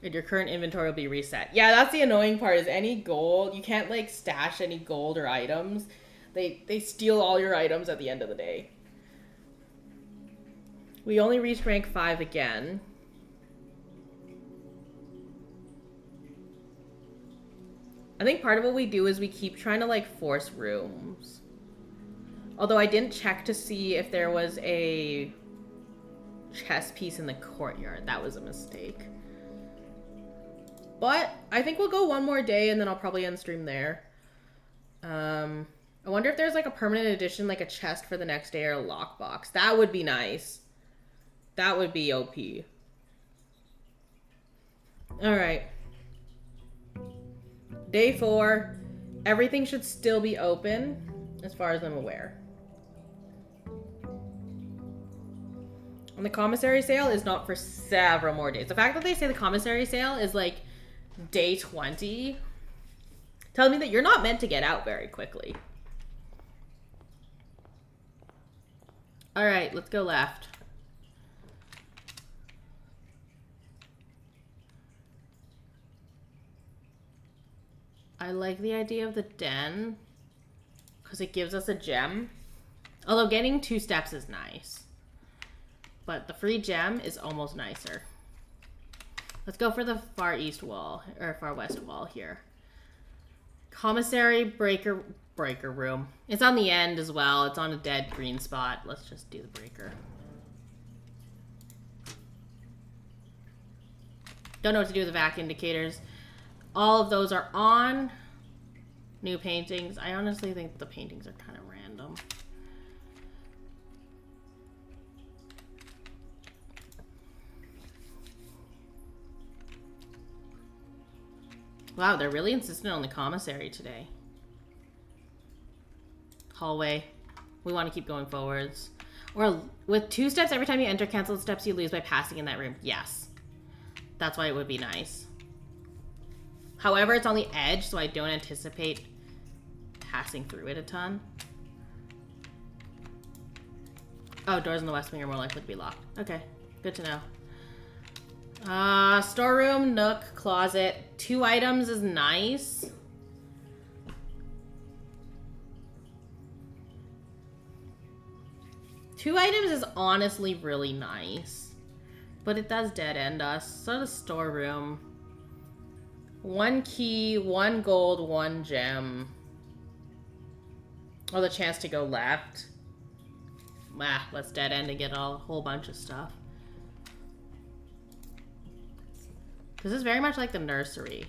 And your current inventory will be reset. Yeah, that's the annoying part, is any gold, you can't, like, stash any gold or items. They steal all your items at the end of the day. We only reached rank 5 again. I think part of what we do is we keep trying to, like, force rooms. Although I didn't check to see if there was a chess piece in the courtyard. That was a mistake. But I think we'll go one more day and then I'll probably end stream there. I wonder if there's, like, a permanent edition, like a chest for the next day or a lockbox. That would be nice. That would be OP. Alright. Day 4. Everything should still be open, as far as I'm aware. And the commissary sale is not for several more days. The fact that they say the commissary sale is, like, day 20 tells me that you're not meant to get out very quickly. Alright, let's go left. I like the idea of the den because it gives us a gem. Although getting 2 steps is nice. But the free gem is almost nicer. Let's go for the far east wall, or far west wall here. Commissary breaker room. It's on the end as well. It's on a dead green spot. Let's just do the breaker. Don't know what to do with the vac indicators. All of those are on. New paintings. I honestly think the paintings are kind of random. Wow, they're really insistent on the commissary today. Hallway. We want to keep going forwards. Or with 2 steps, every time you enter, cancel the steps you lose by passing in that room. Yes. That's why it would be nice. However, it's on the edge, so I don't anticipate passing through it a ton. Oh, doors in the west wing are more likely to be locked. Okay, good to know. Storeroom, nook, closet. 2 items is nice. Two items is honestly really nice. But it does dead end us. So does storeroom. 1 key, 1 gold, 1 gem. Oh, the chance to go left. Ah, let's dead end and get a whole bunch of stuff. This is very much like the nursery.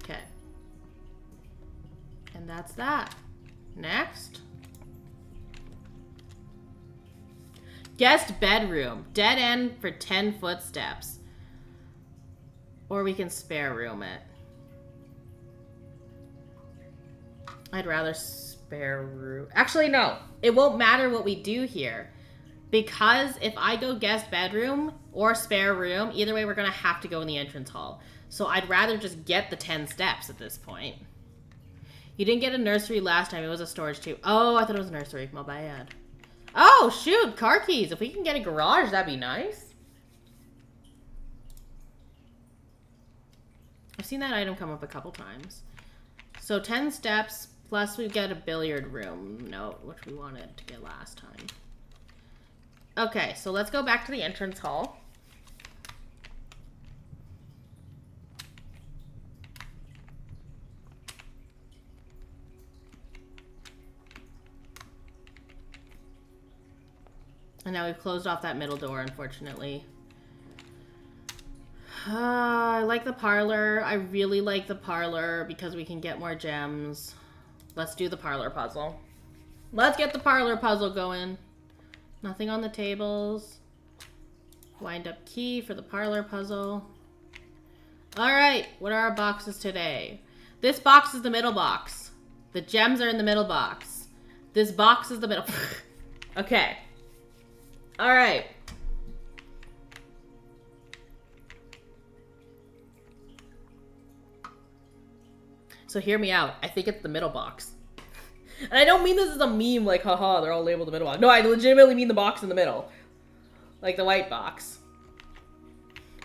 Okay. And that's that. Next. Guest bedroom. Dead end for 10 footsteps. Or we can spare room it. I'd rather spare room. Actually, no. It won't matter what we do here. Because if I go guest bedroom or spare room, either way we're going to have to go in the entrance hall. So I'd rather just get the 10 steps at this point. You didn't get a nursery last time. It was a storage too. Oh, I thought it was a nursery. My bad. Oh, shoot. Car keys. If we can get a garage, that'd be nice. I've seen that item come up a couple times. So 10 steps, plus we get a billiard room note, which we wanted to get last time. Okay, so let's go back to the entrance hall. And now we've closed off that middle door, unfortunately. I like the parlor. I really like the parlor because we can get more gems. Let's do the parlor puzzle. Let's get the parlor puzzle going. Nothing on the tables. Wind up key for the parlor puzzle. Alright, what are our boxes today? This box is the middle box. The gems are in the middle box. This box is the middle. Okay. Alright. So hear me out. I think it's the middle box. And I don't mean this as a meme, like, haha, they're all labeled the middle box. No, I legitimately mean the box in the middle. Like the white box.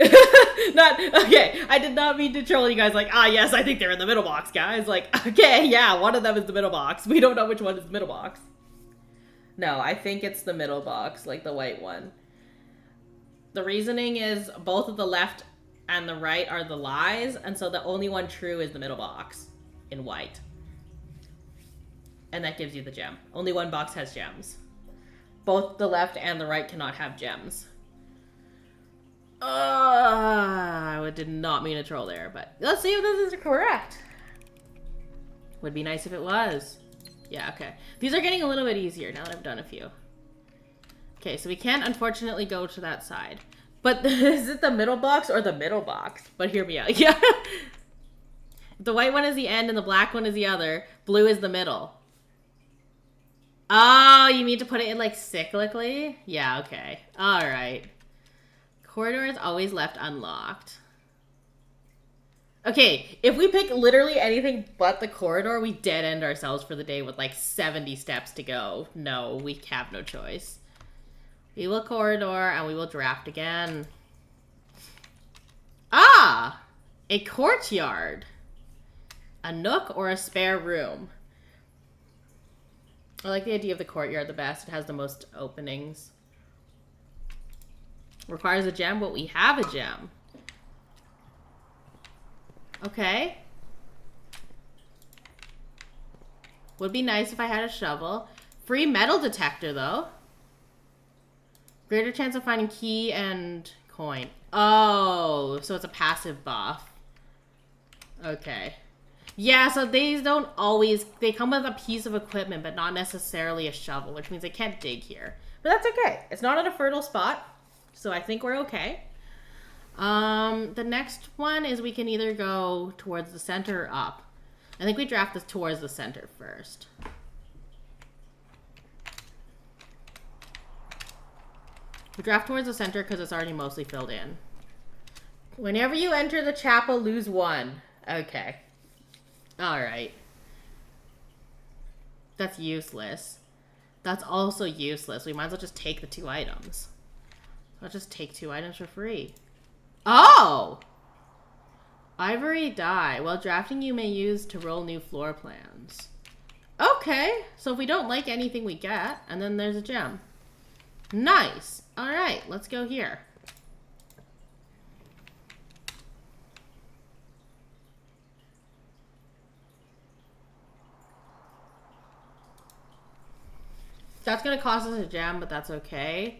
Okay, I did not mean to troll you guys like, ah, yes, I think they're in the middle box, guys. Like, okay, yeah, one of them is the middle box. We don't know which one is the middle box. No, I think it's the middle box, like the white one. The reasoning is both of the left and the right are the lies, and so the only one true is the middle box in white. And that gives you the gem. Only one box has gems. Both the left and the right cannot have gems. I did not mean to troll there, but let's see if this is correct. Would be nice if it was. Yeah, okay. These are getting a little bit easier now that I've done a few. Okay, so we can't unfortunately go to that side. But is it the middle box or the middle box? But hear me out. Yeah. The white one is the end and the black one is the other. Blue is the middle. Oh, you mean to put it in like cyclically? Yeah, okay. All right. Corridor is always left unlocked. Okay, if we pick literally anything but the corridor, we dead end ourselves for the day with like 70 steps to go. No, we have no choice. We will corridor and we will draft again. Ah! A courtyard. A nook or a spare room. I like the idea of the courtyard the best. It has the most openings. Requires a gem, but we have a gem. Okay. Would be nice if I had a shovel. Free metal detector, though. Greater chance of finding key and coin. Oh, so it's a passive buff. Okay. Yeah, so these don't always... They come with a piece of equipment, but not necessarily a shovel, which means I can't dig here. But that's okay. It's not at a fertile spot, so I think we're okay. The next one is we can either go towards the center or up. I think we draft this towards the center first. We draft towards the center because it's already mostly filled in. Whenever you enter the chapel, lose 1. Okay. Alright. That's useless. That's also useless. We might as well just take the 2 items. I'll just take 2 items for free. Oh! Ivory dye. While drafting, you may use to roll new floor plans. Okay. So if we don't like anything we get, and then there's a gem. Nice. Alright, let's go here. That's going to cost us a gem, but that's okay.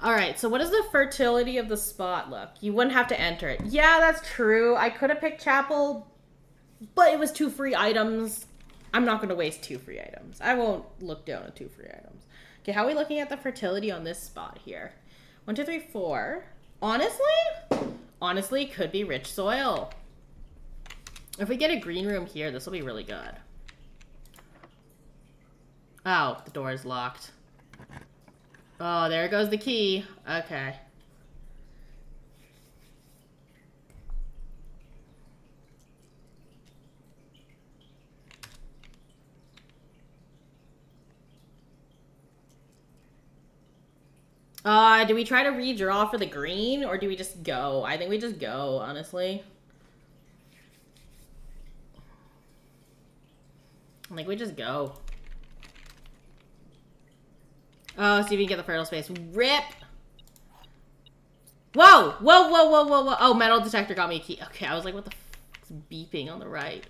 Alright, so what does the fertility of the spot look? You wouldn't have to enter it. Yeah, that's true. I could have picked chapel, but it was 2 free items. I'm not going to waste 2 free items. I won't look down at 2 free items. Okay, how are we looking at the fertility on this spot here? 1, 2, 3, 4. Honestly, could be rich soil. If we get a green room here, this will be really good. Oh, the door is locked. Oh, there goes the key. Okay. Do we try to redraw for the green, or do we just go? I think we just go, honestly. I think we just go. Oh, see if we can get the fertile space. Rip! Whoa! Whoa, whoa, whoa, whoa, whoa. Oh, metal detector got me a key. Okay, I was like, what the f is beeping on the right?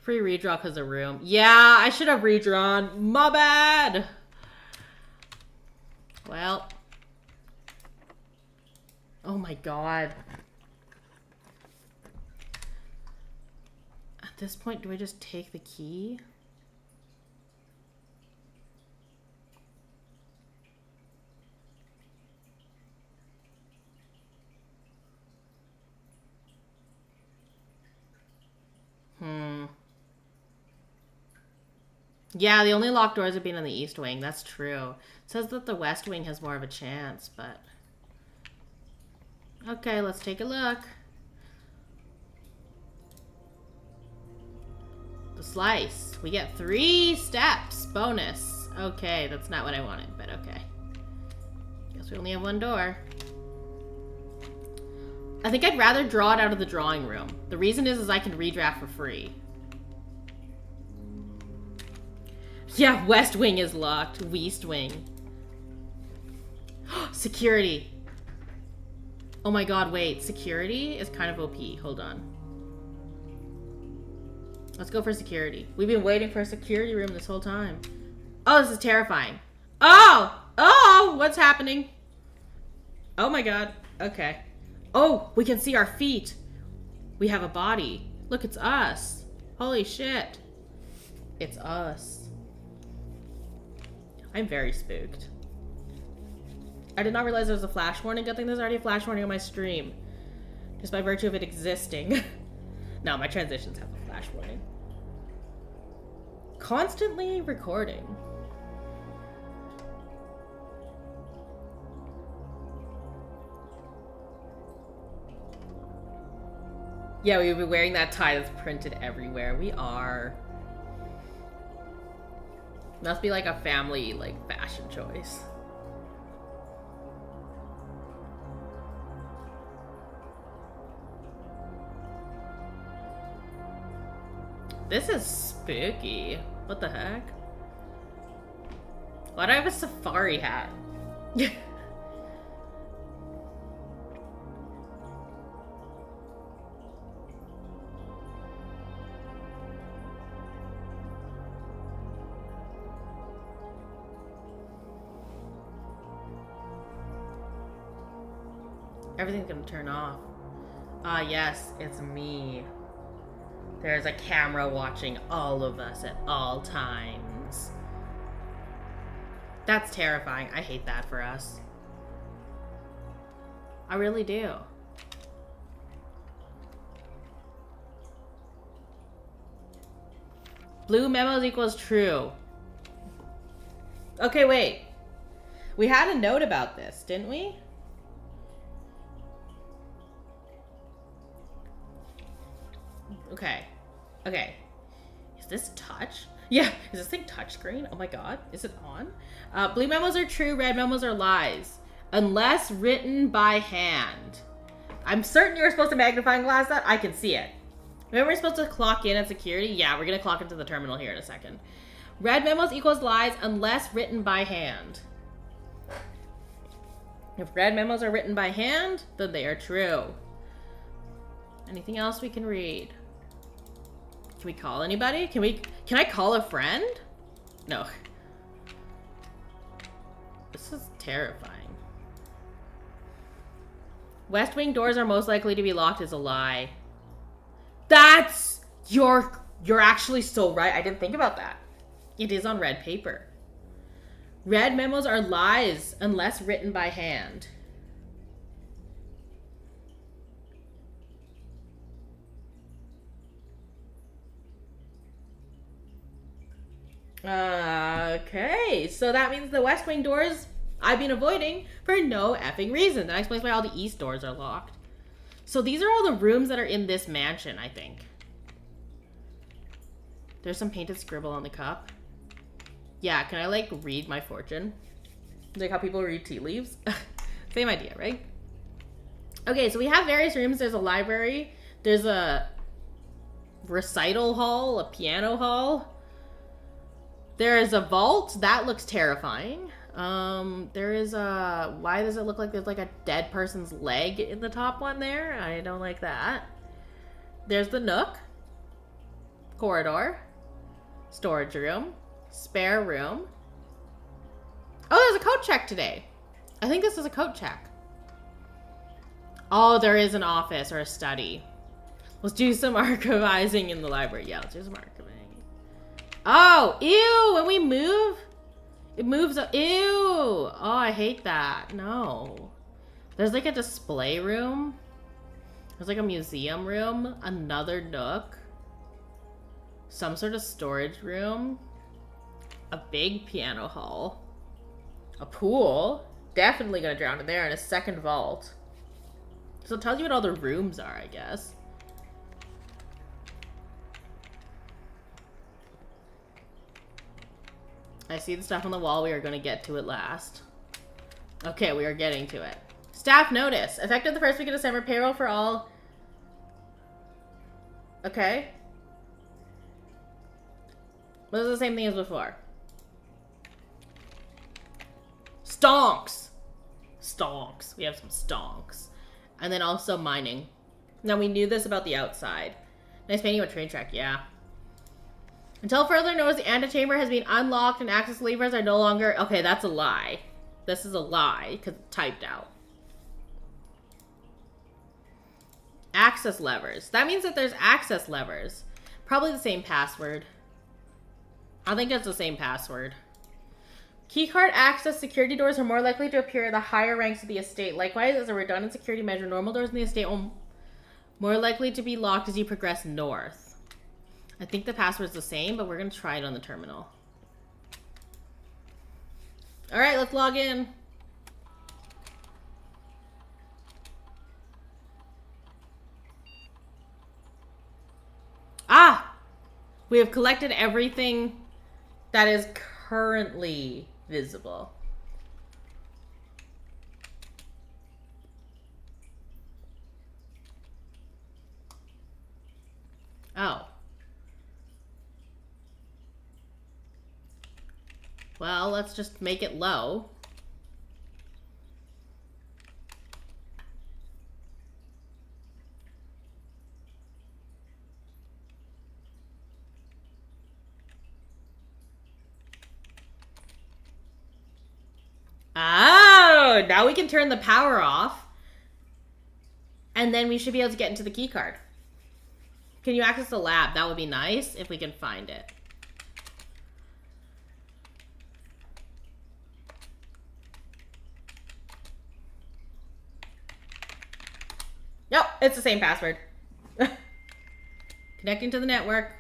Free redraw because of room. Yeah, I should have redrawn. My bad! Well. Oh my god. At this point, do I just take the key? Yeah, the only locked doors have been in the east wing. That's true. It says that the west wing has more of a chance, but... Okay, let's take a look. The slice. We get 3 steps. Bonus. Okay, that's not what I wanted, but okay. Guess we only have 1 door. I think I'd rather draw it out of the drawing room. The reason is I can redraft for free. Yeah, west wing is locked. West wing. Security. Oh my god, wait. Security is kind of OP. Hold on. Let's go for security. We've been waiting for a security room this whole time. Oh, this is terrifying. Oh! Oh! What's happening? Oh my god. Okay. Oh, we can see our feet. We have a body. Look, it's us. Holy shit. It's us. I'm very spooked. I did not realize there was a flash warning. Good thing there's already a flash warning on my stream. Just by virtue of it existing. No, my transitions have a flash warning. Constantly recording. Yeah, we've been wearing that tie that's printed everywhere. We are. Must be like a family, like, fashion choice. This is spooky. What the heck? Why do I have a safari hat? Everything's gonna turn off. Ah, yes, it's me. There's a camera watching all of us at all times. That's terrifying. I hate that for us. I really do. Blue memos equals true. Okay, wait. We had a note about this, didn't we? Okay. Okay. Is this touch? Yeah. Is this thing touchscreen? Oh my god. Is it on? Blue memos are true. Red memos are lies. Unless written by hand. I'm certain you were supposed to magnifying glass that. I can see it. Remember we're supposed to clock in at security? Yeah, we're going to clock into the terminal here in a second. Red memos equals lies unless written by hand. If red memos are written by hand, then they are true. Anything else we can read? Can we call anybody? Can I call a friend? No. This is terrifying. West Wing doors are most likely to be locked is a lie. You're actually so right. I didn't think about that. It is on red paper. Red memos are lies unless written by hand. Okay, so that means the West Wing doors I've been avoiding for no effing reason. That explains why all the East doors are locked. So these are all the rooms that are in this mansion, I think. There's some painted scribble on the cup. Yeah, can I, like, read my fortune? Like how people read tea leaves? Same idea, right? Okay, so we have various rooms. There's a library. There's a recital hall, a piano hall. There is a vault. That looks terrifying. There is a... Why does it look like there's, like, a dead person's leg in the top one there? I don't like that. There's the nook. Corridor. Storage room. Spare room. Oh, there's a coat check today. I think this is a coat check. Oh, there is an office or a study. Let's do some archivizing in the library. Yeah, let's do some archiving. Oh, ew, when we move, it moves. Ew. Oh, I hate that. No. There's like a display room. There's like a museum room. Another nook. Some sort of storage room. A big piano hall. A pool. Definitely gonna drown in there. And a second vault. So it tells you what all the rooms are, I guess. I see the stuff on the wall. We are going to get to it last. Okay, we are getting to it. Staff notice. Effective the first week of December, payroll for all... Okay. This is the same thing as before. Stonks! Stonks. We have some stonks. And then also mining. Now, we knew this about the outside. Nice painting of a train track, yeah. Until further notice, the antechamber has been unlocked and access levers are no longer... Okay, that's a lie. This is a lie, because it's typed out. Access levers. That means that there's access levers. Probably the same password. I think it's the same password. Keycard access security doors are more likely to appear at the higher ranks of the estate. Likewise, as a redundant security measure, normal doors in the estate will more likely to be locked as you progress north. I think the password's the same, but we're going to try it on the terminal. All right, let's log in. Ah! We have collected everything that is currently visible. Oh. Well, let's just make it low. Oh, now we can turn the power off. And then we should be able to get into the key card. Can you access the lab? That would be nice if we can find it. Nope, it's the same password. Connecting to the network.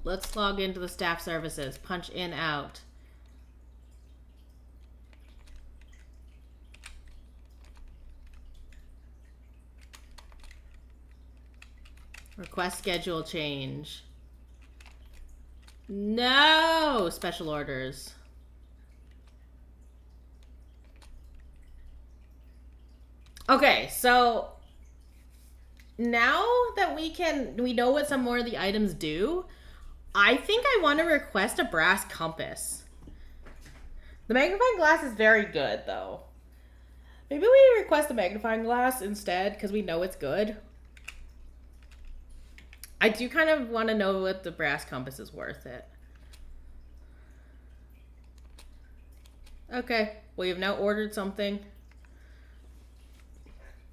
Let's log into the staff services. Punch in, out. Request schedule change. No! Special orders. Okay, so now that we know what some more of the items do, I think I want to request a brass compass. The magnifying glass is very good, though. Maybe we request the magnifying glass instead, because we know it's good. I do kind of want to know what the brass compass is worth it. Okay, we have now ordered something.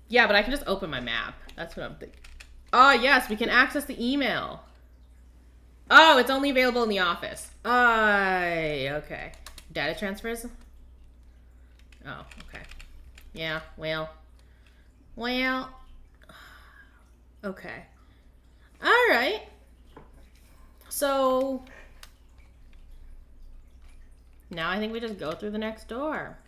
Yeah, but I can just open my map. That's what I'm thinking. Oh, yes, we can access the email. Oh, it's only available in the office. Okay. Data transfers? Oh, okay. Yeah, well. Okay. All right. So now I think we just go through the next door.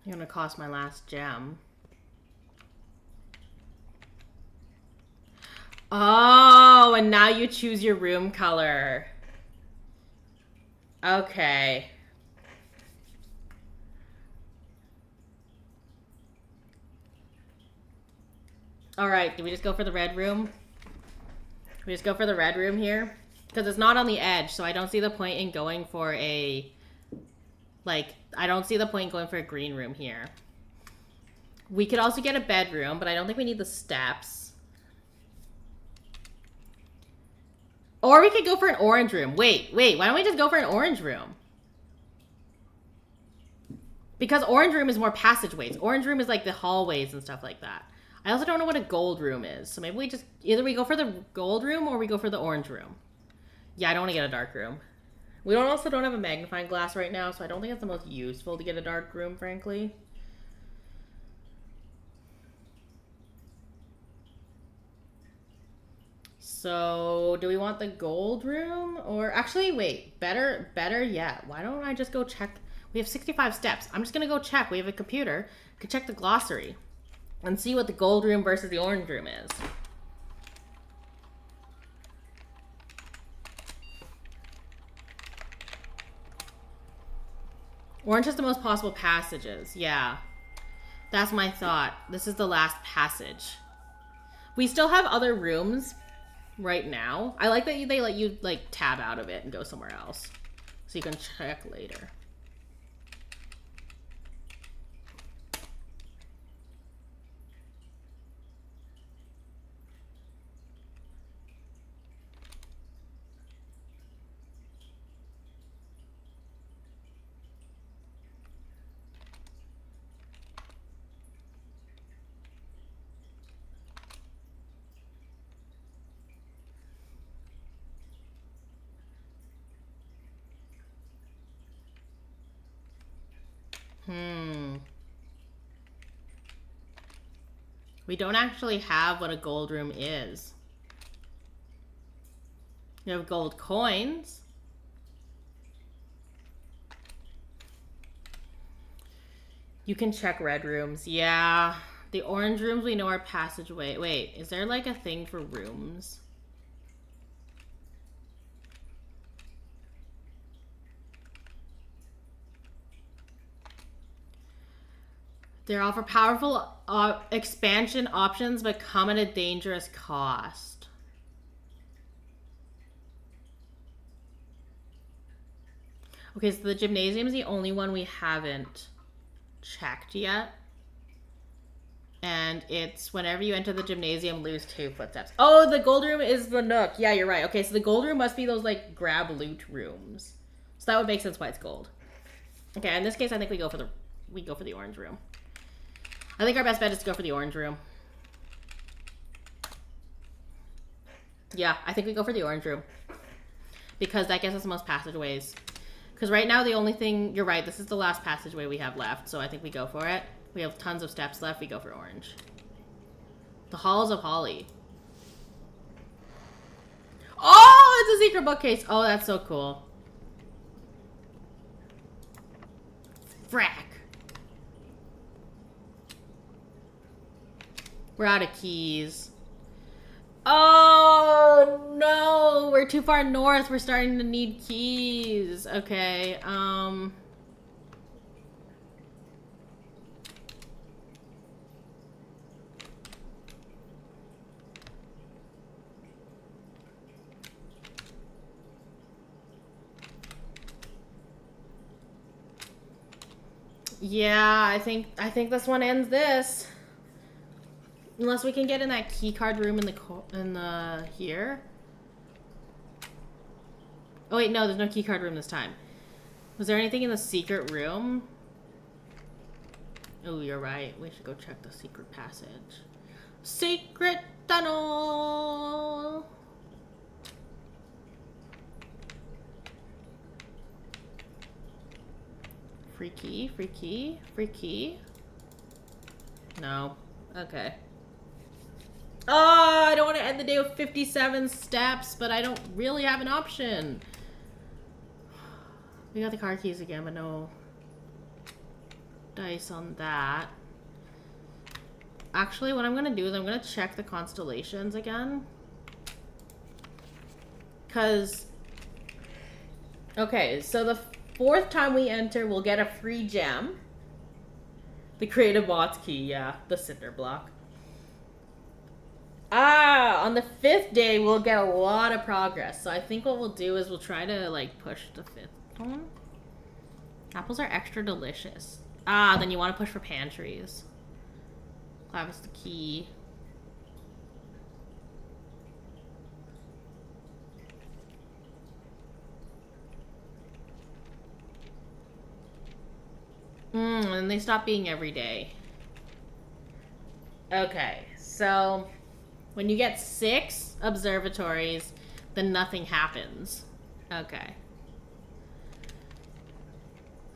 You're gonna cost my last gem. Oh, and now you choose your room color. Okay. All right, do we just go for the red room? We just go for the red room here? Because it's not on the edge, so I don't see the point in going for a... Like, I don't see the point in going for a green room here. We could also get a bedroom, but I don't think we need the steps. Or we could go for an orange room. Wait, why don't we just go for an orange room? Because orange room is more passageways. Orange room is like the hallways and stuff like that. I also don't know what a gold room is. So maybe we just... Either we go for the gold room or we go for the orange room. Yeah, I don't want to get a dark room. We also don't have a magnifying glass right now, so I don't think it's the most useful to get a dark room, frankly. So, do we want the gold room? Or, actually, wait, better yet. Why don't I just go check? We have 65 steps. I'm just going to go check. We have a computer. I could check the glossary and see what the gold room versus the orange room is. Orange has the most possible passages. Yeah. That's my thought. This is the last passage. We still have other rooms right now. I like that they let you, like, tab out of it and go somewhere else. So you can check later. We don't actually have what a gold room is. You have gold coins. You can check red rooms. Yeah. The orange rooms we know are passageway. Wait, is there like a thing for rooms? They offer powerful expansion options, but come at a dangerous cost. Okay, so the gymnasium is the only one we haven't checked yet. And it's whenever you enter the gymnasium, lose 2 footsteps. Oh, the gold room is the nook. Yeah, you're right. Okay, so the gold room must be those, like, grab loot rooms. So that would make sense why it's gold. Okay, in this case, I think we go for the orange room. I think our best bet is to go for the orange room. Yeah, I think we go for the orange room. Because that gets us the most passageways. Because right now the only thing... You're right, this is the last passageway we have left. So I think we go for it. We have tons of steps left. We go for orange. The Halls of Holly. Oh, it's a secret bookcase. Oh, that's so cool. Frack. We're out of keys. Oh, no. We're too far north. We're starting to need keys. Okay, yeah, I think this one ends this. Unless we can get in that key card room in the here. Oh wait, no, there's no key card room this time. Was there anything in the secret room? Oh, you're right. We should go check the secret passage. Secret tunnel. Free key, free key, free key. No. Okay. Oh, I don't want to end the day with 57 steps, but I don't really have an option. We got the car keys again, but no dice on that. Actually, what I'm going to do is I'm going to check the constellations again. Because... Okay, so the 4th time we enter, we'll get a free gem. The creative bots key, yeah. The cinder block. Ah, on the 5th day, we'll get a lot of progress. So I think what we'll do is we'll try to, like, push the 5th one. Apples are extra delicious. Ah, then you want to push for pantries. Clavis the key. And they stop being every day. Okay, so when you get 6 observatories, then nothing happens. Okay.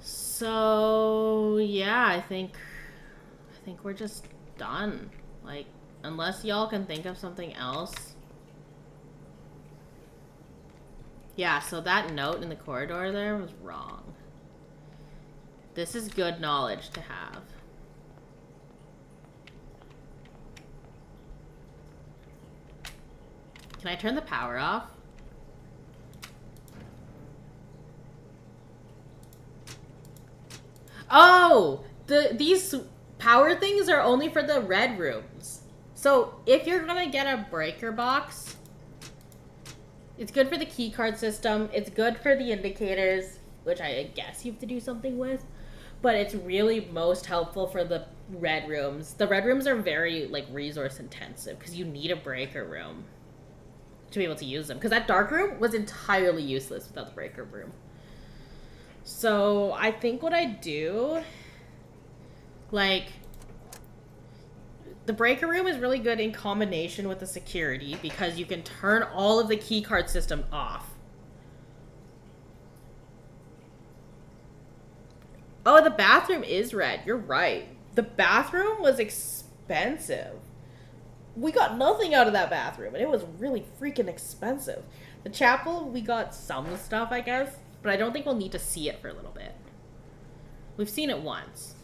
So yeah, I think we're just done. Like, unless y'all can think of something else. Yeah, so that note in the corridor there was wrong. This is good knowledge to have. Can I turn the power off? Oh! These power things are only for the red rooms. So if you're gonna get a breaker box, it's good for the key card system. It's good for the indicators, which I guess you have to do something with. But it's really most helpful for the red rooms. The red rooms are very, like, resource intensive because you need a breaker room to be able to use them. Because that dark room was entirely useless without the breaker room. So I think what I do, like, the breaker room is really good in combination with the security because you can turn all of the key card system off. Oh, the bathroom is red. You're right. The bathroom was expensive. we got nothing out of that bathroom, and it was really freaking expensive. The chapel, we got some stuff, I guess, but I don't think we'll need to see it for a little bit. We've seen it once.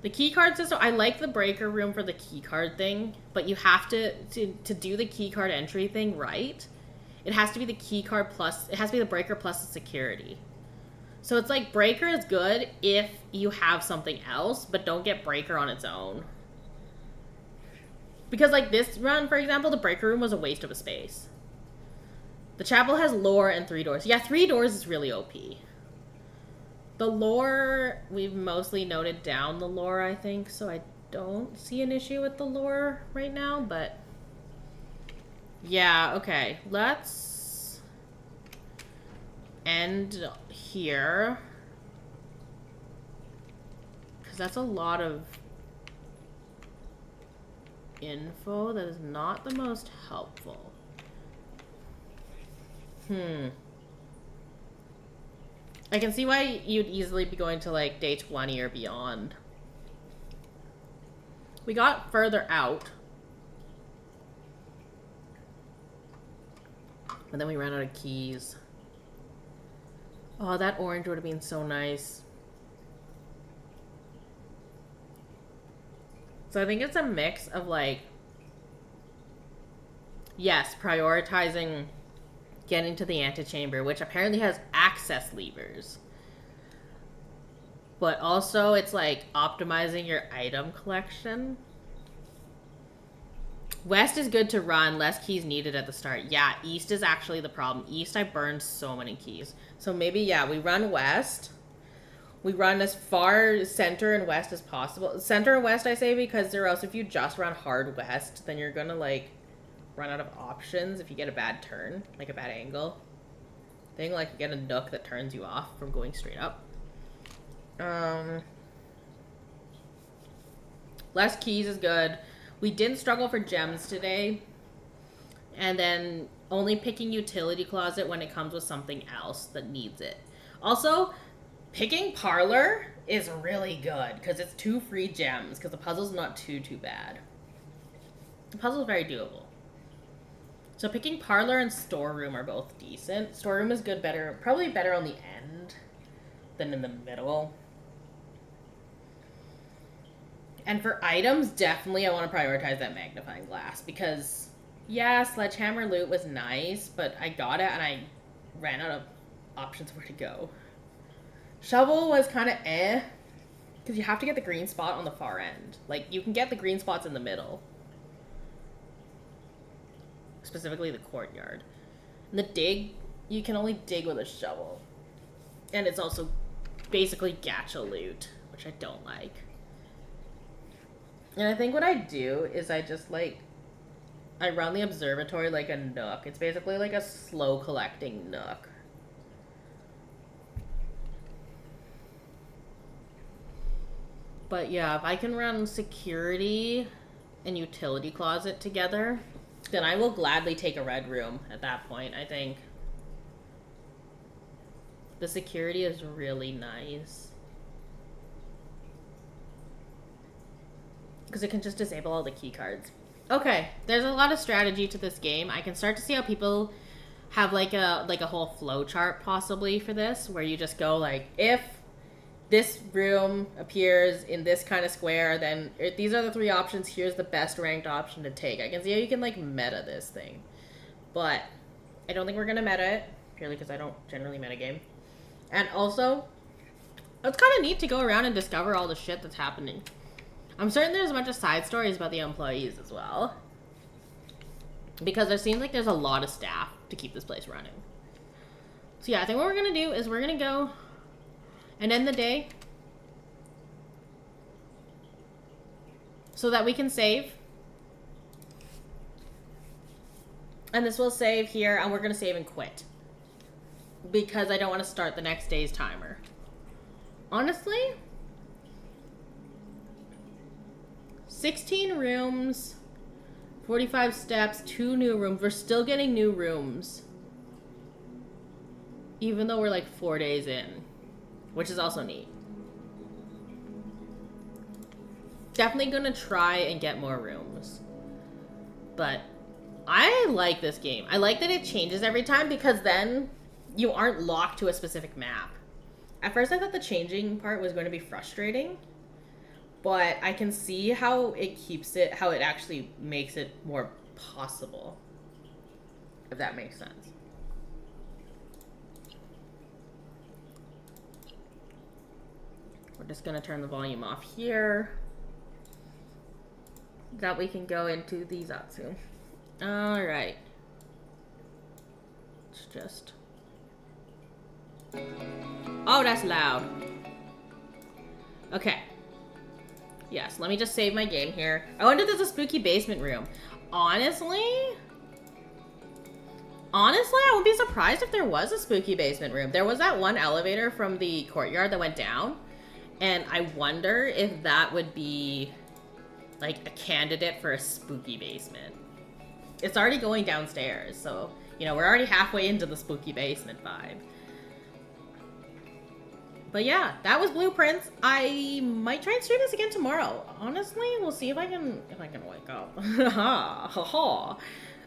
The keycard system, I like the breaker room for the keycard thing, but you have to do the keycard entry thing right. It has to be the keycard plus, it has to be the breaker plus the security. So it's like breaker is good if you have something else, but don't get breaker on its own. Because like this run, for example, the breaker room was a waste of a space. The chapel has lore and 3 doors. Yeah, 3 doors is really OP. The lore, we've mostly noted down the lore, I think, so I don't see an issue with the lore right now, but... yeah, okay. Let's end here. Because that's a lot of info that is not the most helpful. I can see why you'd easily be going to like day 20 or beyond. We got further out. And then we ran out of keys. Oh, that orange would have been so nice. So I think it's a mix of like, yes, prioritizing getting to the antechamber, which apparently has access levers. But also it's like optimizing your item collection. West is good to run, less keys needed at the start. Yeah, east is actually the problem. East, I burned so many keys. So maybe, yeah, we run west. We run as far center and west as possible. Center and west, I say, because or else if you just run hard west, then you're gonna, like, run out of options if you get a bad turn, like a bad angle thing, like you get a nook that turns you off from going straight up. Less keys is good. We didn't struggle for gems today. And then only picking utility closet when it comes with something else that needs it. Also, picking parlor is really good because it's 2 free gems because the puzzle's not too bad. The puzzle's very doable. So picking parlor and storeroom are both decent. Storeroom is good, better, probably better on the end than in the middle. And for items, definitely I want to prioritize that magnifying glass because, yeah, sledgehammer loot was nice, but I got it and I ran out of options where to go. Shovel was kind of because you have to get the green spot on the far end. Like, you can get the green spots in the middle. Specifically the courtyard. And the dig, you can only dig with a shovel. And it's also basically gacha loot, which I don't like. And I think what I do is I just, like, I run the observatory like a nook. It's basically like a slow collecting nook. But yeah, if I can run security and utility closet together, then I will gladly take a red room at that point, I think. The security is really nice. Because it can just disable all the key cards. Okay, there's a lot of strategy to this game. I can start to see how people have like a whole flow chart possibly for this, where you just go like, if this room appears in this kind of square, then these are the 3 options, here's the best ranked option to take. I can see how you can like meta this thing. But I don't think we're gonna meta it, purely because I don't generally meta game. And also, it's kind of neat to go around and discover all the shit that's happening. I'm certain there's a bunch of side stories about the employees as well. Because there seems like there's a lot of staff to keep this place running. So yeah, I think what we're gonna do is we're gonna go and end the day so that we can save. And this will save here, and we're gonna save and quit. Because I don't want to start the next day's timer. Honestly, 16 rooms, 45 steps, 2 new rooms. We're still getting new rooms. Even though we're like 4 days in. Which is also neat. Definitely gonna try and get more rooms. But I like this game. I like that it changes every time because then you aren't locked to a specific map. At first I thought the changing part was going to be frustrating, but I can see how it keeps it, how it actually makes it more possible. If that makes sense. We're just gonna turn the volume off here. That we can go into the Zatsu. Alright. It's just... Oh, that's loud. Okay. Yes, let me just save my game here. I wonder if there's a spooky basement room. Honestly, I wouldn't be surprised if there was a spooky basement room. There was that one elevator from the courtyard that went down. And I wonder if that would be, like, a candidate for a spooky basement. It's already going downstairs, so, you know, we're already halfway into the spooky basement vibe. But yeah, that was Blueprints. I might try and stream this again tomorrow. Honestly, we'll see if I can wake up.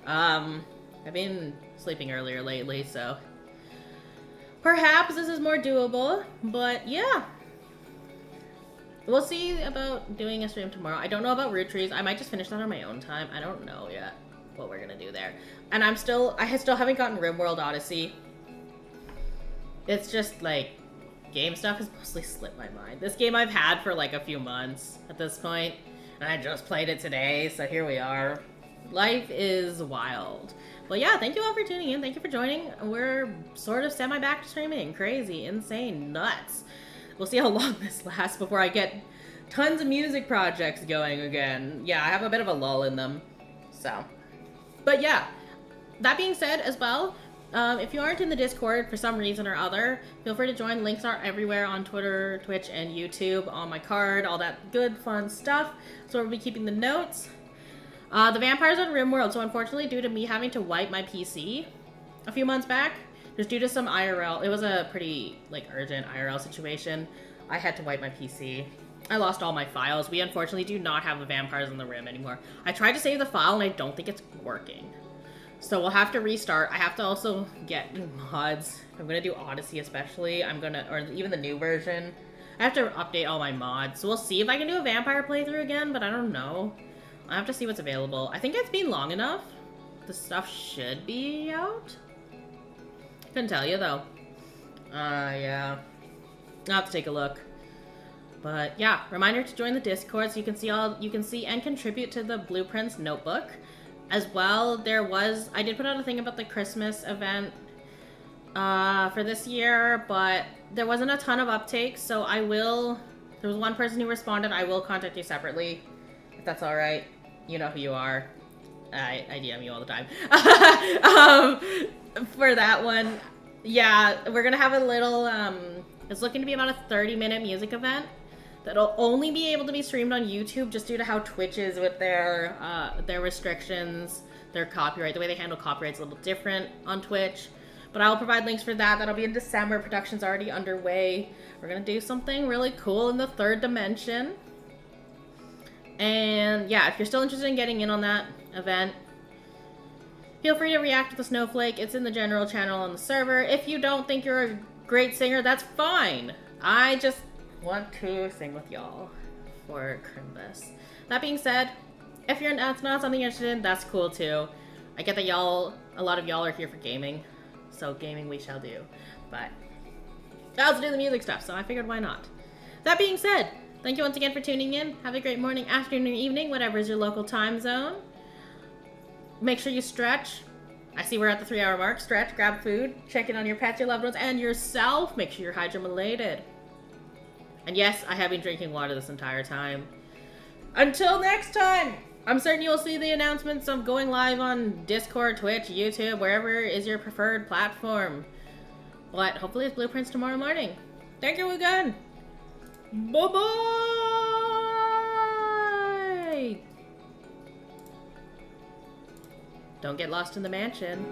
I've been sleeping earlier lately, so perhaps this is more doable. But yeah, we'll see about doing a stream tomorrow. I don't know about Root Trees. I might just finish that on my own time. I don't know yet what we're gonna do there. And I still haven't gotten RimWorld Odyssey. It's just like, game stuff has mostly slipped my mind. This game I've had for like a few months at this point, and I just played it today, so here we are. Life is wild. Well, yeah, thank you all for tuning in. Thank you for joining. We're sort of semi-back to streaming. Crazy, insane, nuts. We'll see how long this lasts before I get tons of music projects going again. Yeah, I have a bit of a lull in them, so. But yeah, that being said as well, if you aren't in the Discord for some reason or other, feel free to join. Links are everywhere on Twitter, Twitch, and YouTube, on my card, all that good, fun stuff. So we'll be keeping the notes. The Vampires on RimWorld. So unfortunately, due to me having to wipe my PC a few months back, just due to some IRL, it was a pretty, like, urgent IRL situation. I had to wipe my PC. I lost all my files. We unfortunately do not have the Vampires on the Rim anymore. I tried to save the file, and I don't think it's working. So we'll have to restart. I have to also get new mods. I'm gonna do Odyssey especially. Or even the new version. I have to update all my mods. So we'll see if I can do a vampire playthrough again, but I don't know. I have to see what's available. I think it's been long enough. The stuff should be out. Couldn't tell you though. Yeah. I'll have to take a look. But yeah, reminder to join the Discord so you can see and contribute to the Blueprints notebook. As well, I did put out a thing about the Christmas event for this year, but there wasn't a ton of uptake, so there was one person who responded. I will contact you separately, if that's alright. You know who you are. I DM you all the time. For that one, yeah, we're gonna have a little, it's looking to be about a 30-minute music event that'll only be able to be streamed on YouTube just due to how Twitch is with their restrictions, their copyright. The way they handle copyright's a little different on Twitch. But I'll provide links for that. That'll be in December. Production's already underway. We're gonna do something really cool in the third dimension. And yeah, if you're still interested in getting in on that event, feel free to react to the Snowflake. It's in the general channel on the server. If you don't think you're a great singer, that's fine. I just want to sing with y'all for Christmas. That being said, if that's not something you're interested in, that's cool too. I get that a lot of y'all are here for gaming, so gaming we shall do. But I also do the music stuff, so I figured why not. That being said, thank you once again for tuning in. Have a great morning, afternoon, evening, whatever is your local time zone. Make sure you stretch. I see we're at the 3-hour mark. Stretch, grab food, check in on your pets, your loved ones, and yourself. Make sure you're hydromelated. And yes, I have been drinking water this entire time. Until next time, I'm certain you'll see the announcements of going live on Discord, Twitch, YouTube, wherever is your preferred platform. But hopefully it's Blueprints tomorrow morning. Thank you again. Bye-bye. Don't get lost in the mansion.